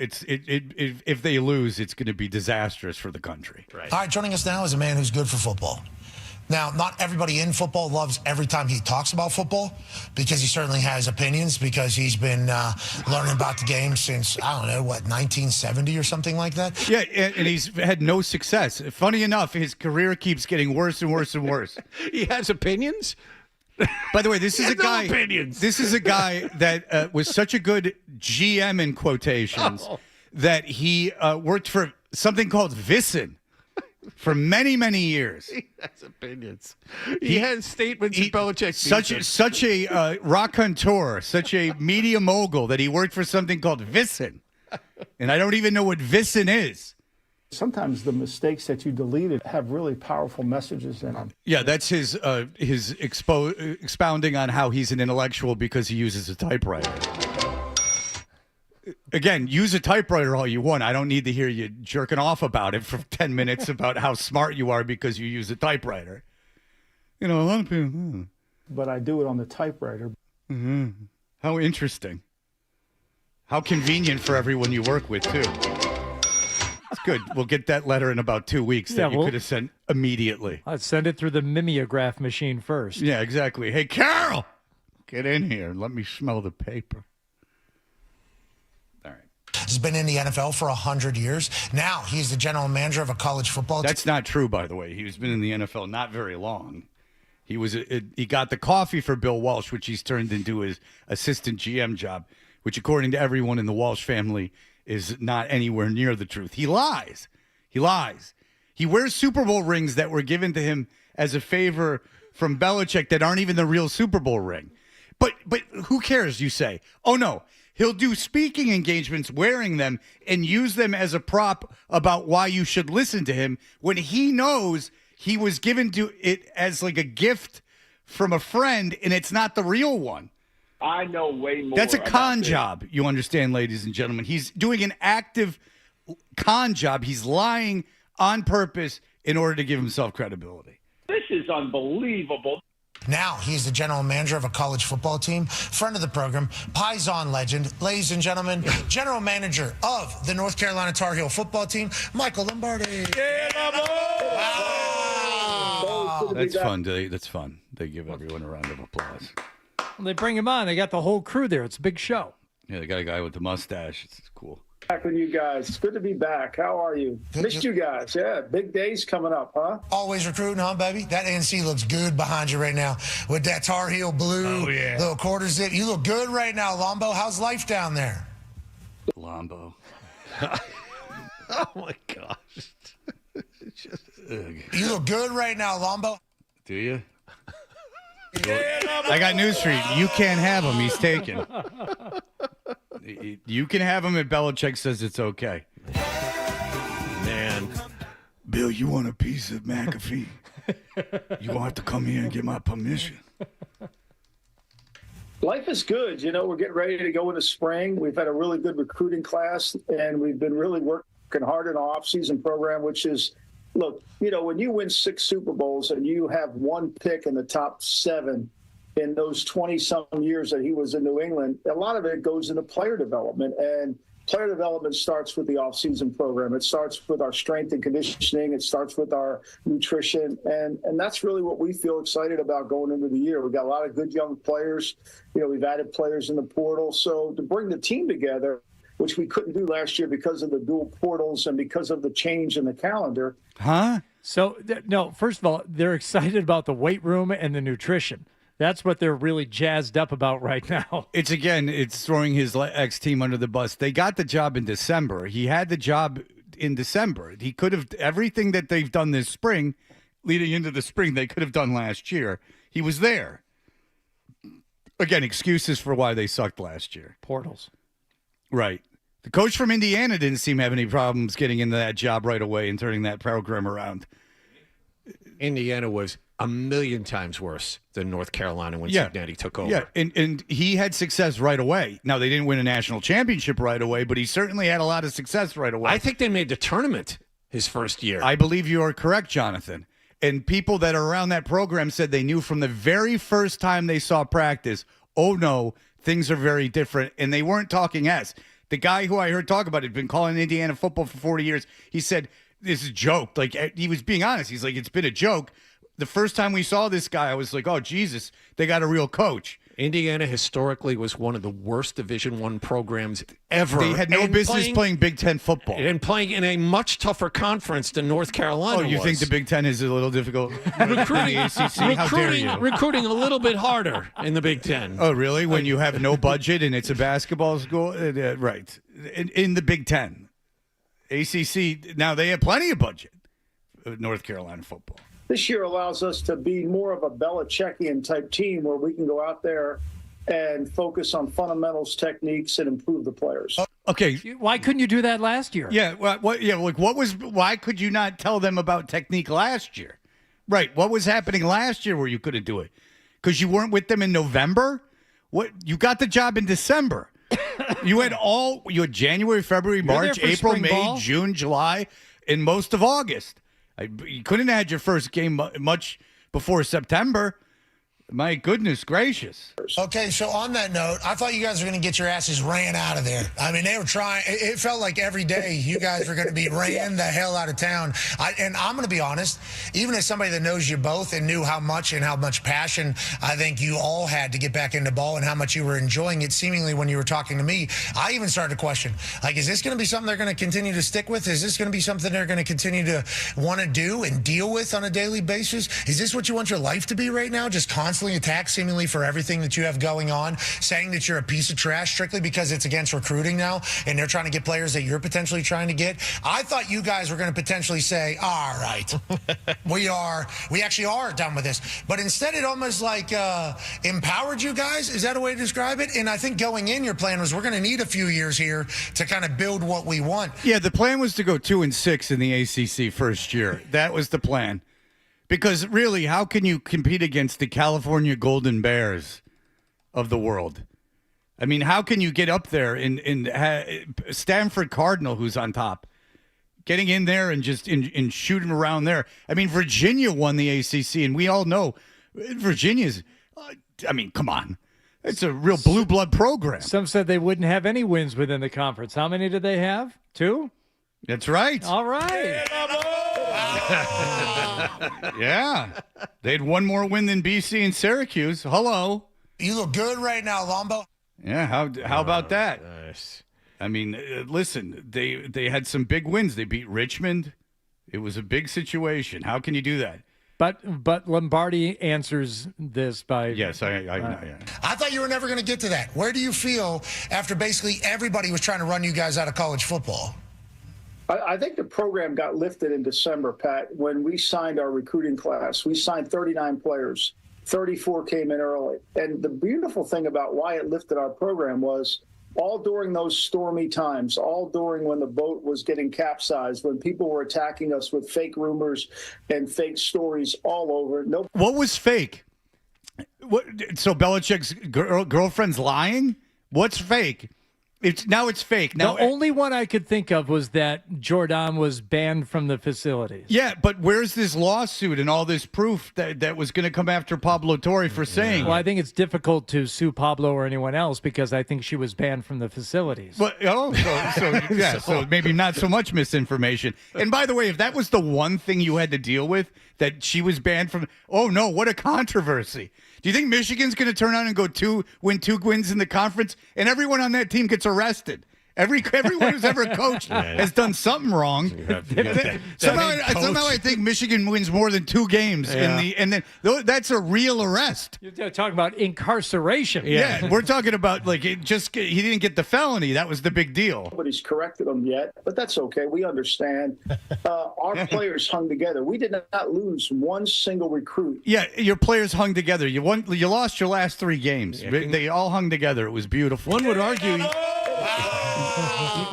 F: If they lose, it's going to be disastrous for the country.
B: Right.
K: All right, joining us now is a man who's good for football. Now, not everybody in football loves every time he talks about football because he certainly has opinions because he's been learning about the game since, 1970 or something like that?
F: Yeah, and he's had no success. Funny enough, his career keeps getting worse and worse and worse.
B: He has opinions?
F: By the way, this is a guy.
B: Opinions.
F: This is a guy that was such a good GM in quotations that he worked for something called Visson for many, many years.
B: He has opinions. He has statements in Belichick.
F: Such a raconteur, such a media mogul that he worked for something called Visson, and I don't even know what Visson is.
W: Sometimes the mistakes that you deleted have really powerful messages in them.
F: Yeah, that's his expounding on how he's an intellectual because he uses a typewriter. Again, use a typewriter all you want. I don't need to hear you jerking off about it for 10 minutes about how smart you are because you use a typewriter. A lot of people.
W: But I do it on the typewriter.
F: Mm-hmm. How interesting. How convenient for everyone you work with, too. It's good. We'll get that letter in about 2 weeks that you could have sent immediately.
L: I'd send it through the mimeograph machine first.
F: Yeah, exactly. Hey, Carol, get in here and let me smell the paper. All right.
K: He's been in the NFL for 100 years. Now he's the general manager of a college football team.
F: That's not true, by the way. He's been in the NFL not very long. He got the coffee for Bill Walsh, which he's turned into his assistant GM job, which, according to everyone in the Walsh family, is not anywhere near the truth. He lies. He wears Super Bowl rings that were given to him as a favor from Belichick that aren't even the real Super Bowl ring. But who cares, you say? Oh, no. He'll do speaking engagements wearing them and use them as a prop about why you should listen to him when he knows he was given to it as like a gift from a friend and it's not the real one.
D: I know way more.
F: That's a con job, you understand, ladies and gentlemen. He's doing an active con job. He's lying on purpose in order to give himself credibility.
D: This is unbelievable.
K: Now he's the general manager of a college football team, friend of the program, Paisan legend, ladies and gentlemen, general manager of the North Carolina Tar Heel football team, Michael Lombardi.
F: Wow. That's fun. That's fun. They give everyone a round of applause.
L: Well, they bring him on. They got the whole crew there. It's a big show.
F: Yeah, they got a guy with the mustache. It's cool.
W: Back with you guys. It's good to be back. How are you? Missed you guys. Yeah, big days coming up, huh?
K: Always recruiting, huh, baby? That NC looks good behind you right now with that Tar Heel blue, little quarter zip. You look good right now, Lombo. How's life down there?
F: Lombo.
B: Oh, my gosh.
K: You look good right now, Lombo.
F: Do you? I got news for you. You can't have him. He's taken. You can have him if Belichick says it's okay.
B: Man.
F: Bill, you want a piece of McAfee? You're going to have to come here and get my permission.
W: Life is good. You know, we're getting ready to go into spring. We've had a really good recruiting class, and we've been really working hard in our off-season program, which is, look, you know, when you win 6 Super Bowls and you have one pick in the top 7 in those 20-some years that he was in New England, a lot of it goes into player development. And player development starts with the off-season program. It starts with our strength and conditioning. It starts with our nutrition. And that's really what we feel excited about going into the year. We've got a lot of good young players. You know, we've added players in the portal. So to bring the team together, which we couldn't do last year because of the dual portals and because of the change in the calendar.
L: Huh? So, no, first of all, they're excited about the weight room and the nutrition. That's what they're really jazzed up about right now.
F: It's throwing his ex-team under the bus. They got the job in December. He had the job in December. He could have, everything that they've done this spring, leading into the spring, they could have done last year. He was there. Again, excuses for why they sucked last year.
L: Portals.
F: Right. The coach from Indiana didn't seem to have any problems getting into that job right away and turning that program around.
B: Indiana was a million times worse than North Carolina when Cincinnati took over.
F: Yeah, and he had success right away. Now, they didn't win a national championship right away, but he certainly had a lot of success right away.
B: I think they made the tournament his first year.
F: I believe you are correct, Jonathan. And people that are around that program said they knew from the very first time they saw practice, oh, no, things are very different. And they weren't talking S. The guy who I heard talk about it had been calling Indiana football for 40 years. He said, this is a joke. Like, he was being honest. He's like, it's been a joke. The first time we saw this guy, I was like, oh, Jesus, they got a real coach.
B: Indiana historically was one of the worst Division I programs ever.
F: They had no business playing Big Ten football.
B: And playing in a much tougher conference than North Carolina
F: you think the Big Ten is a little difficult?
B: Recruiting,
F: How dare you?
B: recruiting a little bit harder in the Big Ten.
F: Oh, really? When you have no budget and it's a basketball school? Right. In the Big Ten. ACC, now they have plenty of budget. North Carolina football.
W: This year allows us to be more of a Belichickian type team where we can go out there and focus on fundamentals, techniques, and improve the players.
F: Okay.
L: Why couldn't you do that last year?
F: Yeah. Why could you not tell them about technique last year? Right. What was happening last year where you couldn't do it? Because you weren't with them in November? What? You got the job in December. You had January, February, March, April, May, June, July, and most of August. You couldn't have had your first game much before September. My goodness gracious.
K: Okay, so on that note, I thought you guys were going to get your asses ran out of there. I mean, they were trying. It felt like every day you guys were going to be ran the hell out of town. And I'm going to be honest, even as somebody that knows you both and knew how much passion I think you all had to get back into ball and how much you were enjoying it, seemingly when you were talking to me, I even started to question, like, is this going to be something they're going to continue to stick with? Is this going to be something they're going to continue to want to do and deal with on a daily basis? Is this what you want your life to be right now? Just constantly attacked seemingly for everything that you have going on, saying that you're a piece of trash strictly because it's against recruiting now and they're trying to get players that you're potentially trying to get. I thought you guys were going to potentially say, all right, we actually are done with this. But instead it almost like empowered you guys. Is that a way to describe it? And I think going in, your plan was we're going to need a few years here to kind of build what we want.
F: Yeah, the plan was to go 2-6 in the ACC first year. That was the plan. Because really, how can you compete against the California Golden Bears of the world? I mean, how can you get up there in Stanford Cardinal, who's on top, getting in there and just in shooting around there? I mean, Virginia won the ACC, and we all know Virginia's. I mean, come on, it's a real blue blood program.
L: Some said they wouldn't have any wins within the conference. How many did they have? 2?
F: That's right.
L: All right.
F: Yeah. They had one more win than BC and Syracuse. Hello.
K: You look good right now, Lombo.
F: Yeah, how about that?
B: Nice.
F: I mean, listen, they had some big wins. They beat Richmond. It was a big situation. How can you do that?
L: But Lombardi answers this by
F: yes, I know. Yeah.
K: I thought you were never going to get to that. Where do you feel after basically everybody was trying to run you guys out of college football?
W: I think the program got lifted in December, Pat, when we signed our recruiting class. We signed 39 players. 34 came in early. And the beautiful thing about why it lifted our program was all during those stormy times, all during when the boat was getting capsized, when people were attacking us with fake rumors and fake stories all over.
F: What was fake? So Belichick's girlfriend's lying? What's fake? It's fake. Now,
L: the only one I could think of was that Jordan was banned from the facilities.
F: Yeah, but where's this lawsuit and all this proof that was going to come after Pablo Torre for saying?
L: Well, I think it's difficult to sue Pablo or anyone else because I think she was banned from the facilities.
F: Well, so maybe not so much misinformation. And by the way, if that was the one thing you had to deal with, that she was banned from, oh no, what a controversy. Do you think Michigan's going to turn on and win two wins in the conference, and everyone on that team gets arrested? Everyone who's ever coached has done something wrong. Somehow I think Michigan wins more than 2 games and then that's a real arrest.
L: You're talking about incarceration.
F: Yeah, we're talking about he didn't get the felony. That was the big deal.
W: Nobody's corrected them yet, but that's okay. We understand. Our players hung together. We did not lose one single recruit.
F: Yeah, your players hung together. You lost your last 3 games. They all hung together. It was beautiful.
B: One would argue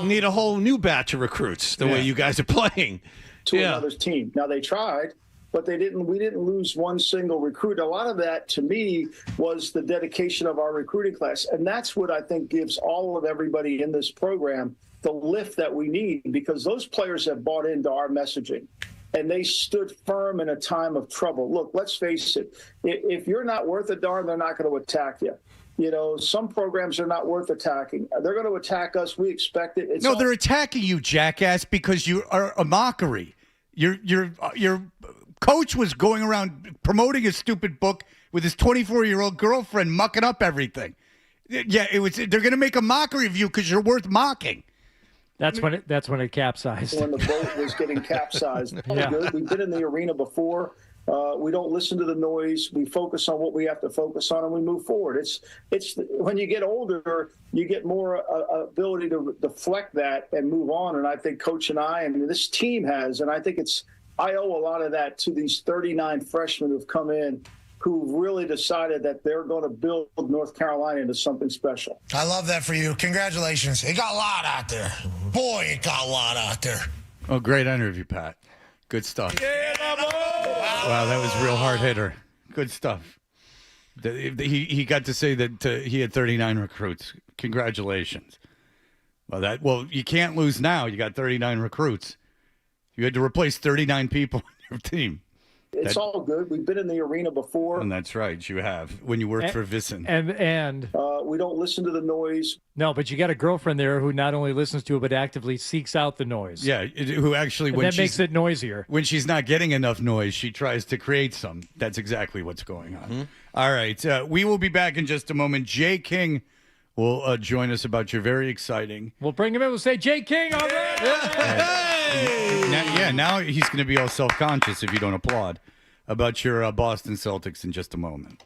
B: you need a whole new batch of recruits the way you guys are playing
W: to another team. Now they tried, but we didn't lose one single recruit. A lot of that to me was the dedication of our recruiting class. And that's what I think gives all of everybody in this program the lift that we need, because those players have bought into our messaging and they stood firm in a time of trouble. Look, let's face it. If you're not worth a darn, they're not going to attack you. You know, some programs are not worth attacking. They're going to attack us. We expect it.
F: They're attacking you, jackass, because you are a mockery. Your coach was going around promoting a stupid book with his 24-year-old girlfriend, mucking up everything. Yeah, they're going to make a mockery of you because you're worth mocking.
L: That's when it capsized.
W: When the boat was getting capsized. Good. We've been in the arena before. We don't listen to the noise. We focus on what we have to focus on, and we move forward. It's when you get older, you get more ability to deflect that and move on. And I think Coach and I and this team has, and I think I owe a lot of that to these 39 freshmen who've come in, who've really decided that they're going to build North Carolina into something special.
K: I love that for you. Congratulations. It got a lot out there. Boy, it got a lot out there.
F: Oh, great interview, Pat. Good stuff. Wow, that was real hard hitter. Good stuff. He got to say that he had 39 recruits. Congratulations. Well, you can't lose now. You got 39 recruits. You had to replace 39 people on your team.
W: It's all good. We've been in the arena before.
F: And that's right. You have when you worked for Vissen.
L: And
W: we don't listen to the noise.
L: No, but you got a girlfriend there who not only listens to it but actively seeks out the noise.
F: Yeah, who actually
L: makes it noisier.
F: When she's not getting enough noise, she tries to create some. That's exactly what's going on. Mm-hmm. All right, we will be back in just a moment. Jay King will join us about your very exciting.
L: We'll bring him in. We'll say, Jay King, all right.
F: Now he's going to be all self-conscious if you don't applaud about your Boston Celtics in just a moment.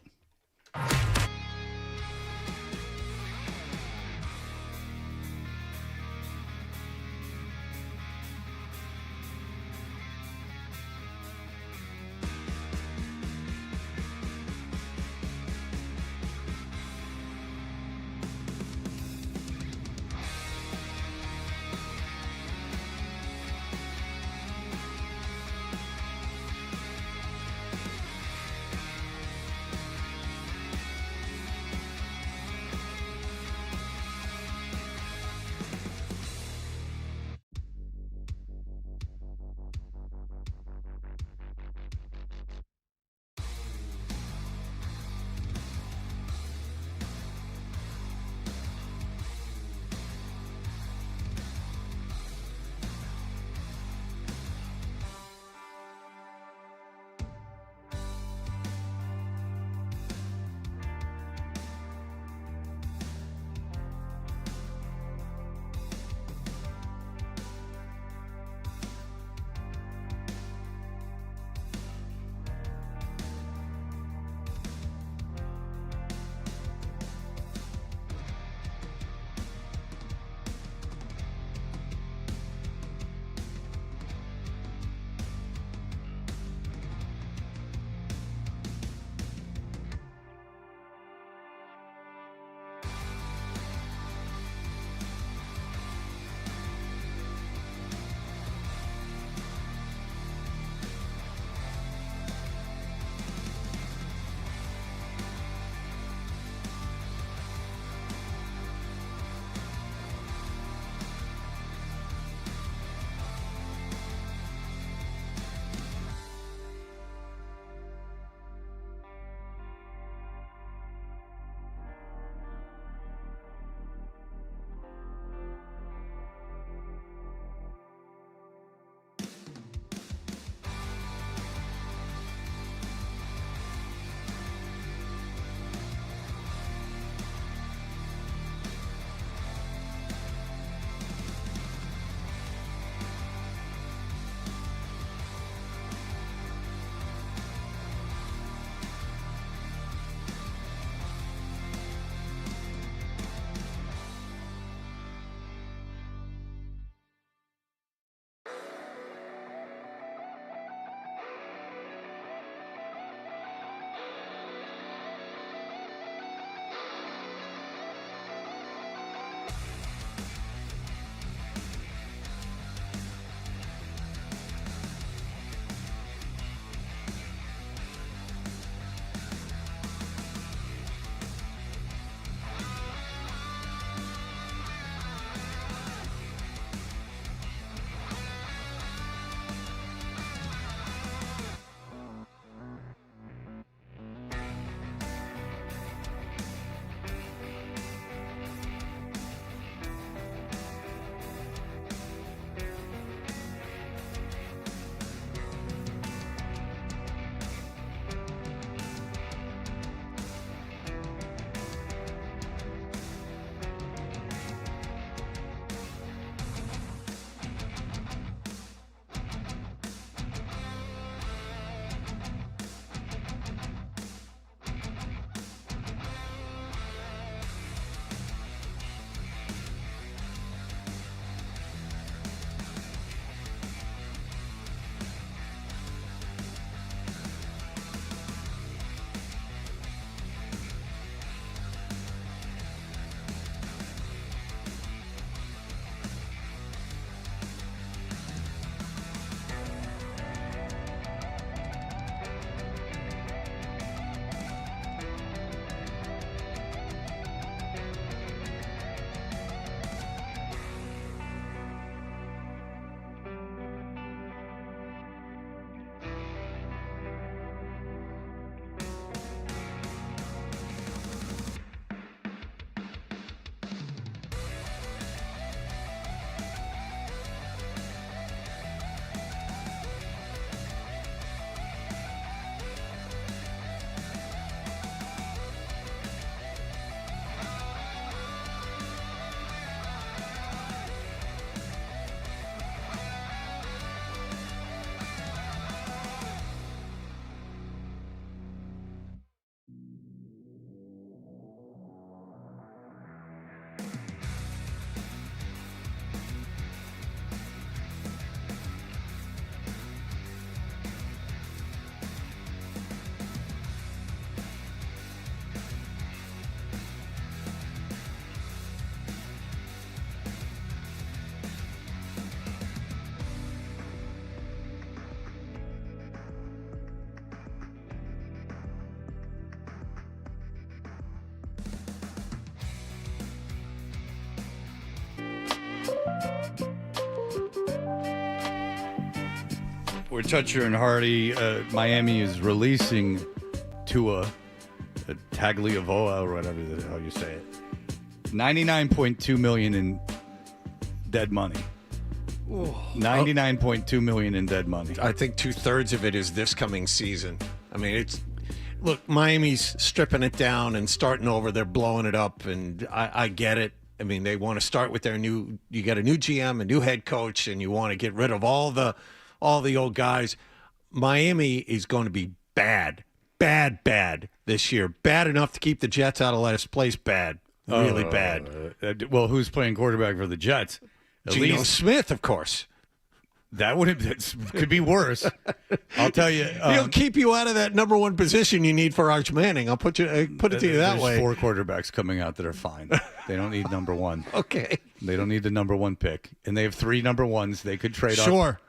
F: We're Toucher and Hardy. Miami is releasing Tua Tagliavoa, or whatever the hell you say it. $99.2 million in dead money. $99.2 million in dead money.
B: I think 2/3 of it is this coming season. I mean, look, Miami's stripping it down and starting over. They're blowing it up, and I get it. I mean, they want to start with you got a new GM, a new head coach, and you want to get rid of all the old guys. Miami is going to be bad this year. Bad enough to keep the Jets out of last place. Bad. Really bad.
F: Well, who's playing quarterback for the Jets?
B: Geno Smith, of course.
F: That could be worse. I'll tell you.
B: He'll keep you out of that number one position you need for Arch Manning. I'll put it to you that way.
F: There's 4 quarterbacks coming out that are fine. They don't need number one.
B: Okay.
F: They don't need the number one pick. And they have 3 number ones. They could trade up.
B: Sure.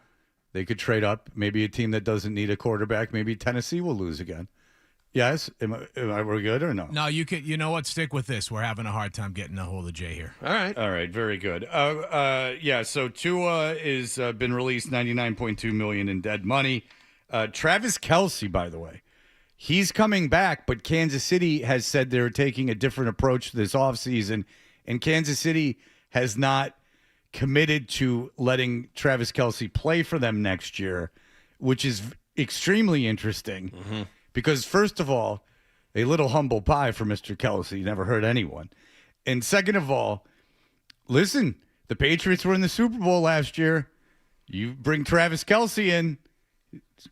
F: They could trade up. Maybe a team that doesn't need a quarterback. Maybe Tennessee will lose again. Yes? We're good or no?
N: No, you could. You know what? Stick with this. We're having a hard time getting a hold of Jay here.
B: All right.
F: Very good. So Tua is been released, $99.2 million in dead money. Travis Kelce, by the way, he's coming back, but Kansas City has said they're taking a different approach this offseason, and Kansas City has not committed to letting Travis Kelce play for them next year, which is extremely interesting.
B: Mm-hmm.
F: Because, first of all, a little humble pie for Mr. Kelce. Never hurt anyone. And second of all, listen, the Patriots were in the Super Bowl last year. You bring Travis Kelce in,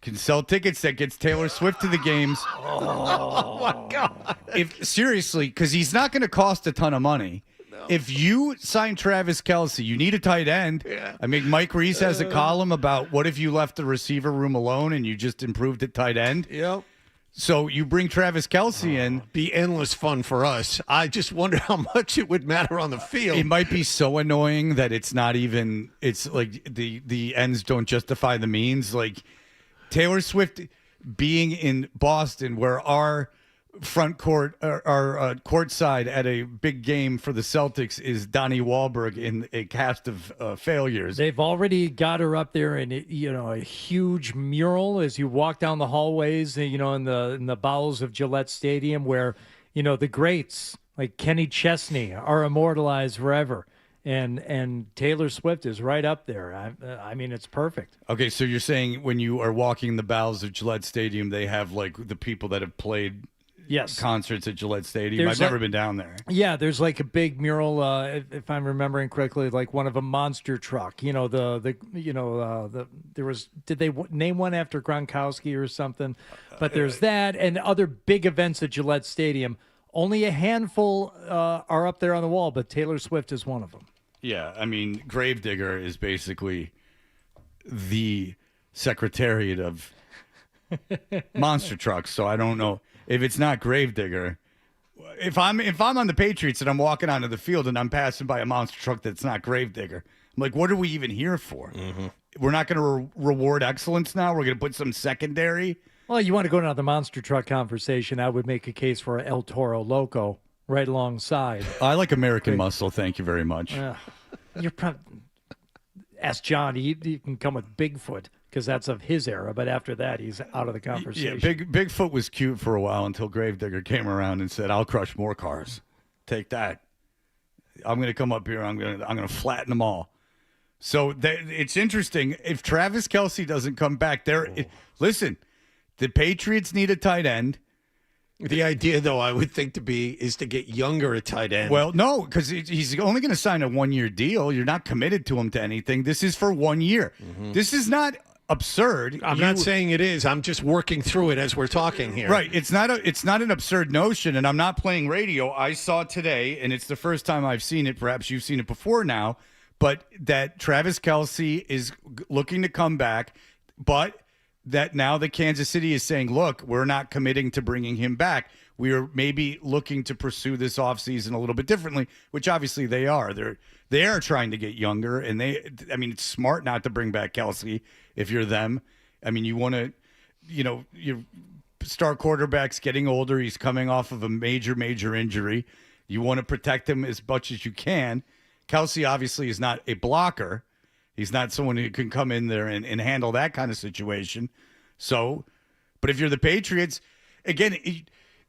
F: can sell tickets that gets Taylor Swift to the games.
B: Oh my God.
F: Seriously, because he's not going to cost a ton of money. No. If you sign Travis Kelce, you need a tight end.
B: Yeah.
F: I mean, Mike Reese has a column about what if you left the receiver room alone and you just improved at tight end.
B: Yep.
F: So you bring Travis Kelce in.
B: Be endless fun for us. I just wonder how much it would matter on the field.
F: It might be so annoying that it's not even, it's like the ends don't justify the means. Like Taylor Swift being in Boston, where our front court, our court side at a big game for the Celtics is Donnie Wahlberg in a cast of failures.
L: They've already got her up there in a huge mural as you walk down the hallways, in the bowels of Gillette Stadium, where the greats like Kenny Chesney are immortalized forever. And Taylor Swift is right up there. I mean, it's perfect.
F: Okay, so you're saying when you are walking the bowels of Gillette Stadium, they have like the people that have played concerts at Gillette Stadium. I've never been down there.
L: Yeah, there's like a big mural, if I'm remembering correctly, like one of a monster truck. Did they name one after Gronkowski or something? But there's that and other big events at Gillette Stadium. Only a handful are up there on the wall, but Taylor Swift is one of them.
F: Yeah, I mean, Gravedigger is basically the secretariat of monster trucks. So I don't know. If it's not Gravedigger, if I'm on the Patriots and I'm walking onto the field and I'm passing by a monster truck that's not Gravedigger, I'm like, what are we even here for?
B: Mm-hmm.
F: We're not going to reward excellence now. We're going to put some secondary.
L: Well, you want to go down the monster truck conversation, I would make a case for El Toro Loco right alongside.
F: I like American Muscle. Thank you very much.
L: You're probably ask John. He can come with Bigfoot, because that's of his era, but after that, he's out of the conversation.
F: Yeah, Bigfoot was cute for a while until Gravedigger came around and said, "I'll crush more cars. Take that. I'm going to come up here. I'm going to flatten them all." So it's interesting. If Travis Kelce doesn't come back, listen, the Patriots need a tight end.
B: The idea, though, I would think is to get younger at tight end.
F: Well, no, because he's only going to sign a 1-year deal. You're not committed to him to anything. This is for 1 year. Mm-hmm. This is not absurd.
B: I'm not saying it is. I'm just working through it as we're talking here.
F: Right. It's not an absurd notion, and I'm not playing radio. I saw today, and it's the first time I've seen it. Perhaps you've seen it before now, but that Travis Kelce is looking to come back, but that now the Kansas City is saying, look, we're not committing to bringing him back. We are maybe looking to pursue this offseason a little bit differently, which obviously they are. They are trying to get younger, and it's smart not to bring back Kelce if you're them. I mean, you want to, your star quarterback's getting older. He's coming off of a major, major injury. You want to protect him as much as you can. Kelce obviously is not a blocker. He's not someone who can come in there and handle that kind of situation. So, but if you're the Patriots, again,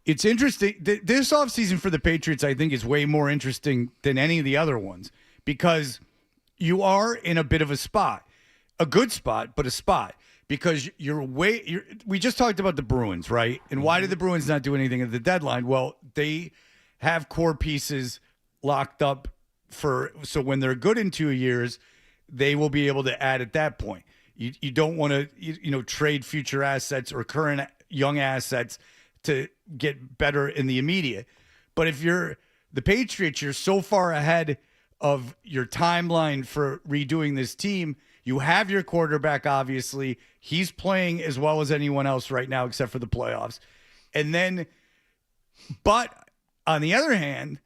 F: it's interesting. This offseason for the Patriots, I think, is way more interesting than any of the other ones because you are in a bit of a spot, a good spot, but a spot because we just talked about the Bruins, right? And why did the Bruins not do anything at the deadline? Well, they have core pieces locked up so when they're good in 2 years, they will be able to add at that point. You don't want to trade future assets or current young assets to get better in the immediate. But if you're the Patriots, you're so far ahead of your timeline for redoing this team. You have your quarterback, obviously. He's playing as well as anyone else right now except for the playoffs. But on the other hand,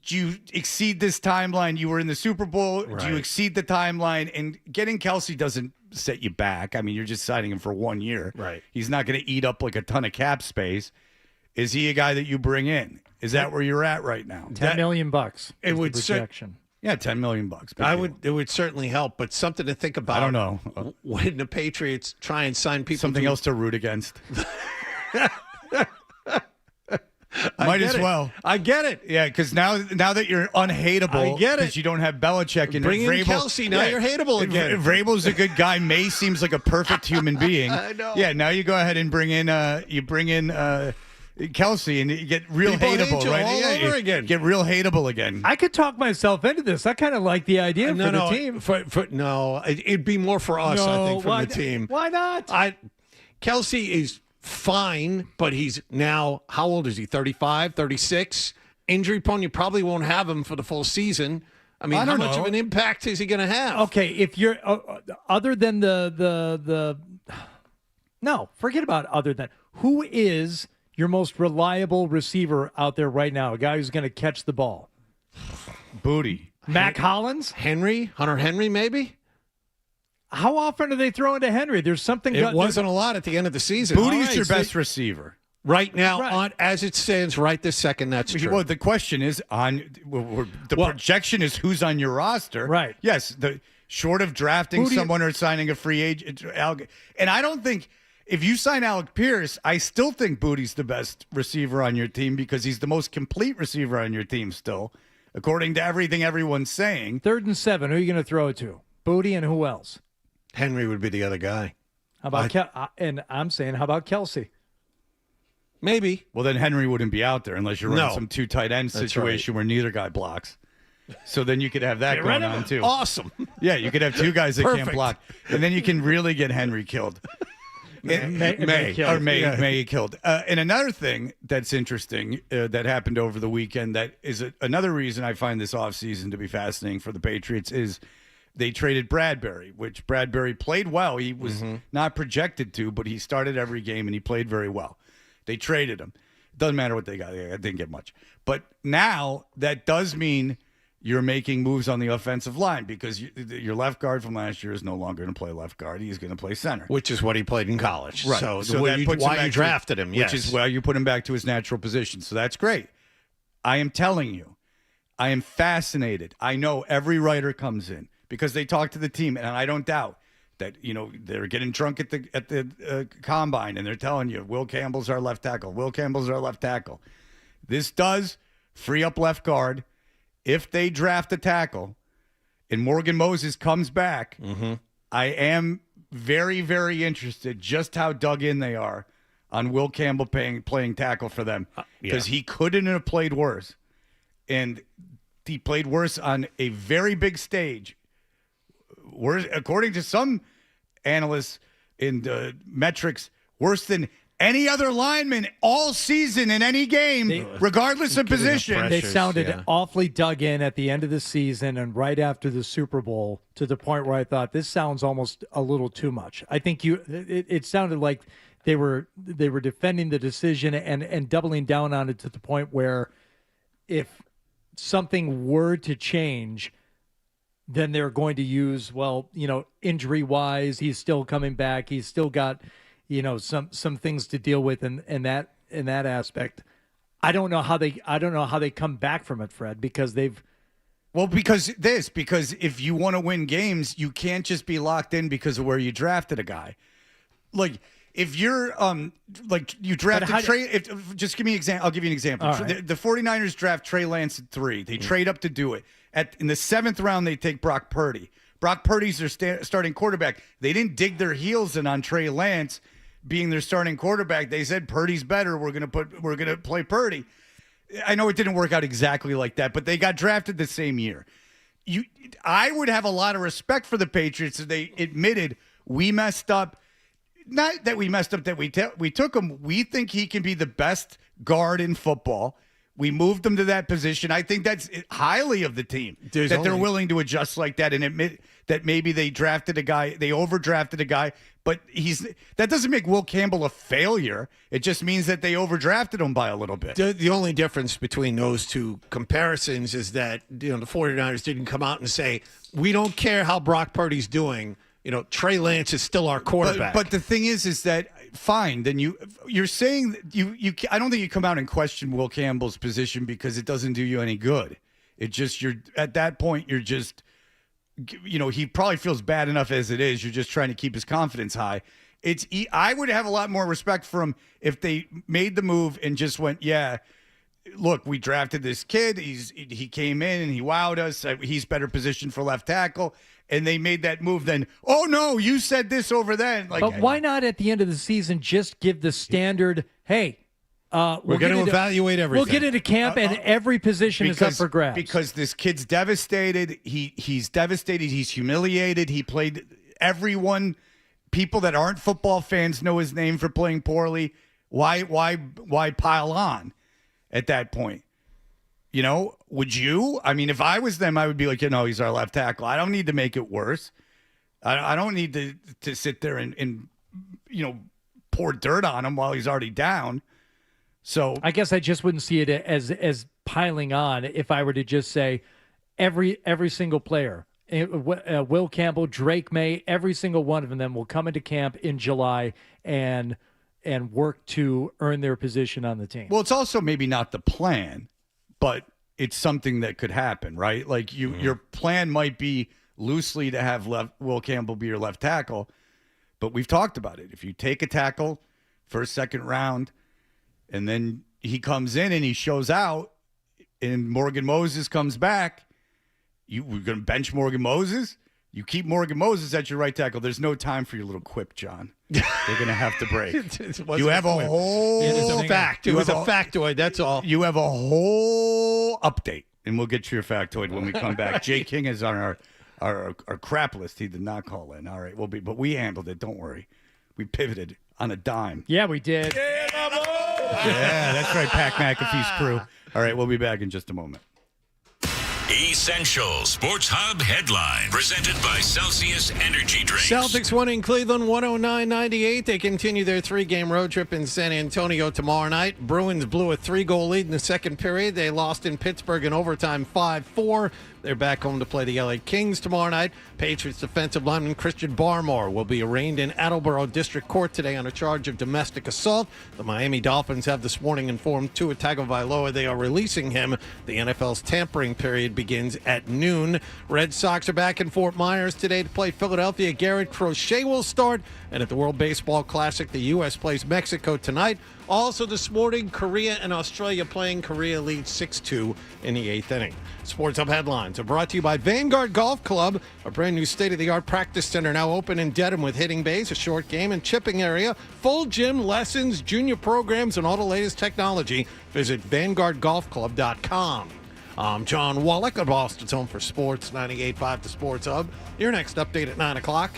F: do you exceed this timeline? You were in the Super Bowl. Right. Do you exceed the timeline? And getting Kelce doesn't set you back. I mean, you're just signing him for 1 year.
B: Right.
F: He's not going to eat up like a ton of cap space. Is he a guy that you bring in? Is that where you're at right now?
L: $10 million.
B: It would
L: projection.
F: Yeah, $10 million.
B: It would certainly help, but something to think about.
F: I don't know.
B: When the Patriots try and sign people.
F: Something else to root against. Might as well.
B: I get it.
F: Yeah, because now that you're unhateable,
B: I get it.
F: Because you don't have Belichick and
B: bring in Kelce. Now you're hateable again.
F: If Vrabel's a good guy, May seems like a perfect human being.
B: I know.
F: Yeah, now you go ahead and bring in Kelce and you get real
B: People hate
F: hateable,
B: you
F: right?
B: all over again.
F: Get real hateable again.
L: I could talk myself into this. I kind of like the idea for the team.
B: It'd be more for us, I think, from
L: why,
B: the team.
L: Why not?
B: Kelce is fine, but he's now, how old is he, 35, 36? Injury prone, you probably won't have him for the full season. I mean, how much of an impact is he going to have?
L: Okay, if you're, other than no, forget about other than, who is your most reliable receiver out there right now? A guy who's going to catch the ball?
F: Booty.
L: Mac Hollins?
B: Hunter Henry, maybe?
L: How often are they throwing to Henry? There's something.
B: It wasn't a lot at the end of the season.
F: Booty's your best receiver.
B: Right now, as it stands right this second, that's true.
F: Well, the question is projection is who's on your roster.
L: Right.
F: Yes, short of drafting someone or signing a free agent. And I don't think, if you sign Alec Pierce, I still think Booty's the best receiver on your team because he's the most complete receiver on your team still, according to everything everyone's saying.
L: 3rd and 7, who are you going to throw it to? Booty and who else?
B: Henry would be the other guy.
L: How about and I'm saying, how about Kelce?
B: Maybe.
F: Well, then Henry wouldn't be out there unless you're running some two tight end situation where neither guy blocks. So then you could have that going on too.
B: Awesome.
F: Yeah, you could have two guys that can't block, and then you can really get Henry killed. May killed. And another thing that's interesting that happened over the weekend that is another reason I find this offseason to be fascinating for the Patriots is they traded Bradbury, which Bradbury played well. He was not projected to, but he started every game and he played very well. They traded him. Doesn't matter what they got. They didn't get much. But now that does mean you're making moves on the offensive line because your left guard from last year is no longer going to play left guard. He's going to play center.
B: Which is what he played in college.
F: Right.
B: So
F: that puts
B: why you drafted him,
F: Which is why you put him back to his natural position. So that's great. I am telling you, I am fascinated. I know every writer comes in because they talk to the team, and I don't doubt that, they're getting drunk at the combine, and they're telling you, Will Campbell's our left tackle. Will Campbell's our left tackle. This does free up left guard. If they draft a tackle and Morgan Moses comes back, I am very, very interested just how dug in they are on Will Campbell playing tackle for them because he couldn't have played worse. And he played worse on a very big stage. Worse, according to some analysts in metrics, worse than any other lineman all season in any game, regardless of position.
L: They sounded awfully dug in at the end of the season and right after the Super Bowl to the point where I thought this sounds almost a little too much. I think it sounded like they were defending the decision and doubling down on it to the point where if something were to change, then they're going to use, injury-wise, he's still coming back. He's still got, some things to deal with in that aspect. I don't know how they come back from it, Fred, because they've
F: Well, because if you want to win games, you can't just be locked in because of where you drafted a guy. Like if you're like you drafted Trey, just give me an example. I'll give you an example.
L: Right.
F: The 49ers draft Trey Lance at 3. They trade up to do it. In the 7th round, they take Brock Purdy. Brock Purdy's their starting quarterback. They didn't dig their heels in on Trey Lance being their starting quarterback. They said Purdy's better. We're gonna play Purdy. I know it didn't work out exactly like that, but they got drafted the same year. I would have a lot of respect for the Patriots if they admitted we messed up. Not that we messed up that we took him. We think he can be the best guard in football. We moved him to that position. I think that's highly of the team that they're willing to adjust like that and admit that maybe they drafted a guy, they overdrafted a guy, but that doesn't make Will Campbell a failure. It just means that they overdrafted him by a little bit.
B: The only difference between those two comparisons is that the 49ers didn't come out and say, we don't care how Brock Purdy's doing. Trey Lance is still our quarterback.
F: But the thing is that fine. Then you're saying you. I don't think you come out and question Will Campbell's position because it doesn't do you any good. It just you're at that point. You're just, he probably feels bad enough as it is. You're just trying to keep his confidence high. I would have a lot more respect for him if they made the move and just went, yeah. Look, we drafted this kid. He came in and he wowed us. He's better positioned for left tackle. And they made that move then, oh, no, you said this over then.
L: But why not at the end of the season just give the standard, hey,
B: we're going to evaluate everything.
L: We'll get into camp and every position is up for grabs.
F: Because this kid's devastated. He's devastated. He's humiliated. He played everyone. People that aren't football fans know his name for playing poorly. Why pile on at that point? Would you? I mean, if I was them, I would be like, he's our left tackle. I don't need to make it worse. I don't need to sit there and pour dirt on him while he's already down. So
L: I guess I just wouldn't see it as piling on if I were to just say every single player, Will Campbell, Drake May, every single one of them will come into camp in July and work to earn their position on the team.
F: Well, it's also maybe not the plan, but it's something that could happen, right? Like your plan might be loosely to have Will Campbell be your left tackle, but we've talked about it. If you take a tackle first, second round, and then he comes in and he shows out, and Morgan Moses comes back, we're going to bench Morgan Moses? You keep Morgan Moses at your right tackle. There's no time for your little quip, John. They're going to have to break. You have a whole
B: fact. It was a factoid. That's all.
F: You have a whole update, and we'll get to your factoid when we come back. Jay King is on our crap list. He did not call in. All right, but we handled it. Don't worry. We pivoted on a dime.
L: Yeah, we did.
F: Yeah, that's right, Pat McAfee's crew. All right, we'll be back in just a moment.
A: Essential Sports Hub headline presented by Celsius Energy Drinks.
B: Celtics winning Cleveland 109-98. They continue their 3-game road trip in San Antonio tomorrow night. Bruins blew a 3-goal lead in the second period. They lost in Pittsburgh in overtime 5-4. They're back home to play the LA Kings tomorrow night. Patriots defensive lineman Christian Barmore will be arraigned in Attleboro District Court today on a charge of domestic assault. The Miami Dolphins have this morning informed Tua Tagovailoa they are releasing him. The NFL's tampering period begins at noon. Red Sox are back in Fort Myers today to play Philadelphia. Garrett Crochet will start. And at the World Baseball Classic, the U.S. plays Mexico tonight. Also this morning, Korea and Australia playing. Korea leads 6-2 in the 8th inning. Sports Hub headlines are brought to you by Vanguard Golf Club, a brand new state-of-the-art practice center now open in Dedham with hitting bays, a short game and chipping area, full gym lessons, junior programs, and all the latest technology. Visit VanguardGolfClub.com. I'm John Wallach of Boston's Home for Sports, 98.5 The Sports Hub. Your next update at 9 o'clock.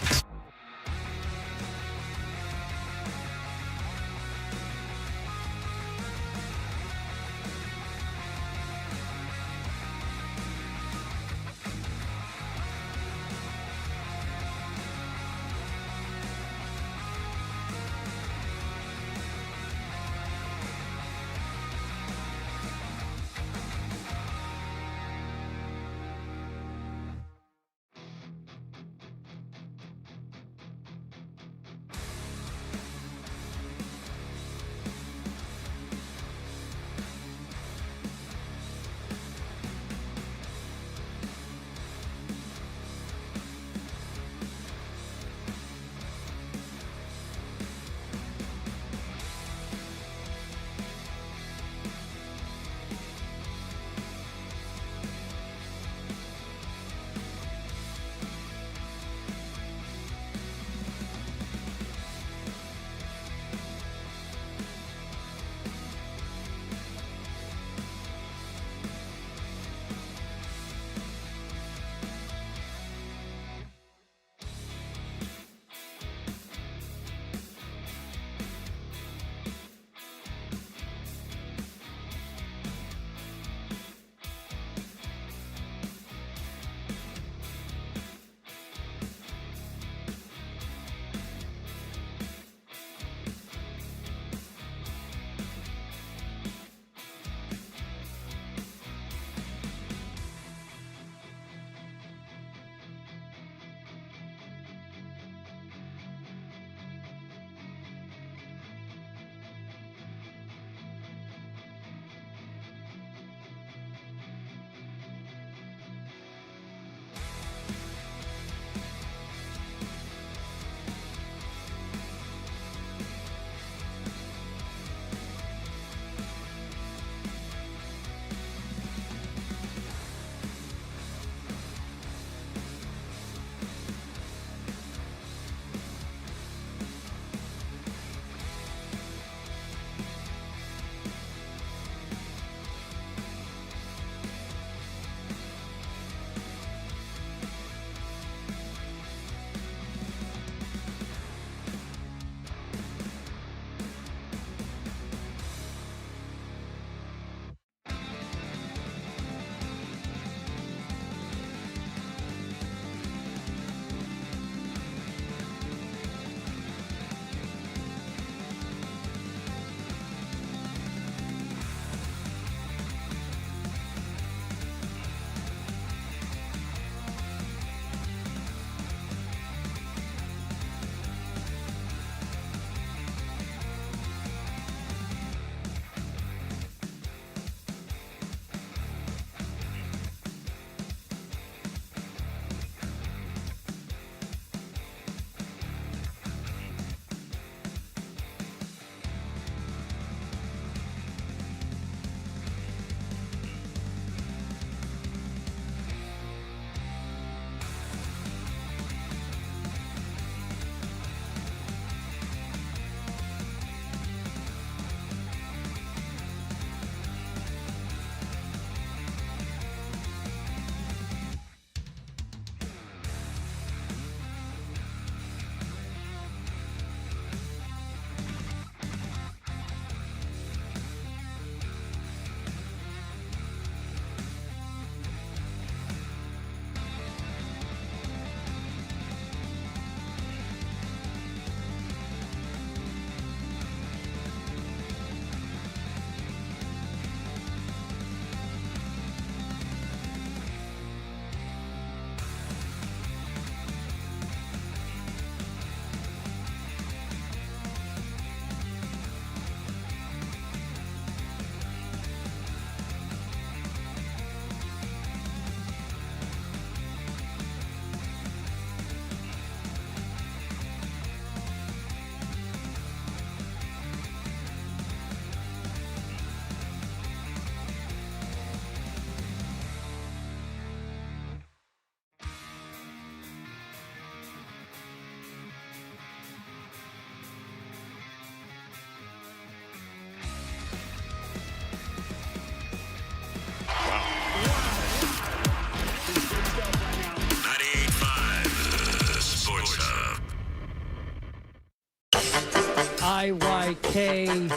L: IYKYK,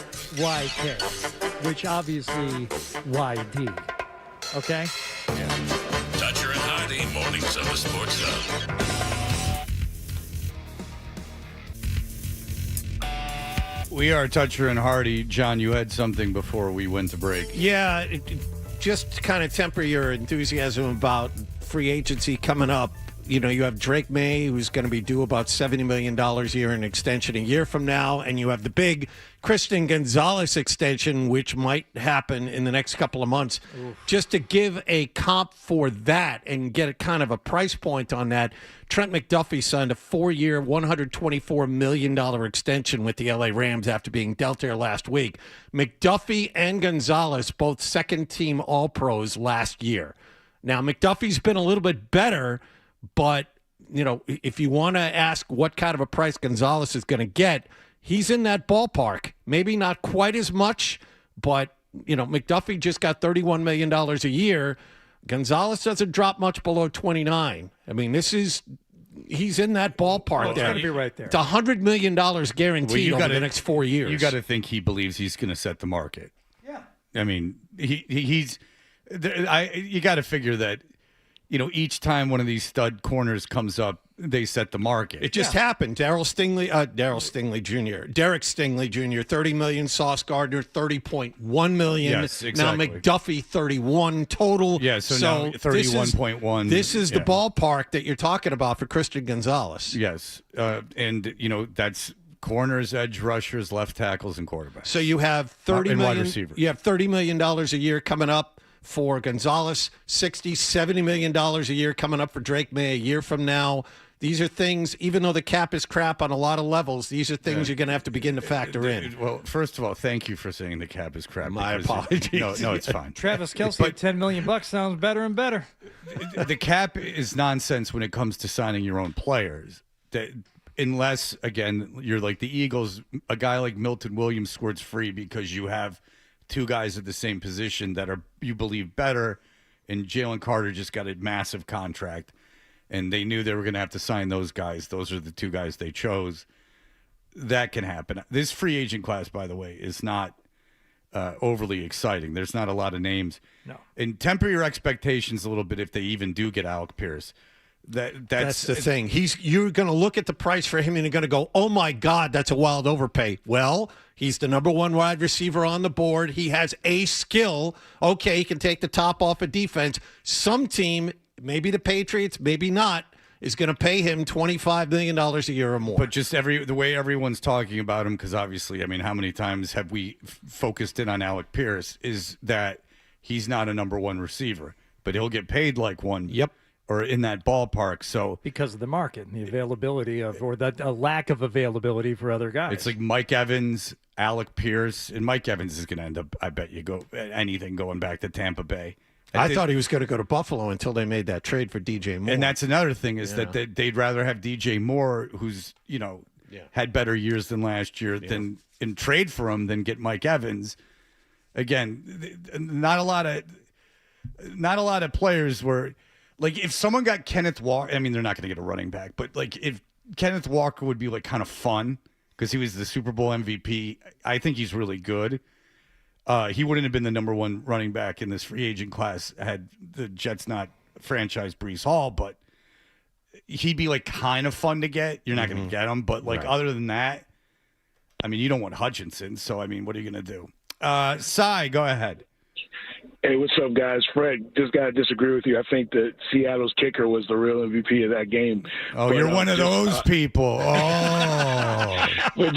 L: which obviously YD. Okay?
A: Toucher and Hardy, mornings on the Sports Hub.
F: We are Toucher and Hardy. John, you had something before we went to break.
B: Yeah, just to kind of temper your enthusiasm about free agency coming up. You know, you have Drake May, who's going to be due about $70 million a year in extension a year from now, and you have the big Christian Gonzalez extension, which might happen in the next couple of months. Oof. Just to give a comp for that and get a kind of a price point on that, Trent McDuffie signed a 4-year, $124 million extension with the LA Rams after being dealt there last week. McDuffie and Gonzalez, both second-team All-Pros last year. Now, McDuffie's been a little bit better, but, you know, if you want to ask what kind of a price Gonzalez is going to get, he's in that ballpark. Maybe not quite as much, but, you know, McDuffie just got $31 million a year. Gonzalez doesn't drop much below 29. I mean, he's in that ballpark there.
L: It's going to be right there.
B: It's $100 million guaranteed over the next 4 years.
F: You got to think he believes he's going to set the market. Yeah. I mean, you got to figure that, you know, each time one of these stud corners comes up, they set the market.
B: It just happened. Derek Stingley Jr., $30 million. Sauce Gardner, $30.1 million.
F: Yes, exactly.
B: Now McDuffie, 31 total.
F: Yeah, so now 31.1.
B: This is the ballpark that you're talking about for Christian Gonzalez.
F: Yes, and you know that's corners, edge rushers, left tackles, and quarterbacks.
B: So you have
F: wide receivers.
B: You have $30 million a year coming up for Gonzalez, $70 million a year coming up for Drake May a year from now. These are things, even though the cap is crap on a lot of levels, these are things you're going to have to begin to factor in.
F: Well, first of all, thank you for saying the cap is crap.
B: My apologies.
F: No, it's fine.
L: Travis Kelce at $10 million sounds better and better.
F: The cap is nonsense when it comes to signing your own players. Unless, again, you're like the Eagles, a guy like Milton Williams scores free because you have two guys at the same position that are, you believe, better, and Jalen Carter just got a massive contract, and they knew they were going to have to sign those guys. Those are the two guys they chose. That can happen. This free agent class, by the way, is not overly exciting. There's not a lot of names.
L: No.
F: And temper your expectations a little bit if they even do get Alec Pierce. That's
B: the thing. You're going to look at the price for him and you're going to go, oh my God, that's a wild overpay. Well, he's the number one wide receiver on the board. He has a skill. Okay, he can take the top off a defense. Some team, maybe the Patriots, maybe not, is going to pay him $25 million a year or more.
F: But just the way everyone's talking about him, because obviously, I mean, how many times have we focused in on Alec Pierce, is that he's not a number one receiver, but he'll get paid like one.
B: Yep.
F: Or in that ballpark. So
L: because of the market and the availability or a lack of availability for other guys.
F: It's like Mike Evans, Alec Pierce, and Mike Evans is going to end up, I bet you, anything going back to Tampa Bay.
B: I thought he was going to go to Buffalo until they made that trade for DJ Moore.
F: And that's another thing is that they'd rather have DJ Moore, who's, you know, had better years than last year, than and trade for him than get Mike Evans. Again, not a lot of players were. Like, if someone got Kenneth Walker, I mean, they're not going to get a running back, but, like, if Kenneth Walker would be, like, kind of fun because he was the Super Bowl MVP, I think he's really good. He wouldn't have been the number one running back in this free agent class had the Jets not franchised Breece Hall, but he'd be, like, kind of fun to get. You're not going to get him, but, like, other than that, I mean, you don't want Hutchinson, so, I mean, what are you going to do? Cy, go ahead.
E: Hey, what's up, guys? Fred, just got to disagree with you. I think that Seattle's kicker was the real MVP of that game.
F: Oh, but, you're one of those people. Oh.
E: but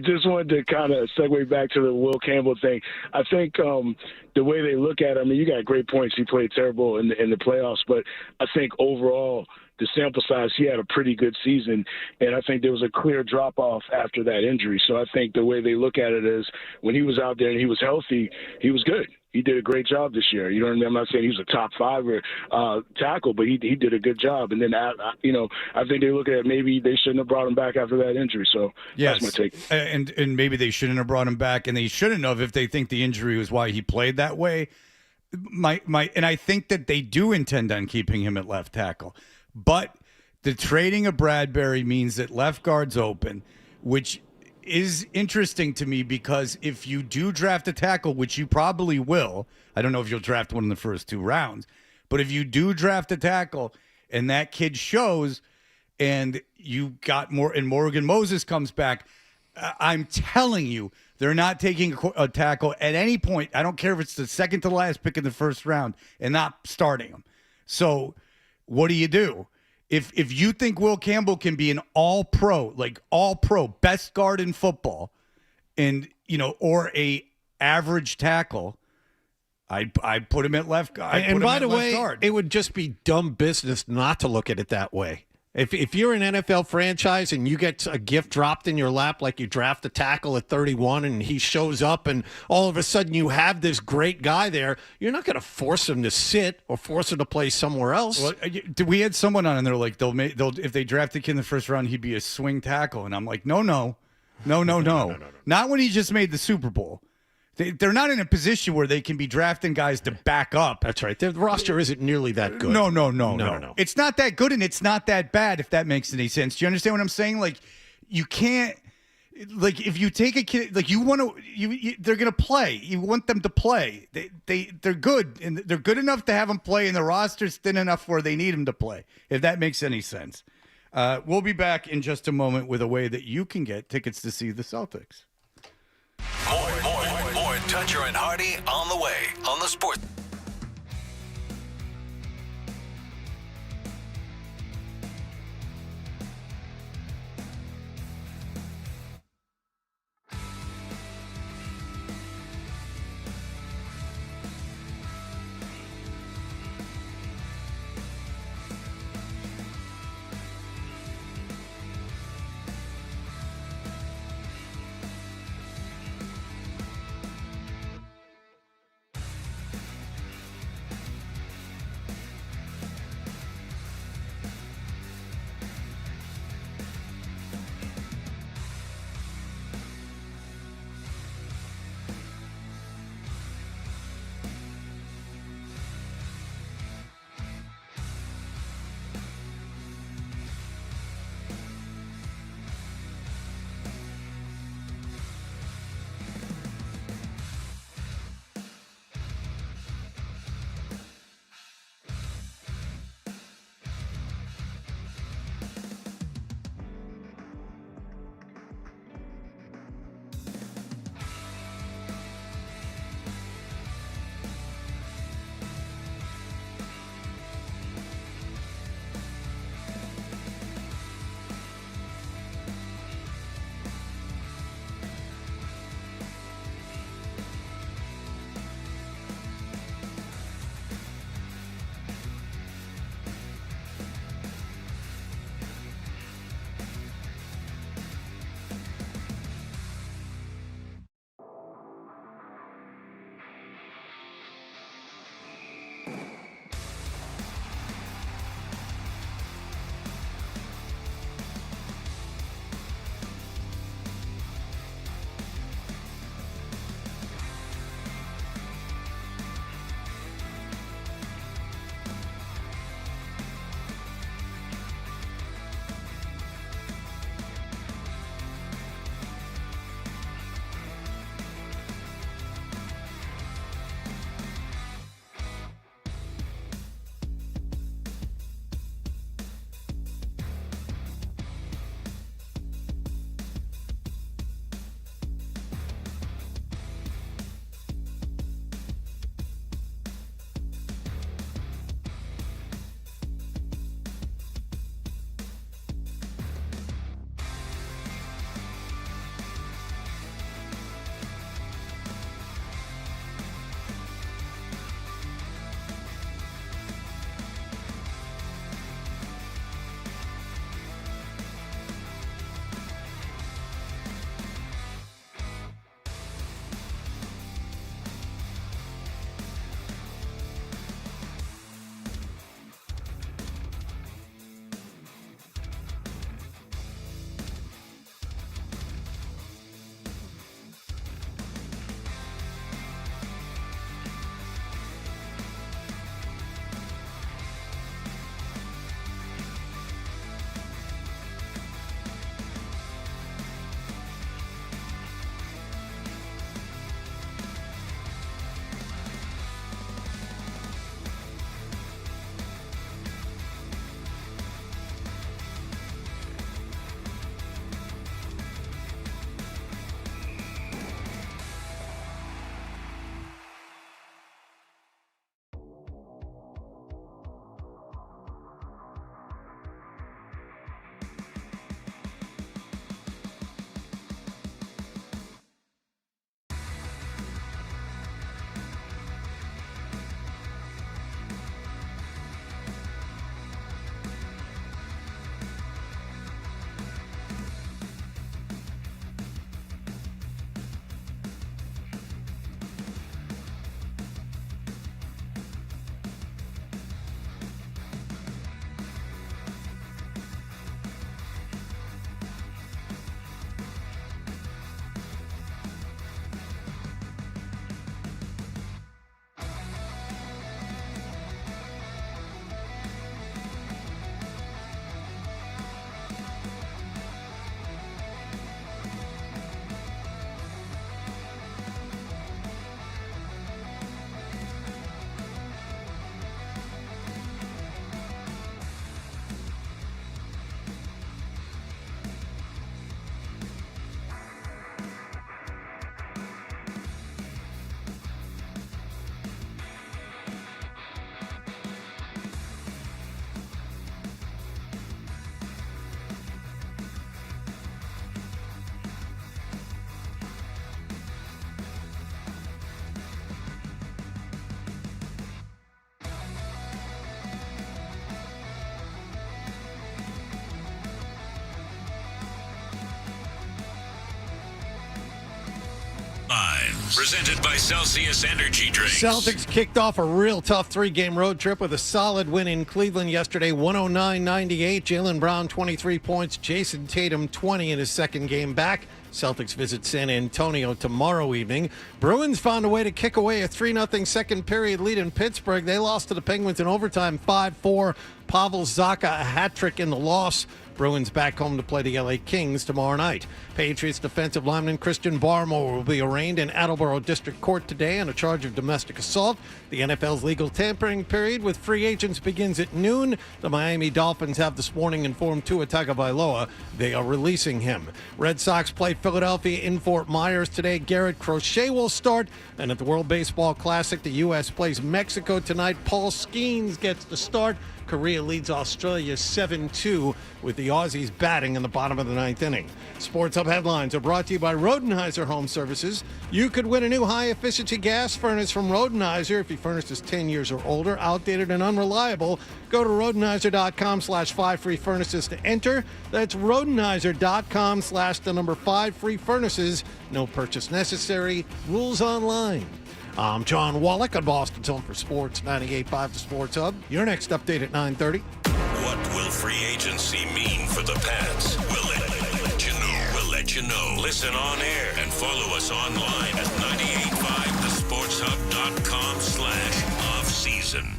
E: just wanted to kind of segue back to the Will Campbell thing. I think the way they look at him, I mean, you got great points. He played terrible in the playoffs, but I think overall the sample size, he had a pretty good season, and I think there was a clear drop-off after that injury. So I think the way they look at it is when he was out there and he was healthy, he was good. He did a great job this year. You know what I mean? I'm not saying he was a top five or tackle, but he did a good job. And then, you know, I think they look at it, maybe they shouldn't have brought him back after that injury. So that's my take.
F: And maybe they shouldn't have brought him back, and they shouldn't have if they think the injury was why he played that way. And I think that they do intend on keeping him at left tackle. But the trading of Bradbury means that left guard's open, which is interesting to me because if you do draft a tackle, which you probably will, I don't know if you'll draft one in the first 2 rounds, but if you do draft a tackle and that kid shows and you got more and Morgan Moses comes back, I'm telling you, they're not taking a tackle at any point. I don't care if it's the second to last pick in the first round and not starting him. So what do? If you think Will Campbell can be an all-pro, best guard in football, and or a average tackle, I'd put him at left guard.
B: And by the way, it would just be dumb business not to look at it that way. If you're an NFL franchise and you get a gift dropped in your lap, like you draft a tackle at 31 and he shows up and all of a sudden you have this great guy there, you're not going to force him to sit or force him to play somewhere else.
F: Well, we had someone on and they're like, they'll if they draft a kid in the first round, he'd be a swing tackle. And I'm like, no. Not when he just made the Super Bowl. They're not in a position where they can be drafting guys to back up.
B: That's right. The roster isn't nearly that good.
F: No. It's not that good and it's not that bad, if that makes any sense. Do you understand what I'm saying? Like, you can't, like, if you take a kid, like, you want to, they're going to play. You want them to play. They're good, and they're good enough to have them play, and the roster's thin enough where they need them to play, if that makes any sense. We'll be back in just a moment with a way that you can get tickets to see the Celtics.
J: More Toucher and Hardy on the way on the Sports.
A: Headlines. Presented by Celsius Energy Drinks.
B: Celtics kicked off a real tough 3-game road trip with a solid win in Cleveland yesterday, 109-98. Jaylen Brown, 23 points. Jason Tatum, 20 in his second game back. Celtics visit San Antonio tomorrow evening. Bruins found a way to kick away a 3-0 second period lead in Pittsburgh. They lost to the Penguins in overtime 5-4. Pavel Zacha, a hat trick in the loss. Bruins back home to play the LA Kings tomorrow night. Patriots defensive lineman Christian Barmore will be arraigned in Attleboro District Court today on a charge of domestic assault. The NFL's legal tampering period with free agents begins at noon. The Miami Dolphins have this morning informed Tua Tagovailoa they are releasing him. Red Sox play Philadelphia in Fort Myers today. Garrett Crochet will start. And at the World Baseball Classic, the U.S. plays Mexico tonight. Paul Skeens gets the start. Korea leads Australia 7-2 with the Aussies batting in the bottom of the ninth inning. SportsHub headlines are brought to you by Rodenheiser Home Services. You could win a new high-efficiency gas furnace from Rodenheiser if your furnace is 10 years or older, outdated and unreliable. Go to Rodenheiser.com/5free-furnaces to enter. That's Rodenheiser.com/5free-furnaces. No purchase necessary. Rules online. I'm John Wallach on Boston's Home for Sports, 98.5 The Sports Hub. Your next update at 9:30.
A: What will free agency mean for the Pats? We'll let you know. We'll let you know. Listen on air and follow us online at 985thesportshub.com/offseason.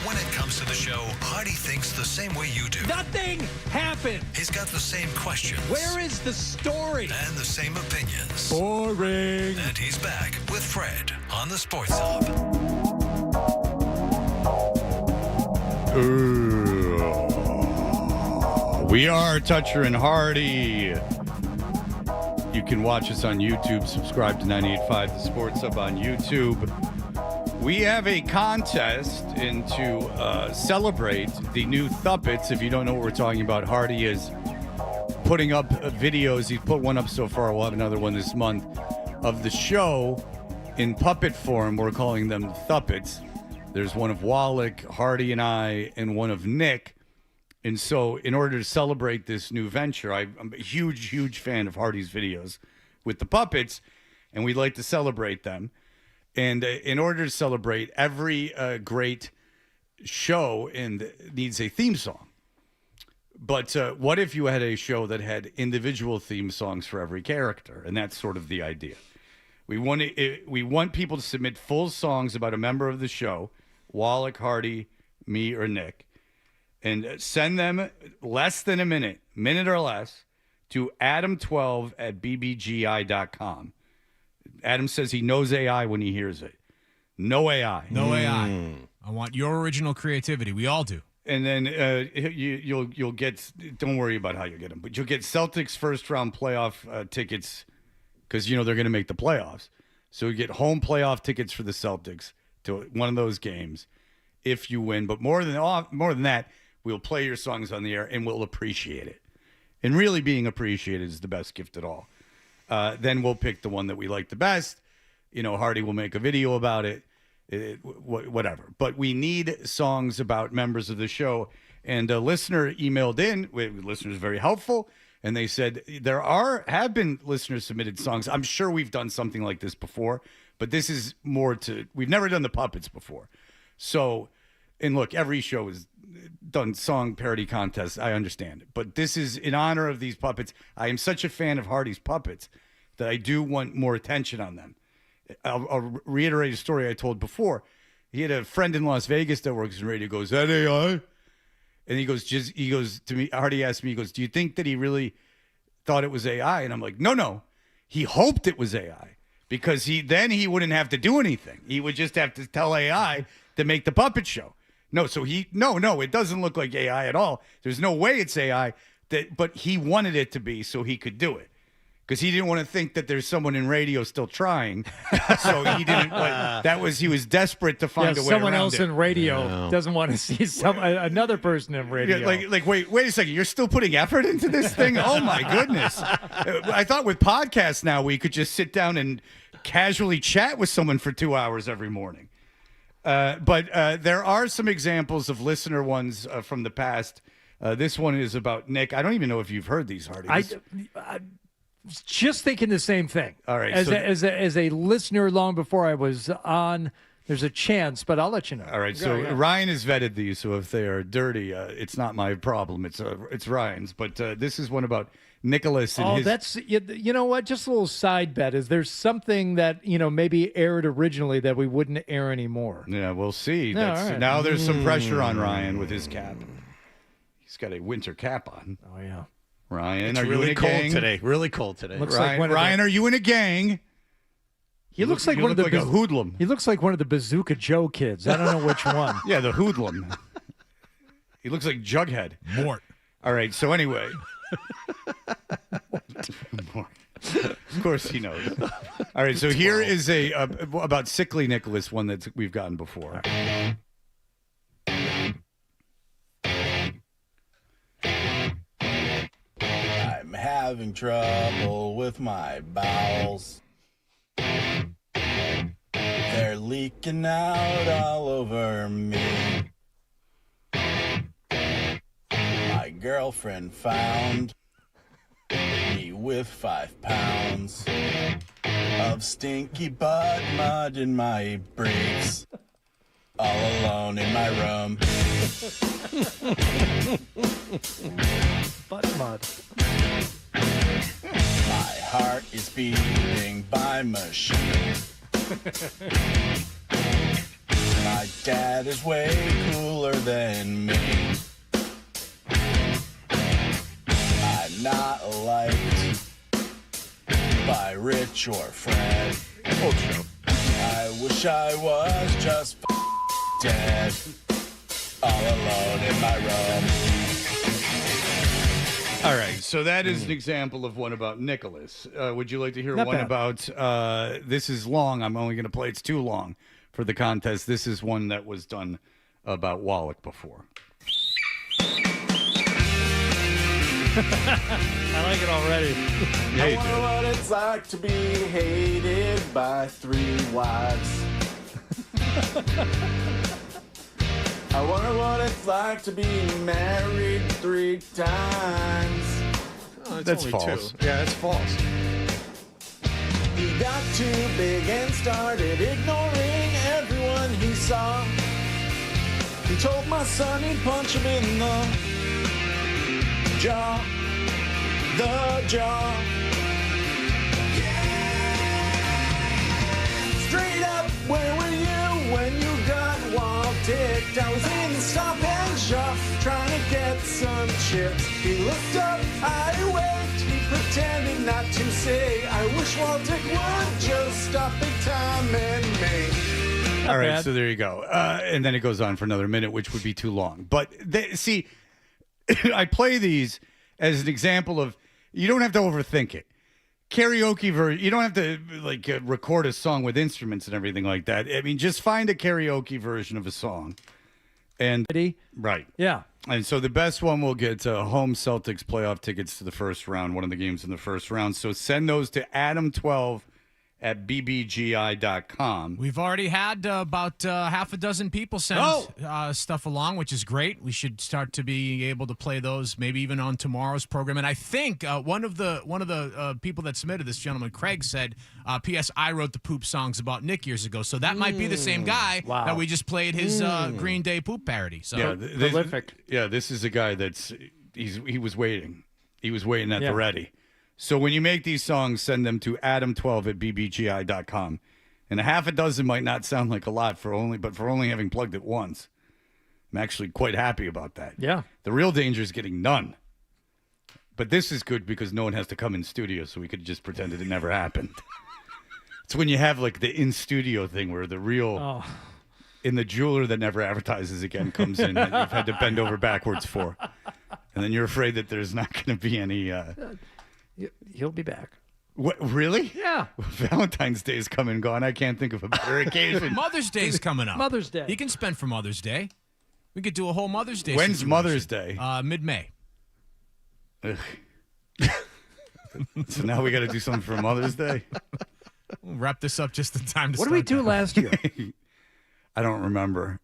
J: When it comes to the show, Hardy thinks the same way you do.
L: Nothing happened.
J: He's got the same questions.
L: Where is the story?
J: And the same opinions.
L: Boring.
J: And he's back with Fred on the Sports Hub.
F: We are Toucher and Hardy. You can watch us on YouTube. Subscribe to 98.5 The Sports Hub on YouTube. We have a contest to celebrate the new Thuppets. If you don't know what we're talking about, Hardy is putting up videos. He's put one up so far. We'll have another one this month of the show in puppet form. We're calling them Thuppets. There's one of Wallach, Hardy, and I, and one of Nick. And so in order to celebrate this new venture, I'm a huge, huge fan of Hardy's videos with the puppets, and we'd like to celebrate them. And in order to celebrate, every great show needs a theme song. But what if you had a show that had individual theme songs for every character? And that's sort of the idea. We want people to submit full songs about a member of the show, Wallach, Hardy, me, or Nick, and send them less than a minute or less, to adam12@bbgi.com. Adam says he knows AI when he hears it. No AI.
N: No AI. I want your original creativity. We all do.
F: And then you'll get, don't worry about how you get them, but you'll get Celtics first round playoff tickets because, they're going to make the playoffs. So you get home playoff tickets for the Celtics to one of those games if you win. But more than that, we'll play your songs on the air and we'll appreciate it. And really being appreciated is the best gift at all. Then we'll pick the one that we like the best. Hardy will make a video about it, whatever. But we need songs about members of the show. And a listener emailed in. Listeners very helpful. And they said have been listeners submitted songs. I'm sure we've done something like this before, but this is we've never done the puppets before. So, and look, every show has done song parody contests. I understand it. But this is in honor of these puppets. I am such a fan of Hardy's puppets that I do want more attention on them. I'll reiterate a story I told before. He had a friend in Las Vegas that works in radio. Goes, "Is that AI?" And he goes to me. Hardy asked me, he goes, "Do you think that he really thought it was AI?" And I'm like, no. He hoped it was AI because then he wouldn't have to do anything. He would just have to tell AI to make the puppet show. No, so it doesn't look like AI at all. There's no way it's AI. But he wanted it to be so he could do it. Because he didn't want to think that there's someone in radio still trying. So he didn't. He was desperate to find a way
L: someone
F: around
L: else
F: it.
L: in radio doesn't want to see another person in radio.
F: Yeah, wait a second. You're still putting effort into this thing? Oh, my goodness. I thought with podcasts now we could just sit down and casually chat with someone for 2 hours every morning. But there are some examples of listener ones from the past. This one is about Nick. I don't even know if you've heard these, Hardy.
L: just thinking the same thing.
F: All right.
L: As a listener long before I was on, there's a chance, but I'll let you know.
F: All right. So Ryan has vetted these, so if they are dirty, it's not my problem. It's Ryan's. But this is one about Nicholas and his...
L: that's you know what? Just a little side bet is there's something that maybe aired originally that we wouldn't air anymore.
F: Yeah, we'll see.
L: Yeah, all right.
F: Now there's some pressure on Ryan with his cap. He's got a winter cap on.
L: Oh yeah,
F: Ryan,
B: It's
F: are
B: really
F: you in a
B: cold
F: gang
B: today? Really cold today.
L: Looks
F: Ryan,
L: like
F: Ryan, are you in a gang?
L: He looks like one of the
F: like a hoodlum.
L: He looks like one of the Bazooka Joe kids. I don't know which one.
F: Yeah, the hoodlum. He looks like Jughead.
N: Mort.
F: All right. So anyway. Of course he knows. All right, so here is a about sickly Nicholas, one that we've gotten before.
H: I'm having trouble with my bowels. They're leaking out all over me. My girlfriend found me with 5 pounds of stinky butt mud in my briefs, all alone in my room.
L: Butt mud.
H: My heart is beating by machine. My dad is way cooler than me. I'm not liked by Rich or Fred. I wish I was just dead, all alone in my room.
F: All right, so that is an example of one about Nicholas. Would you like to hear
L: Not
F: one
L: bad.
F: about, this is long, I'm only going to play, it's too long for the contest. This is one that was done about Wallach before.
L: I like it already.
F: Yeah,
H: I
F: you
H: wonder
F: do.
H: what it's like to be hated by 3 wives. I wonder what it's like to be married 3 times.
B: Oh,
F: That's
B: only
F: false.
B: 2. Yeah, it's false.
H: He got too big and started ignoring everyone he saw. He told my son he'd punch him in the jaw. The jaw. Straight up, where were you when you got wall ticked? I was in the Stop and Shop trying to get some chips. He looked up, I waved, he pretended not to say, I wish Wall Tick would just stop big time and me.
F: All right,
L: bad.
F: so there you go. And then it goes on for another minute, which would be too long. But see, I play these as an example of you don't have to overthink it. Karaoke version, you don't have to record a song with instruments and everything like that. I mean, just find a karaoke version of a song. And right.
L: Yeah.
F: And so the best one will get home Celtics playoff tickets to the first round, one of the games in the first round. So send those to Adam12@bbgi.com.
N: We've already had about half a dozen people send stuff along, which is great. We should start to be able to play those maybe even on tomorrow's program. And I think one of the people that submitted this, gentleman Craig, said, P.S. I wrote the poop songs about Nick years ago. So that might be the same guy that we just played his Green Day poop parody. So
F: Yeah,
L: prolific.
F: This is a guy he was waiting. He was waiting at the ready. So when you make these songs, send them to Adam12@bbgi.com. And a half a dozen might not sound like a lot for only having plugged it once. I'm actually quite happy about that.
L: Yeah.
F: The real danger is getting none. But this is good because no one has to come in studio, so we could just pretend that it never happened. It's when you have the in-studio thing where the real... And the jeweler that never advertises again comes in that you've had to bend over backwards for. And then you're afraid that there's not going to be any...
L: He'll be back.
F: What, really?
L: Yeah.
F: Valentine's Day is come and gone. I can't think of a better occasion.
N: Mother's Day's coming up.
L: Mother's Day.
N: You can spend for Mother's Day. We could do a whole Mother's Day.
F: When's
N: situation.
F: Mother's Day?
N: Mid-May.
F: Ugh. So now we got to do something for Mother's Day?
N: We'll wrap this up just in time to
L: What
N: start.
L: did we do last year?
F: I don't remember.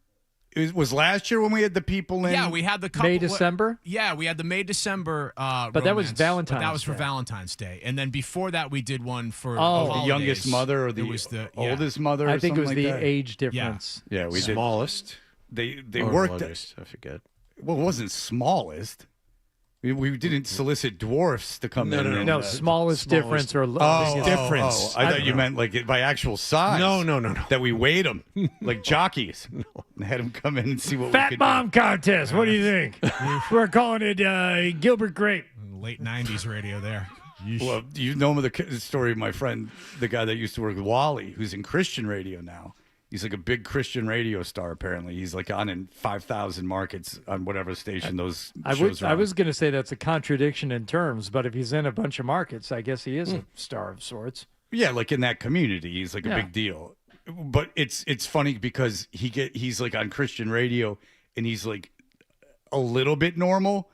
F: It was last year when we had the people in.
N: Yeah, we had the couple,
L: May, December.
N: Yeah, we had the May, December.
L: But that was Valentine's.
N: But that was for
L: Day.
N: Valentine's Day, and then before that, we did one for
F: the youngest mother or the oldest mother.
L: I think it was
F: like
L: the
F: that.
L: age difference.
F: Yeah, we
B: smallest.
F: did. They
B: Or
F: worked.
B: longest, I forget.
F: Well, it wasn't smallest. We didn't solicit dwarfs to come in.
L: No, smallest difference or
F: biggest
L: difference.
F: I thought you meant like by actual size.
B: No.
F: That we weighed them like jockeys and had them come in and see what we
L: Fat
F: could
L: bomb contest. What do you think? We're calling it Gilbert Grape.
N: Late '90s radio there.
F: Well, you know the story of my friend, the guy that used to work with Wally, who's in Christian radio now. He's like a big Christian radio star, apparently. He's like on in 5,000 markets on whatever station those shows are on.
L: I was going to say that's a contradiction in terms, but if he's in a bunch of markets, I guess he is a star of sorts.
F: Yeah, like in that community, he's like a big deal. But it's funny because he's like on Christian radio and he's like a little bit normal,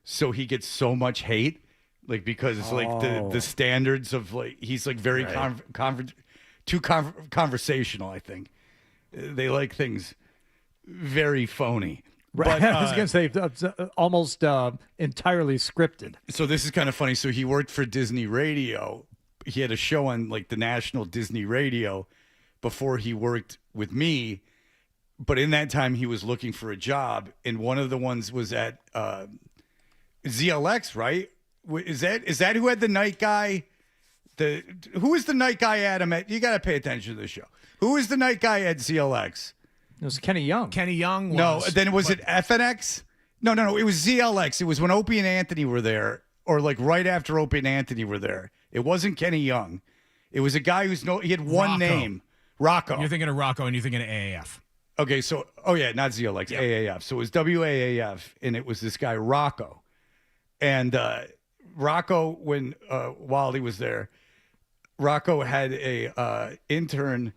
F: so he gets so much hate, like because it's like the standards of like he's like very too conversational. I think they like things very phony.
L: Right.
F: But,
L: I was going to say almost entirely scripted.
F: So this is kind of funny. So he worked for Disney Radio. He had a show on like the national Disney Radio before he worked with me. But in that time, he was looking for a job, and one of the ones was at ZLX, right? Is that who had the night guy? Who is the night guy, Adam? You got to pay attention to the show. Who is the night guy at ZLX?
L: It was Kenny Young.
N: Kenny Young was.
F: No, then was it FNX? No. It was ZLX. It was when Opie and Anthony were there, or like right after Opie and Anthony were there. It wasn't Kenny Young. It was a guy he had one
N: Rocco.
F: name. Rocco.
N: You're thinking of Rocco, and you're thinking of AAF.
F: Okay, so, not ZLX, AAF. So it was WAAF, and it was this guy, Rocco. And Rocco, while he was there, Rocco had a intern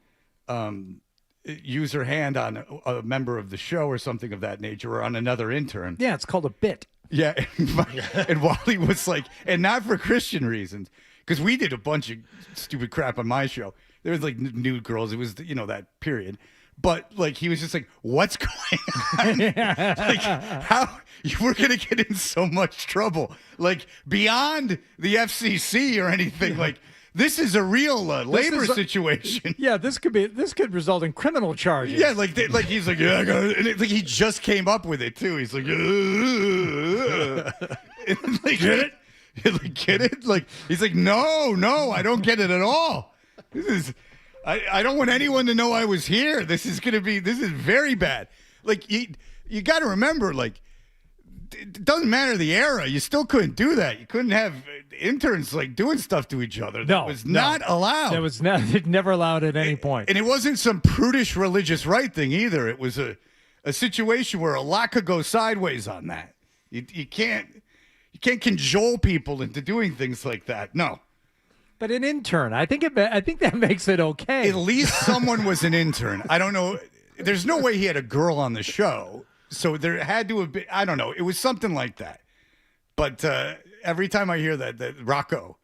F: use her hand on a member of the show or something of that nature, or on another intern.
L: Yeah, it's called a bit.
F: Yeah, and Wally was like, and not for Christian reasons, because we did a bunch of stupid crap on my show. There was like nude girls. It was, that period. But like he was just like, what's going on? Like how we're gonna get in so much trouble, like beyond the FCC or anything. Like this is a real labor situation.
L: Yeah, this could result in criminal charges.
F: Yeah, like he's like, yeah, I got it. And it's like he just came up with it too. He's like, and like, get it? Like, get it? Like he's like, no, I don't get it at all. This is. I don't want anyone to know I was here. This is very bad. Like, you got to remember, like, it doesn't matter the era. You still couldn't do that. You couldn't have interns, like, doing stuff to each other. That was not allowed.
L: That was never allowed at any point.
F: And it wasn't some prudish religious right thing either. It was a situation where a lot could go sideways on that. You can't cajole people into doing things like that. No.
L: But an intern, I think that makes it okay.
F: At least someone was an intern. I don't know. There's no way he had a girl on the show, so there had to have been. I don't know. It was something like that. But every time I hear that Rocco,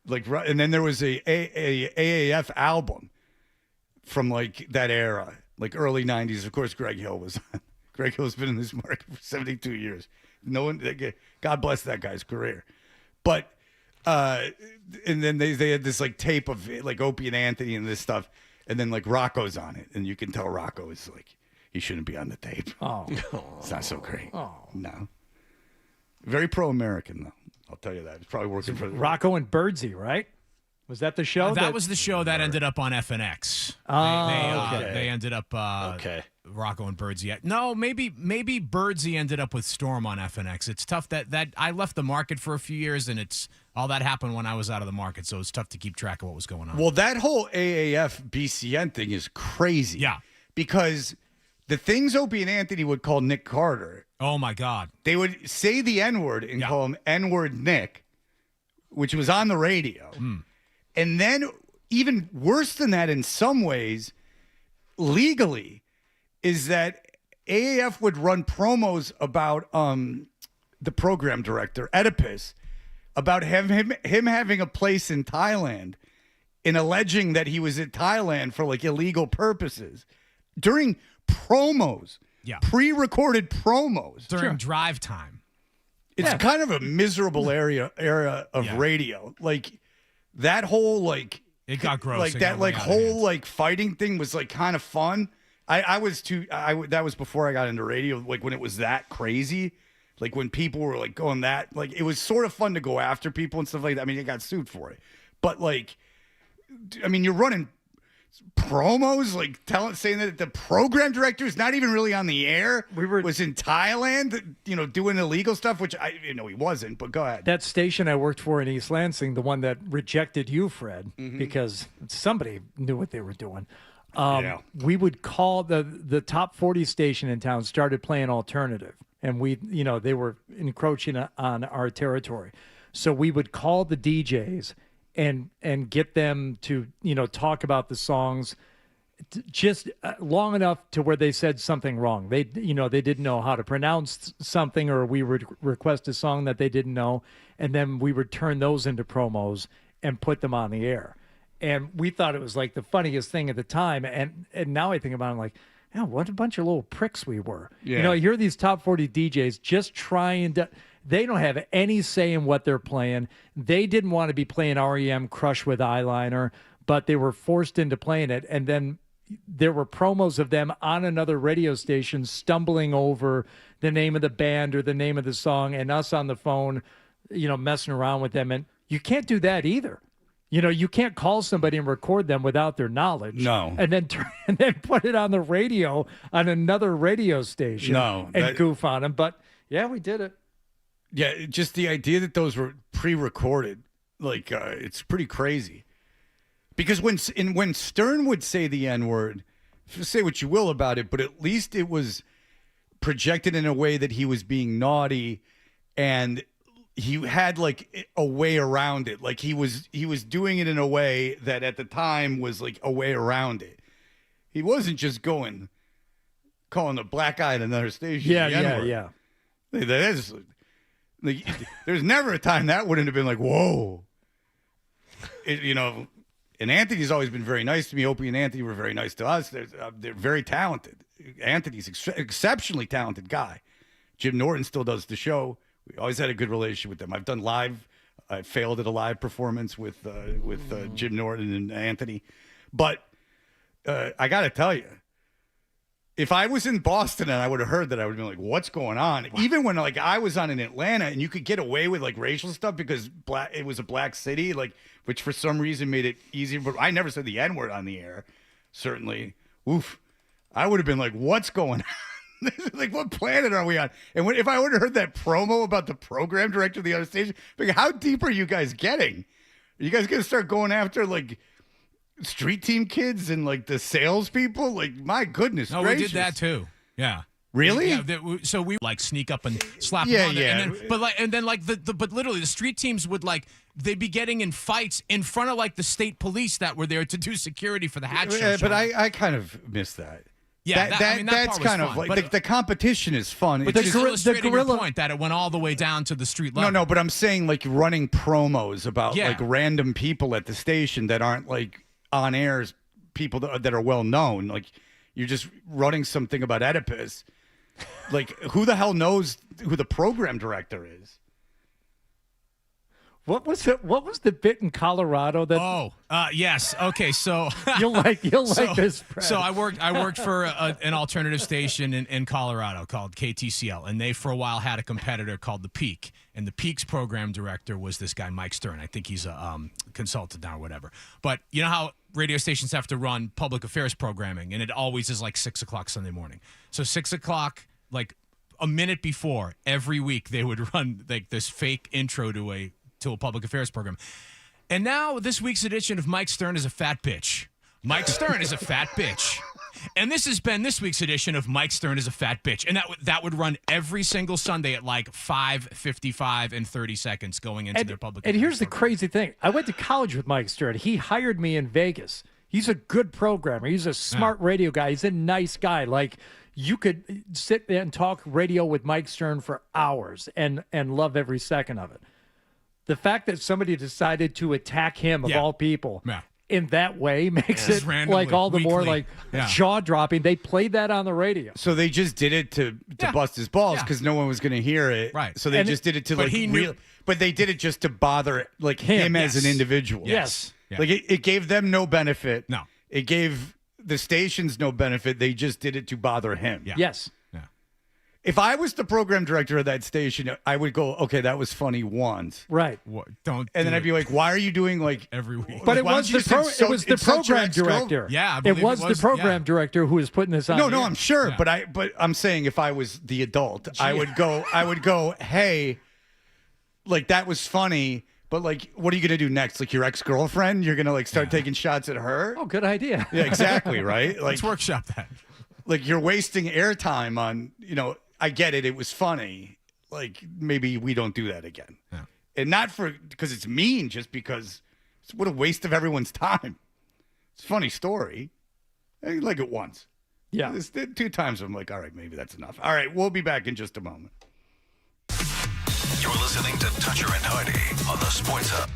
F: like, and then there was a AAF album from like that era, like early '90s. Of course, Greg Hill was on. Greg Hill's been in this market for 72 years. No one. God bless that guy's career, but. And then they had this like tape of like Opie and Anthony and this stuff, and then like Rocco's on it, and you can tell Rocco is like he shouldn't be on the tape.
L: Oh,
F: it's not so great.
L: Oh,
F: no. Very pro-American though. I'll tell you that. It's probably working for
L: Rocco and Birdsey, right? Was that the show?
N: That was the show that ended up on FNX. They ended up Rocco and Birdsey. No, maybe Birdsey ended up with Storm on FNX. It's tough that I left the market for a few years, and it's all that happened when I was out of the market, so it's tough to keep track of what was going on.
F: Well, that whole AAF BCN thing is crazy.
N: Yeah.
F: Because the things Opie and Anthony would call Nick Carter.
N: Oh, my God.
F: They would say the N-word and call him N-word Nick, which was on the radio. And then even worse than that in some ways, legally, is that AAF would run promos about the program director, Oedipus, about him having a place in Thailand and alleging that he was in Thailand for like illegal purposes during promos. pre-recorded promos
N: during drive time.
F: It's kind of a miserable era of radio. Like that whole
N: it got gross.
F: Like that whole fighting thing was like kind of fun. That was before I got into radio. Like when it was that crazy, like when people were like going that, like it was sort of fun to go after people and stuff like that. I mean, it got sued for it, but like, I mean, you're running promos like saying that the program director is not even really on the air. Was in Thailand, doing illegal stuff, which he wasn't. But go ahead.
L: That station I worked for in East Lansing, the one that rejected you, Fred, because somebody knew what they were doing. We would call the top 40 station in town started playing alternative, and they were encroaching on our territory. So we would call the DJs and get them to, talk about the songs just long enough to where they said something wrong. They didn't know how to pronounce something, or we would request a song that they didn't know. And then we would turn those into promos and put them on the air. And we thought it was like the funniest thing at the time. And now I think about it, I'm like, what a bunch of little pricks we were.
F: Yeah.
L: I hear these top 40 DJs just trying to, they don't have any say in what they're playing. They didn't want to be playing REM Crush with Eyeliner, but they were forced into playing it. And then there were promos of them on another radio station stumbling over the name of the band or the name of the song, and us on the phone, messing around with them. And you can't do that either. You can't call somebody and record them without their knowledge.
F: No.
L: And then put it on the radio on another radio station.
F: No.
L: And goof on them. But yeah, we did it.
F: Yeah, just the idea that those were pre-recorded, it's pretty crazy. Because when Stern would say the N-word, say what you will about it, but at least it was projected in a way that he was being naughty, and he had a way around it. Like he was doing it in a way that at the time was like a way around it. He wasn't just calling a black guy at another station.
L: Yeah.
F: That is, there's never a time that wouldn't have been like, whoa. And Anthony's always been very nice to me. Opie and Anthony were very nice to us. They're very talented. Anthony's exceptionally talented guy. Jim Norton still does the show. We always had a good relationship with them. I've done live. I failed at a live performance with Jim Norton and Anthony. But I got to tell you, if I was in Boston and I would have heard that, I would have been like, what's going on? Even when I was on in Atlanta and you could get away with racial stuff because it was a black city, which for some reason made it easier. But I never said the N-word on the air, certainly. Oof. I would have been like, what's going on? What planet are we on? And if I would have heard that promo about the program director of the other station, how deep are you guys getting? Are you guys going to start going after street team kids and the salespeople? My goodness gracious.
N: We did that too. Yeah.
F: Really?
N: Yeah. So we sneak up and slap them on there. And then, but literally the street teams would they'd be getting in fights in front of the state police that were there to do security for the hat show.
F: Yeah, but I kind of miss that.
N: Yeah,
F: that's kind of the competition is fun.
N: But it's illustrating your point that it went all the way down to the street level.
F: No, but I'm saying running promos about random people at the station that aren't on airs people that are well known. You're just running something about Oedipus. Who the hell knows who the program director is?
L: What was the bit in Colorado that?
N: Yes. Okay, so
L: you'll like this. Fred.
N: So I worked for an alternative station in Colorado called KTCL, and they for a while had a competitor called The Peak, and The Peak's program director was this guy Mike Stern. I think he's a consultant now or whatever. But you know how radio stations have to run public affairs programming, and it always is 6 o'clock Sunday morning. So 6 o'clock, a minute before every week, they would run this fake intro to a public affairs program. And now this week's edition of Mike Stern is a fat bitch. Mike Stern is a fat bitch. And this has been this week's edition of Mike Stern is a fat bitch. And that would run every single Sunday at 5:55 and 30 seconds going into their public
L: And
N: affairs
L: here's the
N: program.
L: crazy thing. I went to college with Mike Stern. He hired me in Vegas. He's a good programmer. He's a smart radio guy. He's a nice guy. You could sit there and talk radio with Mike Stern for hours and love every second of it. The fact that somebody decided to attack him, of all people, in that way makes
N: Just
L: it
N: randomly,
L: like all the more
N: weekly.
L: like
N: Yeah.
L: jaw-dropping. They played that on the radio.
F: So they just did it to bust his balls because no one was going to hear it.
N: Right.
F: So they
L: And
F: just did it to
N: but
F: like
N: he knew-
F: but they did it just to bother like him as
N: Yes.
F: an individual.
L: Yes.
N: Yeah.
F: Like it gave them no benefit.
N: No.
F: It gave the stations no benefit. They just did it to bother him.
N: Yeah.
L: Yes.
F: If I was the program director of that station, I would go, okay, that was funny once.
L: Right.
N: Don't.
F: And then I'd be like, why are you doing like
N: every week?
L: But it
F: why
L: was
F: don't you
L: the
F: just insult your
L: program
F: ex-girl?
L: director.
N: Yeah, I believe
L: it was the program director who was putting this on.
F: No,
L: the air.
F: I'm sure,
N: Yeah.
F: but I'm saying if I was the adult, I would go, hey, like that was funny, but like, what are you gonna do next? Like your ex-girlfriend, you're gonna like start taking shots at her?
L: Oh, good idea.
F: Yeah, exactly, right? Like,
N: Let's workshop that.
F: like you're wasting airtime on, I get it. It was funny. Like maybe we don't do that again.
N: Yeah.
F: And not because it's mean, just because what a waste of everyone's time. It's a funny story. I like it once.
L: Yeah.
F: It's 2 times I'm like, all right, maybe that's enough. All right, we'll be back in just a moment.
J: You're listening to Toucher and Hardy on the Sports Hub.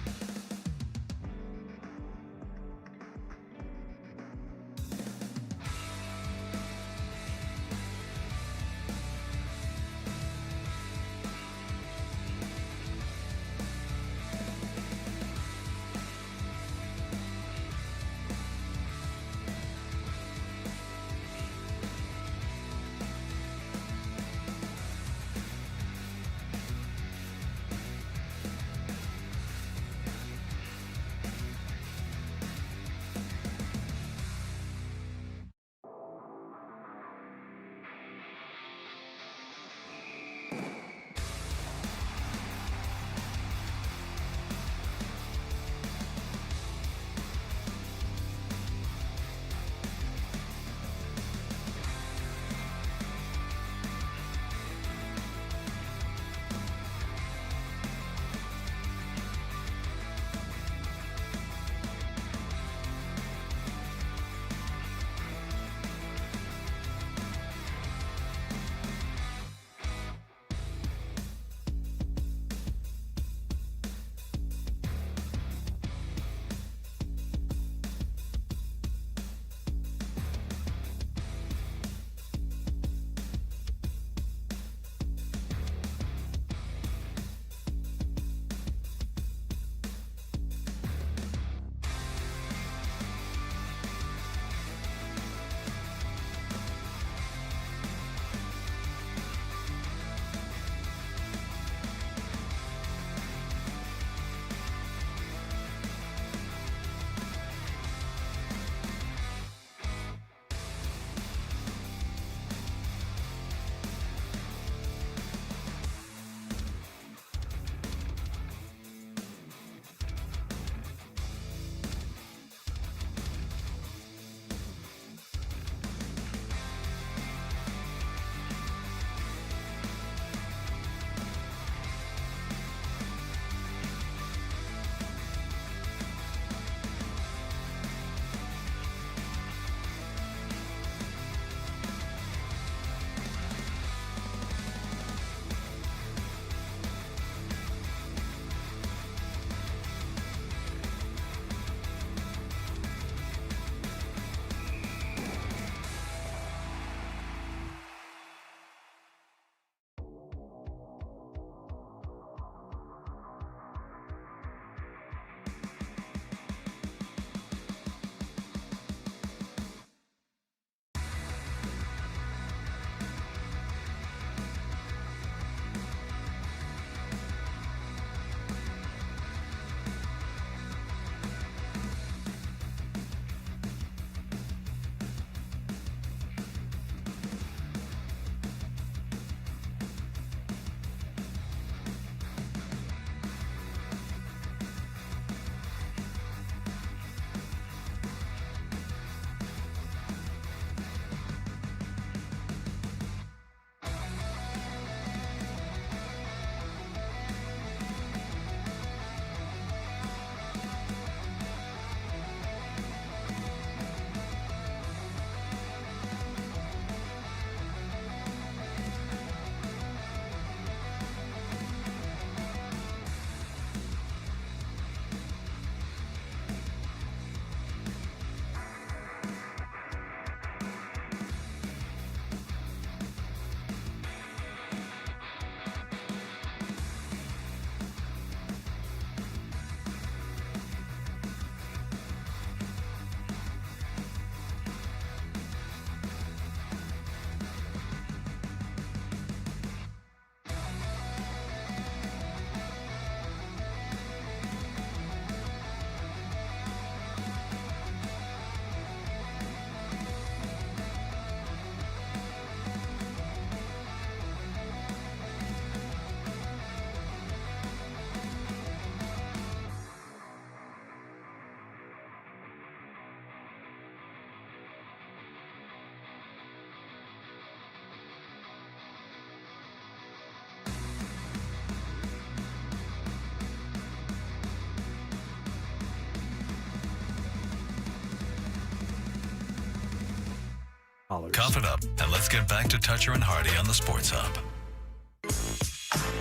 L: $1,000.
J: Cough it up, and let's get back to Toucher and Hardy on the Sports Hub.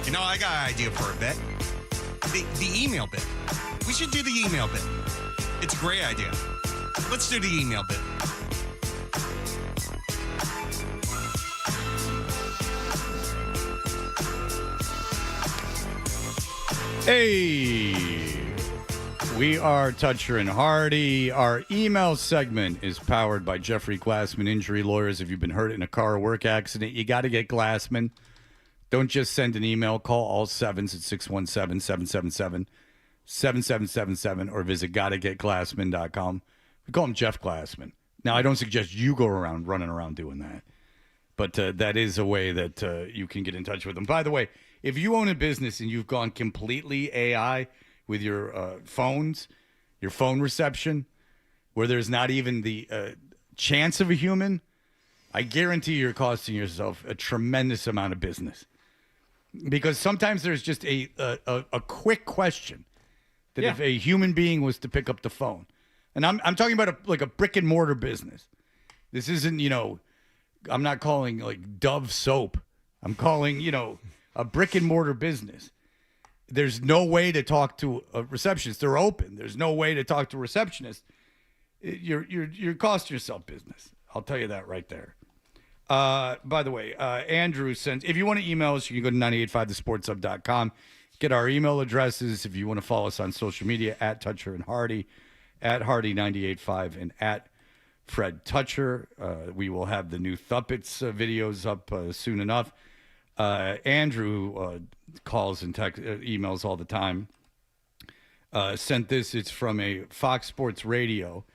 M: You know, I got an idea for a bit. The email bit. We should do the email bit. It's a great idea. Let's do the email bit.
F: Hey, we are Toucher and Hardy. Our email segment is powered by Jeffrey Glassman Injury Lawyers. If you've been hurt in a car or work accident, you got to get Glassman. Don't just send an email. Call all sevens at 617-777-7777 or visit gottagetglassman.com. We call him Jeff Glassman. Now, I don't suggest you go around running around doing that, but that is a way that you can get in touch with him. By the way, if you own a business and you've gone completely AI with your phones, your phone reception, where there's not even the chance of a human, I guarantee you're costing yourself a tremendous amount of business. Because sometimes there's just a quick question that if a human being was to pick up the phone, and I'm talking about a brick and mortar business. This isn't, I'm not calling like Dove soap. I'm calling, a brick and mortar business. There's no way to talk to a receptionist. They're open. There's no way to talk to a receptionist. You're costing yourself business. I'll tell you that right there. By the way, Andrew sends, if you want to email us, you can go to 985thesportshub.com. Get our email addresses. If you want to follow us on social media, at Toucher and Hardy, at Hardy985, and at Fred Toucher. We will have the new Thuppets videos up soon enough. Andrew calls and emails all the time. Sent this. It's from a Fox Sports Radio.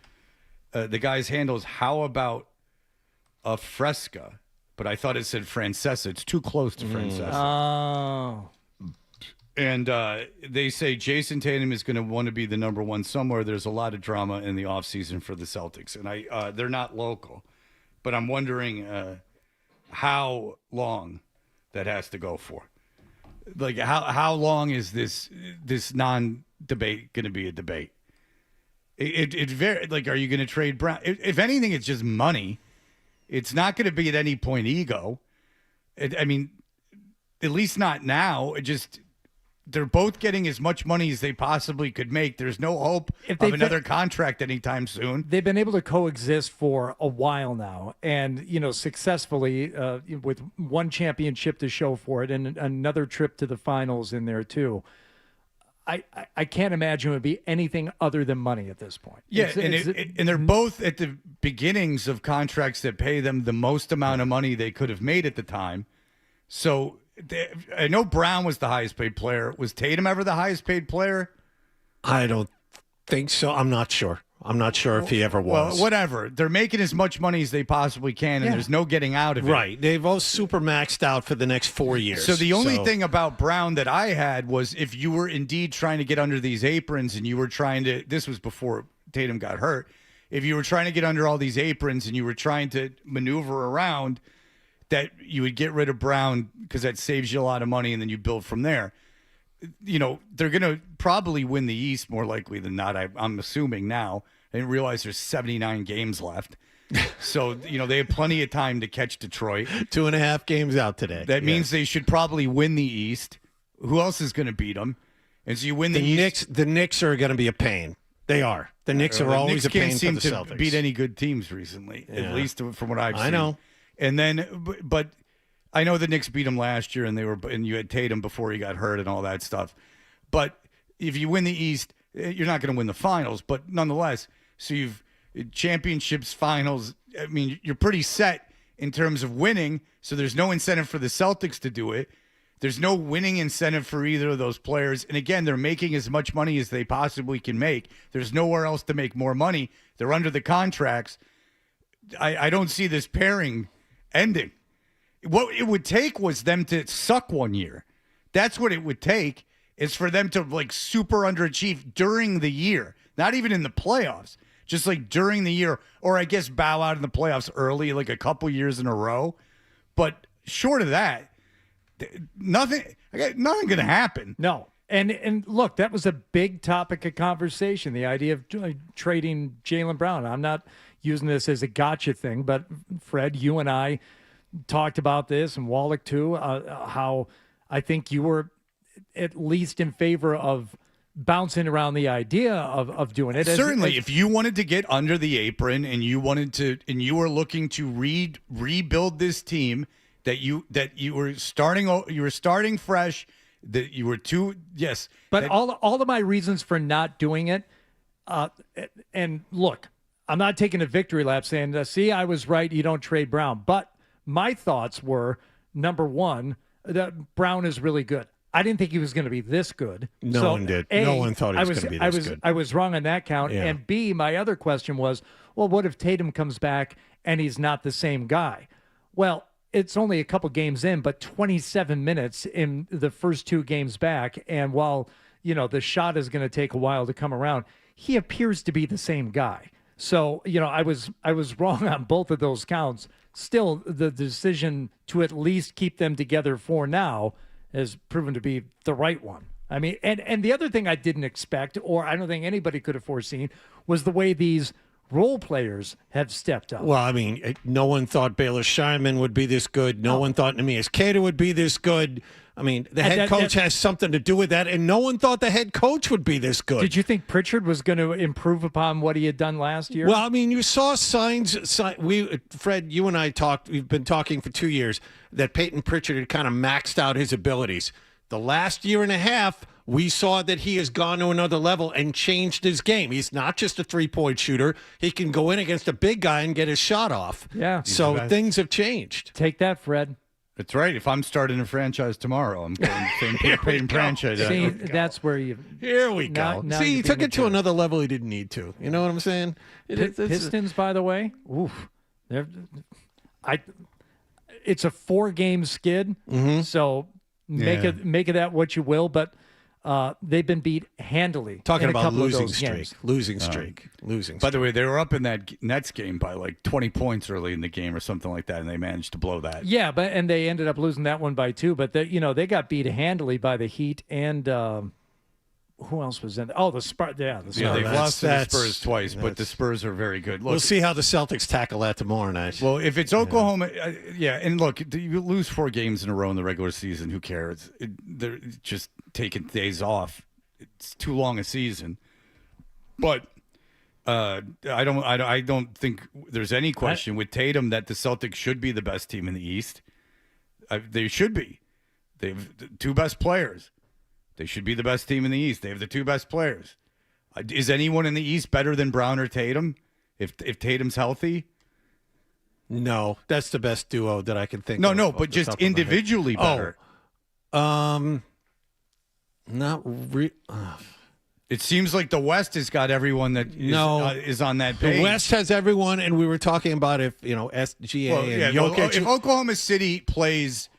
F: The guy's handle is How About a Fresca, but I thought it said Francesa. It's too close to Francesa.
L: Oh.
F: And they say Jason Tatum is going to want to be the number one somewhere. There's a lot of drama in the offseason for the Celtics. And they're not local, but I'm wondering how long that has to go for. Like, how long is this non-debate going to be a debate? It very, like, are you going to trade Brown? If anything, it's just money. It's not going to be at any point ego. I mean, at least not now. They're both getting as much money as they possibly could make. There's no hope of another contract anytime soon.
L: They've been able to coexist for a while now, and successfully with one championship to show for it, and another trip to the finals in there too. I can't imagine it would be anything other than money at this point.
F: Yeah, and they're both at the beginnings of contracts that pay them the most amount of money they could have made at the time. So I know Brown was the highest paid player. Was Tatum ever the highest paid player?
B: I don't think so. I'm not sure. I'm not sure if he ever was.
F: Well, whatever. They're making as much money as they possibly can, and there's no getting out of it.
B: Right. They've both super maxed out for the next 4 years.
F: So the only thing about Brown that I had was if you were indeed trying to get under these aprons and you were trying to – this was before Tatum got hurt. If you were trying to get under all these aprons and you were trying to maneuver around, that you would get rid of Brown because that saves you a lot of money, and then you build from there. They're going to probably win the East more likely than not, I'm assuming now. I didn't realize there's 79 games left. So, they have plenty of time to catch Detroit.
B: 2.5 games out today.
F: That means they should probably win the East. Who else is going to beat them? And so you win the East.
B: The Knicks are going to be a pain. They are. The Knicks are always a pain for the Celtics.
F: Can't seem to beat any good teams recently, at least from what I've seen.
B: I know.
F: And then, but I know the Knicks beat them last year, and you had Tatum before he got hurt and all that stuff. But if you win the East, you're not going to win the finals. But nonetheless, so you've championships, finals. I mean, you're pretty set in terms of winning. So there's no incentive for the Celtics to do it. There's no winning incentive for either of those players. And again, they're making as much money as they possibly can make. There's nowhere else to make more money. They're under the contracts. I don't see this pairing ending. What it would take was them to suck 1 year. That's what it would take, is for them to super underachieve during the year, not even in the playoffs, just during the year, or I guess bow out in the playoffs early, a couple years in a row. But short of that, nothing going to happen.
L: No. And look, that was a big topic of conversation, the idea of trading Jaylen Brown. I'm not, using this as a gotcha thing, but Fred, you and I talked about this, and Wallach too, how I think you were at least in favor of bouncing around the idea of doing it.
F: Certainly, if you wanted to get under the apron and you were looking to rebuild this team, that you were starting fresh, that you were
L: But all of my reasons for not doing it, and look, I'm not taking a victory lap saying, see, I was right, you don't trade Brown. But my thoughts were, number one, that Brown is really good. I didn't think he was going to be this good.
B: No one did. No one thought he was going to be this good.
L: I was wrong on that count.
B: Yeah.
L: And B, my other question was, well, what if Tatum comes back and he's not the same guy? Well, it's only a couple games in, but 27 minutes in the first 2 games back. And while, the shot is going to take a while to come around, he appears to be the same guy. So, I was wrong on both of those counts. Still, the decision to at least keep them together for now has proven to be the right one. I mean, and the other thing I didn't expect, or I don't think anybody could have foreseen, was the way these role players have stepped up.
B: Well, I mean, no one thought Baylor Scheinman would be this good. No one thought Nehemias Queta would be this good. I mean, the head coach has something to do with that, and no one thought the head coach would be this good.
L: Did you think Pritchard was going to improve upon what he had done last year?
B: Well, I mean, you saw signs. Fred, you and I talked. We've been talking for 2 years that Peyton Pritchard had kind of maxed out his abilities. The last year and a half, we saw that he has gone to another level and changed his game. He's not just a three-point shooter. He can go in against a big guy and get his shot off.
L: Yeah.
B: So things have changed.
L: Take that, Fred.
F: That's right. If I'm starting a franchise tomorrow, I'm going to Peyton franchise.
L: See, that's where you.
B: Here we go.
L: Now
B: See, he took it to another level he didn't need to. You know what I'm saying?
L: Pistons, by the way. Oof. It's a 4-game skid.
B: Mm-hmm.
L: So make it that what you will, but they've been beat handily.
B: Talking
L: in a
B: about
L: couple
B: losing
L: of those
B: streak,
L: games.
B: losing streak.
F: By the way, they were up in that Nets game by like 20 points early in the game or something like that, and they managed to blow that.
L: Yeah, and they ended up losing that one by 2. But they got beat handily by the Heat and who else was in there? Oh, the Spurs. Yeah, the Spurs.
F: Yeah, they've lost to the Spurs twice, but the Spurs are very good. Look,
B: we'll see how the Celtics tackle that tomorrow night.
F: Well, if it's Oklahoma, and look, you lose 4 games in a row in the regular season. Who cares? They're just taking days off. It's too long a season. But I don't think there's any question with Tatum that the Celtics should be the best team in the East. They should be. They have the 2 best players. They should be the best team in the East. They have the 2 best players. Is anyone in the East better than Brown or Tatum? If Tatum's healthy?
B: No, that's the best duo that I can think of.
F: No, but just individually better.
B: Not really.
F: It seems like the West has got everyone that is on that page.
B: The West has everyone, and we were talking about if SGA and Jokic.
F: If Oklahoma City plays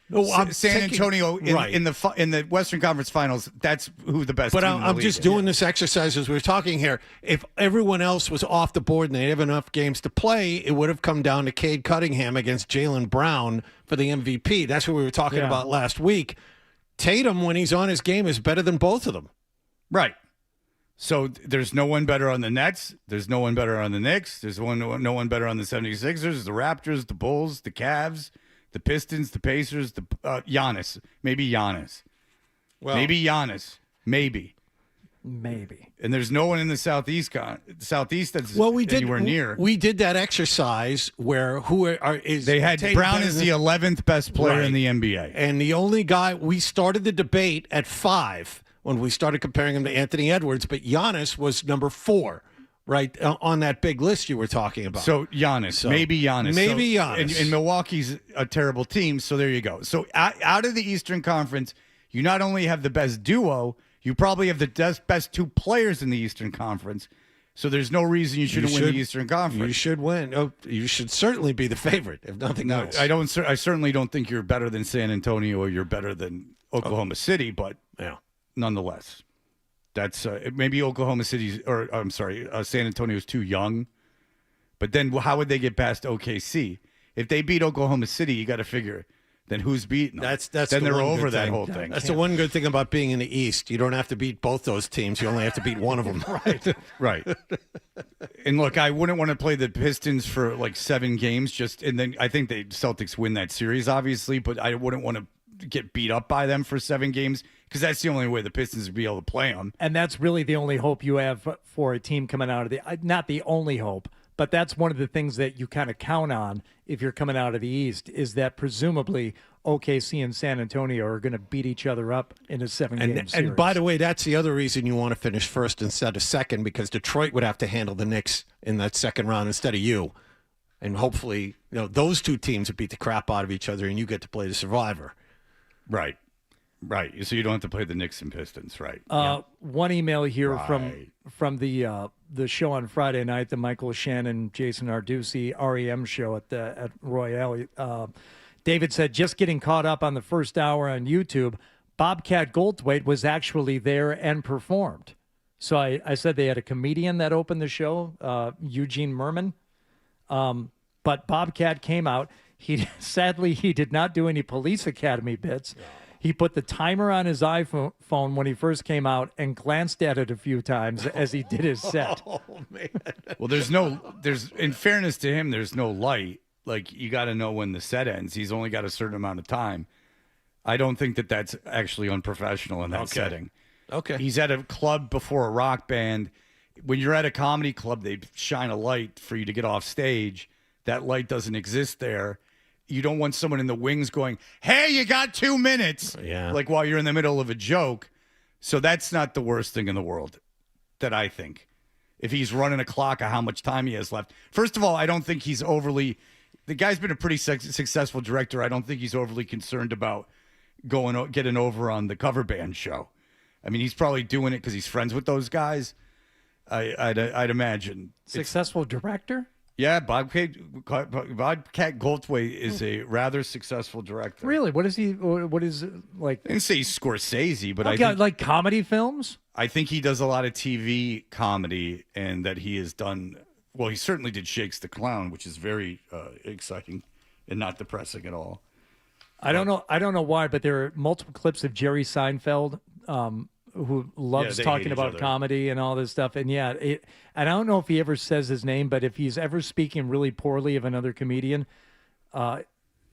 F: San Antonio in the Western Conference Finals, that's who the best.
B: But
F: team in the
B: I'm
F: league
B: just
F: is.
B: doing this exercise as we were talking here. If everyone else was off the board and they have enough games to play, it would have come down to Cade Cunningham against Jaylen Brown for the MVP. That's what we were talking about last week. Tatum, when he's on his game, is better than both of them.
F: Right. So there's no one better on the Nets. There's no one better on the Knicks. There's no one better on the 76ers, the Raptors, the Bulls, the Cavs, the Pistons, the Pacers, the Giannis. Maybe Giannis.
B: Well,
F: maybe Giannis. Maybe. And there's no one in the Southeast that's anywhere near.
B: We did that exercise where
F: they had
B: Tatum
F: Brown is the 11th best player in the NBA.
B: And the only guy, we started the debate at 5 when we started comparing him to Anthony Edwards, but Giannis was number 4, right, on that big list you were talking about.
F: So Giannis, maybe Giannis.
B: Giannis.
F: And Milwaukee's a terrible team, so there you go. So out of the Eastern Conference, you not only have the best duo, you probably have the best 2 players in the Eastern Conference. So there's no reason you shouldn't win the Eastern Conference.
B: You should win. Oh, you should certainly be the favorite, if nothing else.
F: I certainly don't think you're better than San Antonio or you're better than Oklahoma City, but nonetheless, that's maybe Oklahoma City's San Antonio's too young. But then how would they get past OKC? If they beat Oklahoma City, you got to figure. Then who's beating them?
B: Then
F: they're over that whole thing.
B: That's the one good thing about being in the East. You don't have to beat both those teams. You only have to beat one of them.
F: Right. And look, I wouldn't want to play the Pistons for like 7 games, and then I think the Celtics win that series, obviously, but I wouldn't want to get beat up by them for 7 games because that's the only way the Pistons would be able to play them.
L: And that's really the only hope you have for a team coming out of not the only hope, but that's one of the things that you kind of count on if you're coming out of the East is that presumably OKC and San Antonio are going to beat each other up in a 7-game series.
B: And by the way, that's the other reason you want to finish first instead of second, because Detroit would have to handle the Knicks in that second round instead of you. And hopefully, those 2 teams would beat the crap out of each other and you get to play the survivor.
F: Right. So you don't have to play the Knicks and Pistons, right?
L: One email here from the show on Friday night, the Michael Shannon, Jason Arducci REM show at Royale. David said, just getting caught up on the first hour on YouTube, Bobcat Goldthwait was actually there and performed. So I said they had a comedian that opened the show, Eugene Merman. But Bobcat came out. Sadly, he did not do any Police Academy bits. No. He put the timer on his iPhone when he first came out and glanced at it a few times as he did his set.
B: Oh, man.
F: Well, in fairness to him, there's no light. Like, you got to know when the set ends. He's only got a certain amount of time. I don't think that that's actually unprofessional in that setting.
B: Okay.
F: He's at a club before a rock band. When you're at a comedy club, they shine a light for you to get off stage. That light doesn't exist there. You don't want someone in the wings going, hey, you got 2 minutes.
B: Yeah.
F: Like while you're in the middle of a joke. So that's not the worst thing in the world that I think. If he's running a clock of how much time he has left. First of all, I don't think he's overly – the guy's been a pretty successful director. I don't think he's overly concerned about getting over on the cover band show. I mean, he's probably doing it because he's friends with those guys. I'd imagine.
L: Successful director?
F: Yeah, Bobcat Goldthwait is a rather successful director.
L: Really? What is he? What is like?
F: I didn't say Scorsese, but I
L: think,
F: think
L: like comedy films.
F: I think he does a lot of TV comedy, and that he has done. Well, he certainly did Shakes the Clown, which is very exciting and not depressing at all.
L: I don't know why, but there are multiple clips of Jerry Seinfeld. Who loves talking about comedy and all this stuff. And and I don't know if he ever says his name, but if he's ever speaking really poorly of another comedian,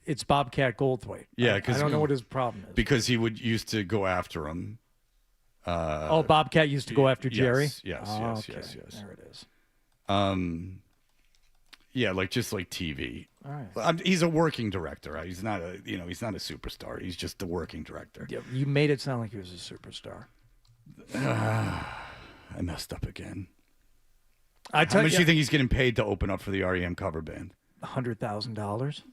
L: it's Bobcat Goldthwait.
F: Yeah,
L: I don't know what his problem is.
F: Because he used to go after him.
L: Bobcat used to go after Jerry?
F: Yes.
L: There it is.
F: Yeah, just like TV.
L: All right.
F: He's a working director. Right? He's not he's not a superstar. He's just a working director.
L: Yeah, you made it sound like he was a superstar.
F: I messed up again.
L: How
F: much do you think he's getting paid to open up for the REM cover band?
L: $100,000.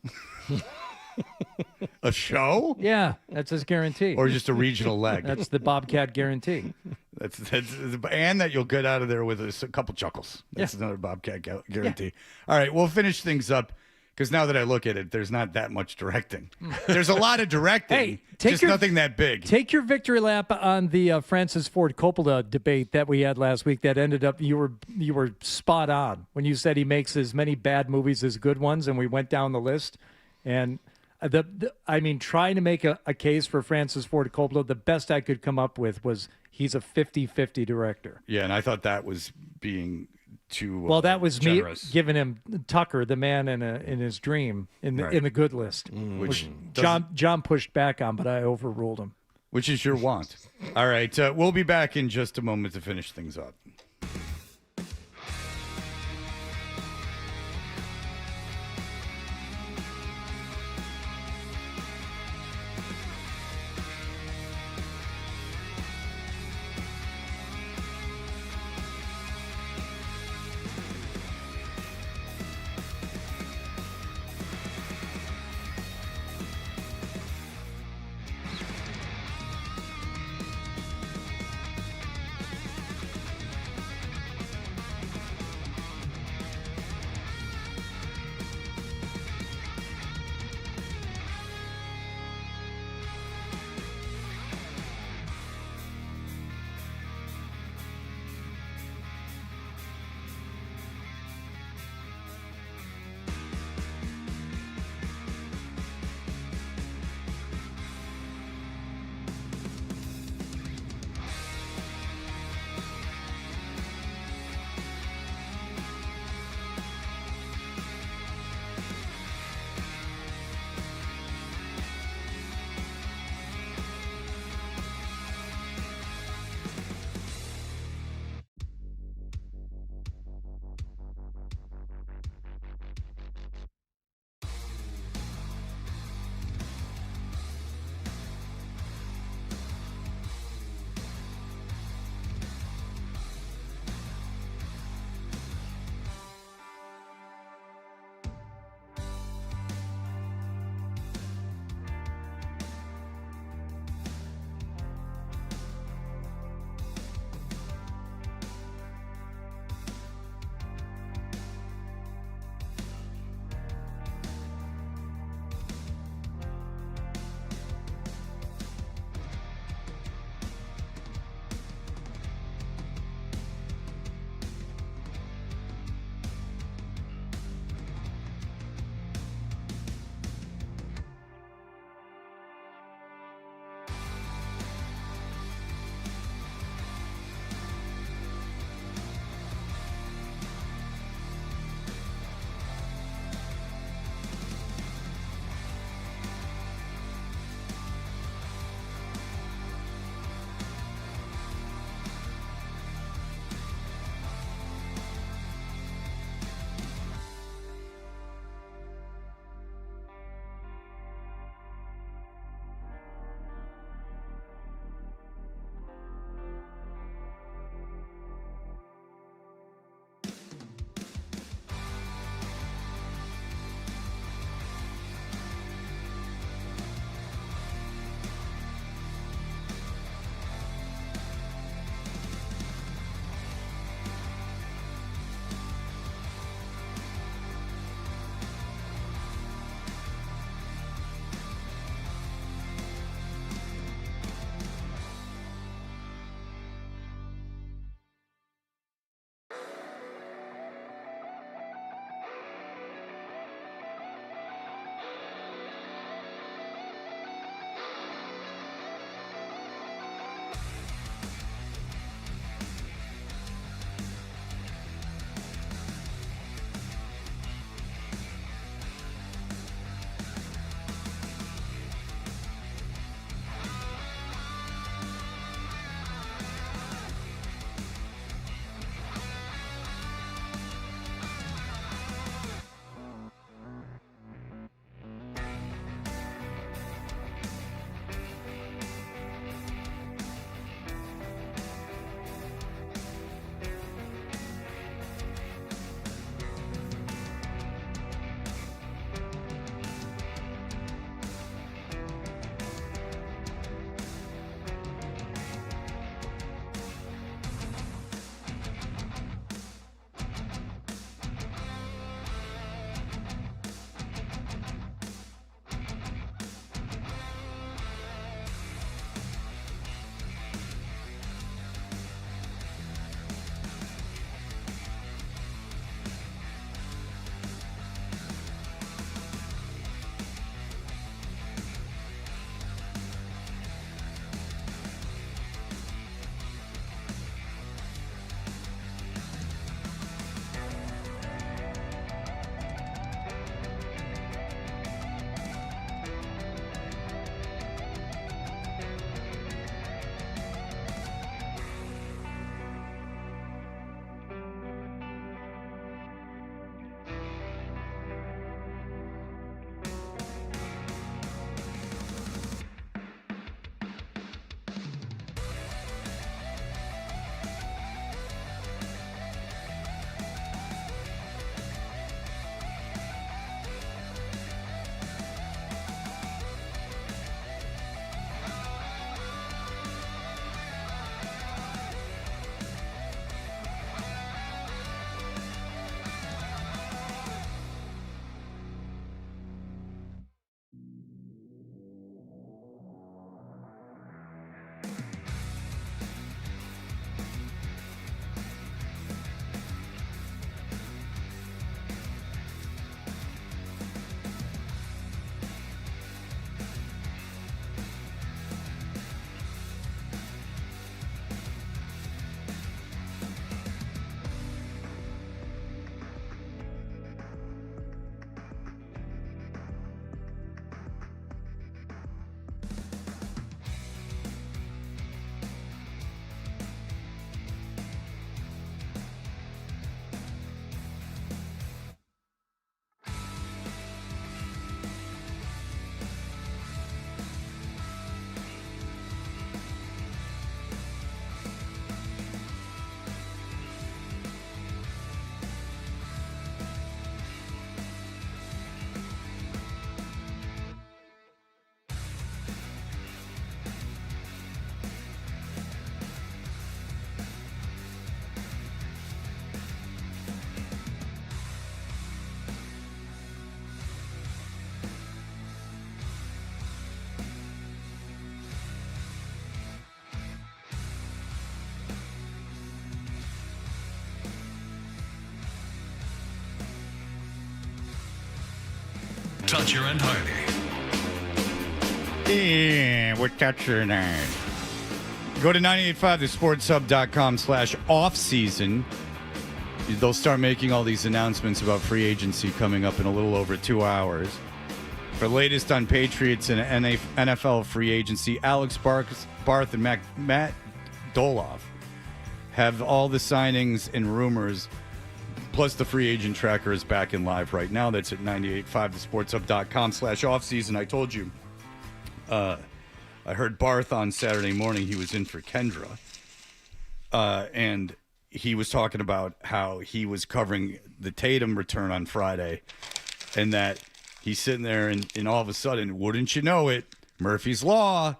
F: A show?
L: Yeah, that's his guarantee.
F: Or just a regional leg?
L: That's the Bobcat guarantee.
F: That's and that you'll get out of there with a couple chuckles. That's another Bobcat guarantee. Yeah. All right, we'll finish things up. Because now that I look at it, there's not that much directing. There's a lot of directing, just nothing that big.
L: Take your victory lap on the Francis Ford Coppola debate that we had last week that ended up, you were spot on when you said he makes as many bad movies as good ones, and we went down the list. And, trying to make a case for Francis Ford Coppola, the best I could come up with was he's a 50-50 director.
F: Yeah, and I thought that was being too
L: that was
F: generous.
L: Me giving him Tucker, the man in his dream, in the good list, which John pushed back on, but I overruled him.
F: Which is your want. All right, we'll be back in just a moment to finish things up.
J: Toucher and Hardy.
F: Yeah, we're touching it. Go to 985thesportshub.com/offseason. They'll start making all these announcements about free agency coming up in a little over 2 hours. For latest on Patriots and NFL free agency, Alex Barth and Matt Doloff have all the signings and rumors, plus the free agent tracker is back in live right now. That's at 985thesportshub.com/offseason. I told you, I heard Barth on Saturday morning. He was in for Kendra, and he was talking about how he was covering the Tatum return on Friday, and that he's sitting there, and all of a sudden, wouldn't you know it, Murphy's Law,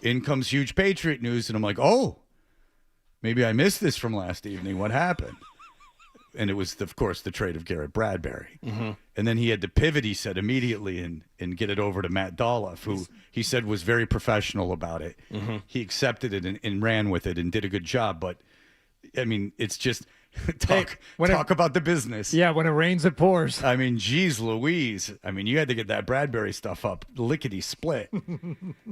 F: in comes huge Patriot news, and I'm like, oh, maybe I missed this from last evening. What happened? And it was, of course, the trade of Garrett Bradbury. Mm-hmm. And then he had to pivot, he said, immediately and get it over to Matt Doloff, who he said was very professional about it. Mm-hmm. He accepted it and ran with it and did a good job. But, I mean, it's just talk about the business.
L: Yeah, when it rains, it pours.
F: I mean, geez Louise. I mean, you had to get that Bradbury stuff up lickety-split.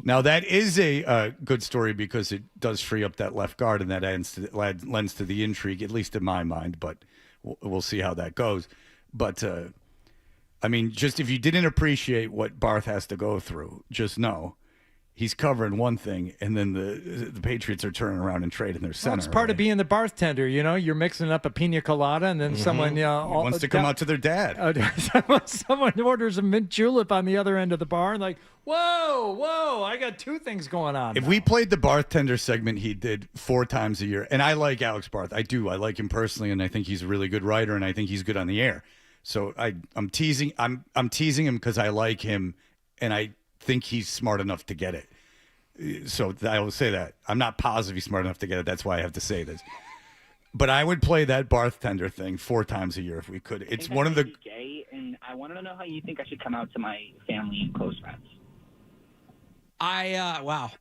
F: Now, that is a good story because it does free up that left guard, and that lends to the intrigue, at least in my mind. But we'll see how that goes. But, I mean, just if you didn't appreciate what Barth has to go through, just know he's covering one thing, and then the Patriots are turning around and trading their center.
L: Well, it's part of being the bartender, you know. You're mixing up a pina colada, and then someone
F: wants to come out to their dad.
L: Someone orders a mint julep on the other end of the bar, and like, whoa, I got two things going on.
F: If we played the bartender segment he did 4 times a year, and I like Alex Barth. I do. I like him personally, and I think he's a really good writer, and I think he's good on the air. So I'm teasing him because I like him, and I think he's smart enough to get it. So I will say that. I'm not positive he's smart enough to get it. That's why I have to say this. But I would play that bartender thing 4 times a year if we could. It's one of the
G: gay, and I want to know how you think I should come out to my family and close friends.
F: Well,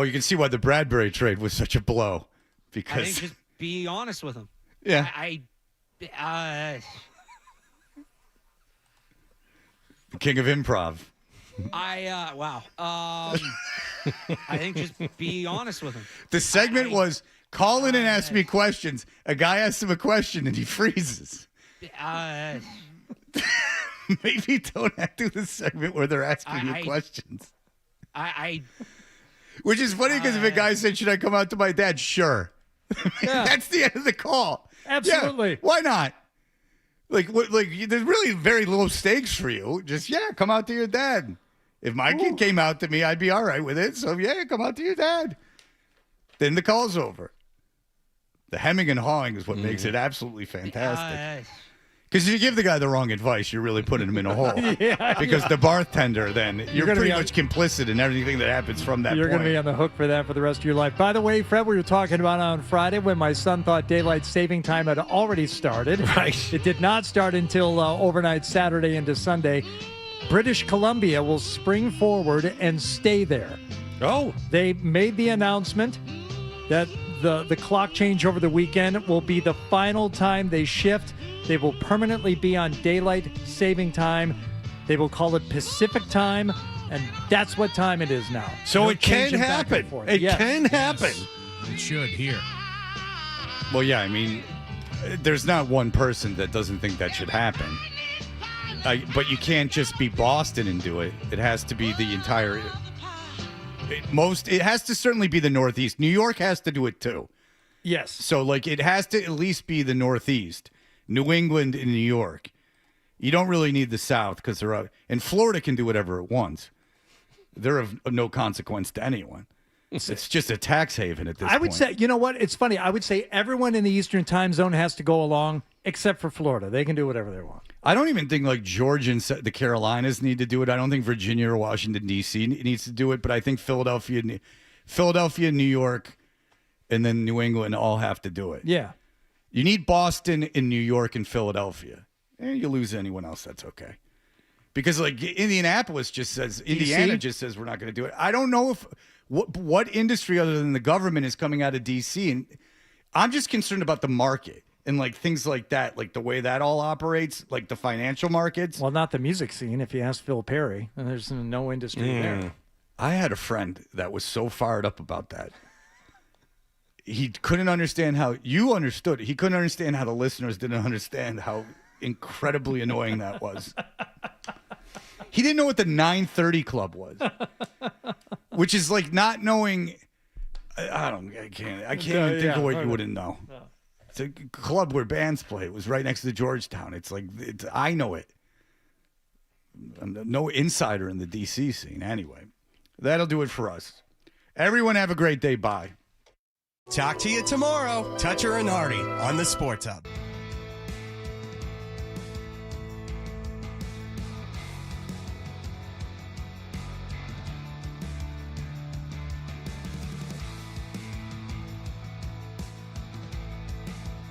F: you can see why the Bradbury trade was such a blow. Because
O: I think just be honest with him.
F: Yeah.
O: The
F: king of improv.
O: I think just be honest with him.
F: The segment was call in and ask me questions. A guy asks him a question and he freezes. Maybe don't do the segment where they're asking you questions. Which is funny because if a guy said, should I come out to my dad? Sure. Yeah. That's the end of the call.
L: Absolutely.
F: Yeah, why not? Like there's really very low stakes for you. Just, come out to your dad. If my kid came out to me, I'd be all right with it. So, come out to your dad. Then the call's over. The hemming and hawing is what makes it absolutely fantastic. Because if you give the guy the wrong advice, you're really putting him in a hole. Because the bartender, then, you're pretty much complicit in everything that happens from that point.
L: You're going to be on the hook for that for the rest of your life. By the way, Fred, we were talking about on Friday when my son thought daylight saving time had already started.
B: Right.
L: It did not start until overnight Saturday into Sunday. British Columbia will spring forward and stay there.
B: Oh.
L: They made the announcement that the clock change over the weekend will be the final time they shift. They will permanently be on daylight saving time. They will call it Pacific time, and that's what time it is now.
B: So
L: No
B: it can
L: changing back and
B: happen.
L: forth.
B: It
L: Yes.
B: can happen.
N: It should here.
F: Well, yeah, I mean, there's not one person that doesn't think that should happen. But you can't just be Boston and do it. It has to be the entire... It has to certainly be the Northeast. New York has to do it too.
L: Yes.
F: So, it has to at least be the Northeast. New England and New York. You don't really need the South because they're out. And Florida can do whatever it wants. They're of no consequence to anyone. It's just a tax haven at this point.
L: I would say, you know what? It's funny. I would say everyone in the Eastern time zone has to go along except for Florida. They can do whatever they want.
F: I don't even think Georgia and the Carolinas need to do it. I don't think Virginia or Washington, D.C. needs to do it. But I think Philadelphia, New York, and then New England all have to do it.
L: Yeah.
F: You need Boston and New York and Philadelphia. And you lose anyone else, that's okay. Because Indianapolis just says, Indiana just says we're not going to do it. I don't know if what industry other than the government is coming out of D.C. And I'm just concerned about the market. and like things like that, like the way that all operates, like the financial markets.
L: Well, not the music scene. If you ask Phil Perry, and there's no industry there.
F: I had a friend that was so fired up about that. He couldn't understand how you understood. He couldn't understand how the listeners didn't understand how incredibly annoying that was. He didn't know what the 9:30 Club was, which is like not knowing. I can't even think of what you wouldn't know. No. It's a club where bands play. It was right next to Georgetown. It's like I know it. I'm no insider in the DC scene. Anyway, that'll do it for us. Everyone have a great day. Bye.
P: Talk to you tomorrow. Toucher and Hardy on the Sports Hub.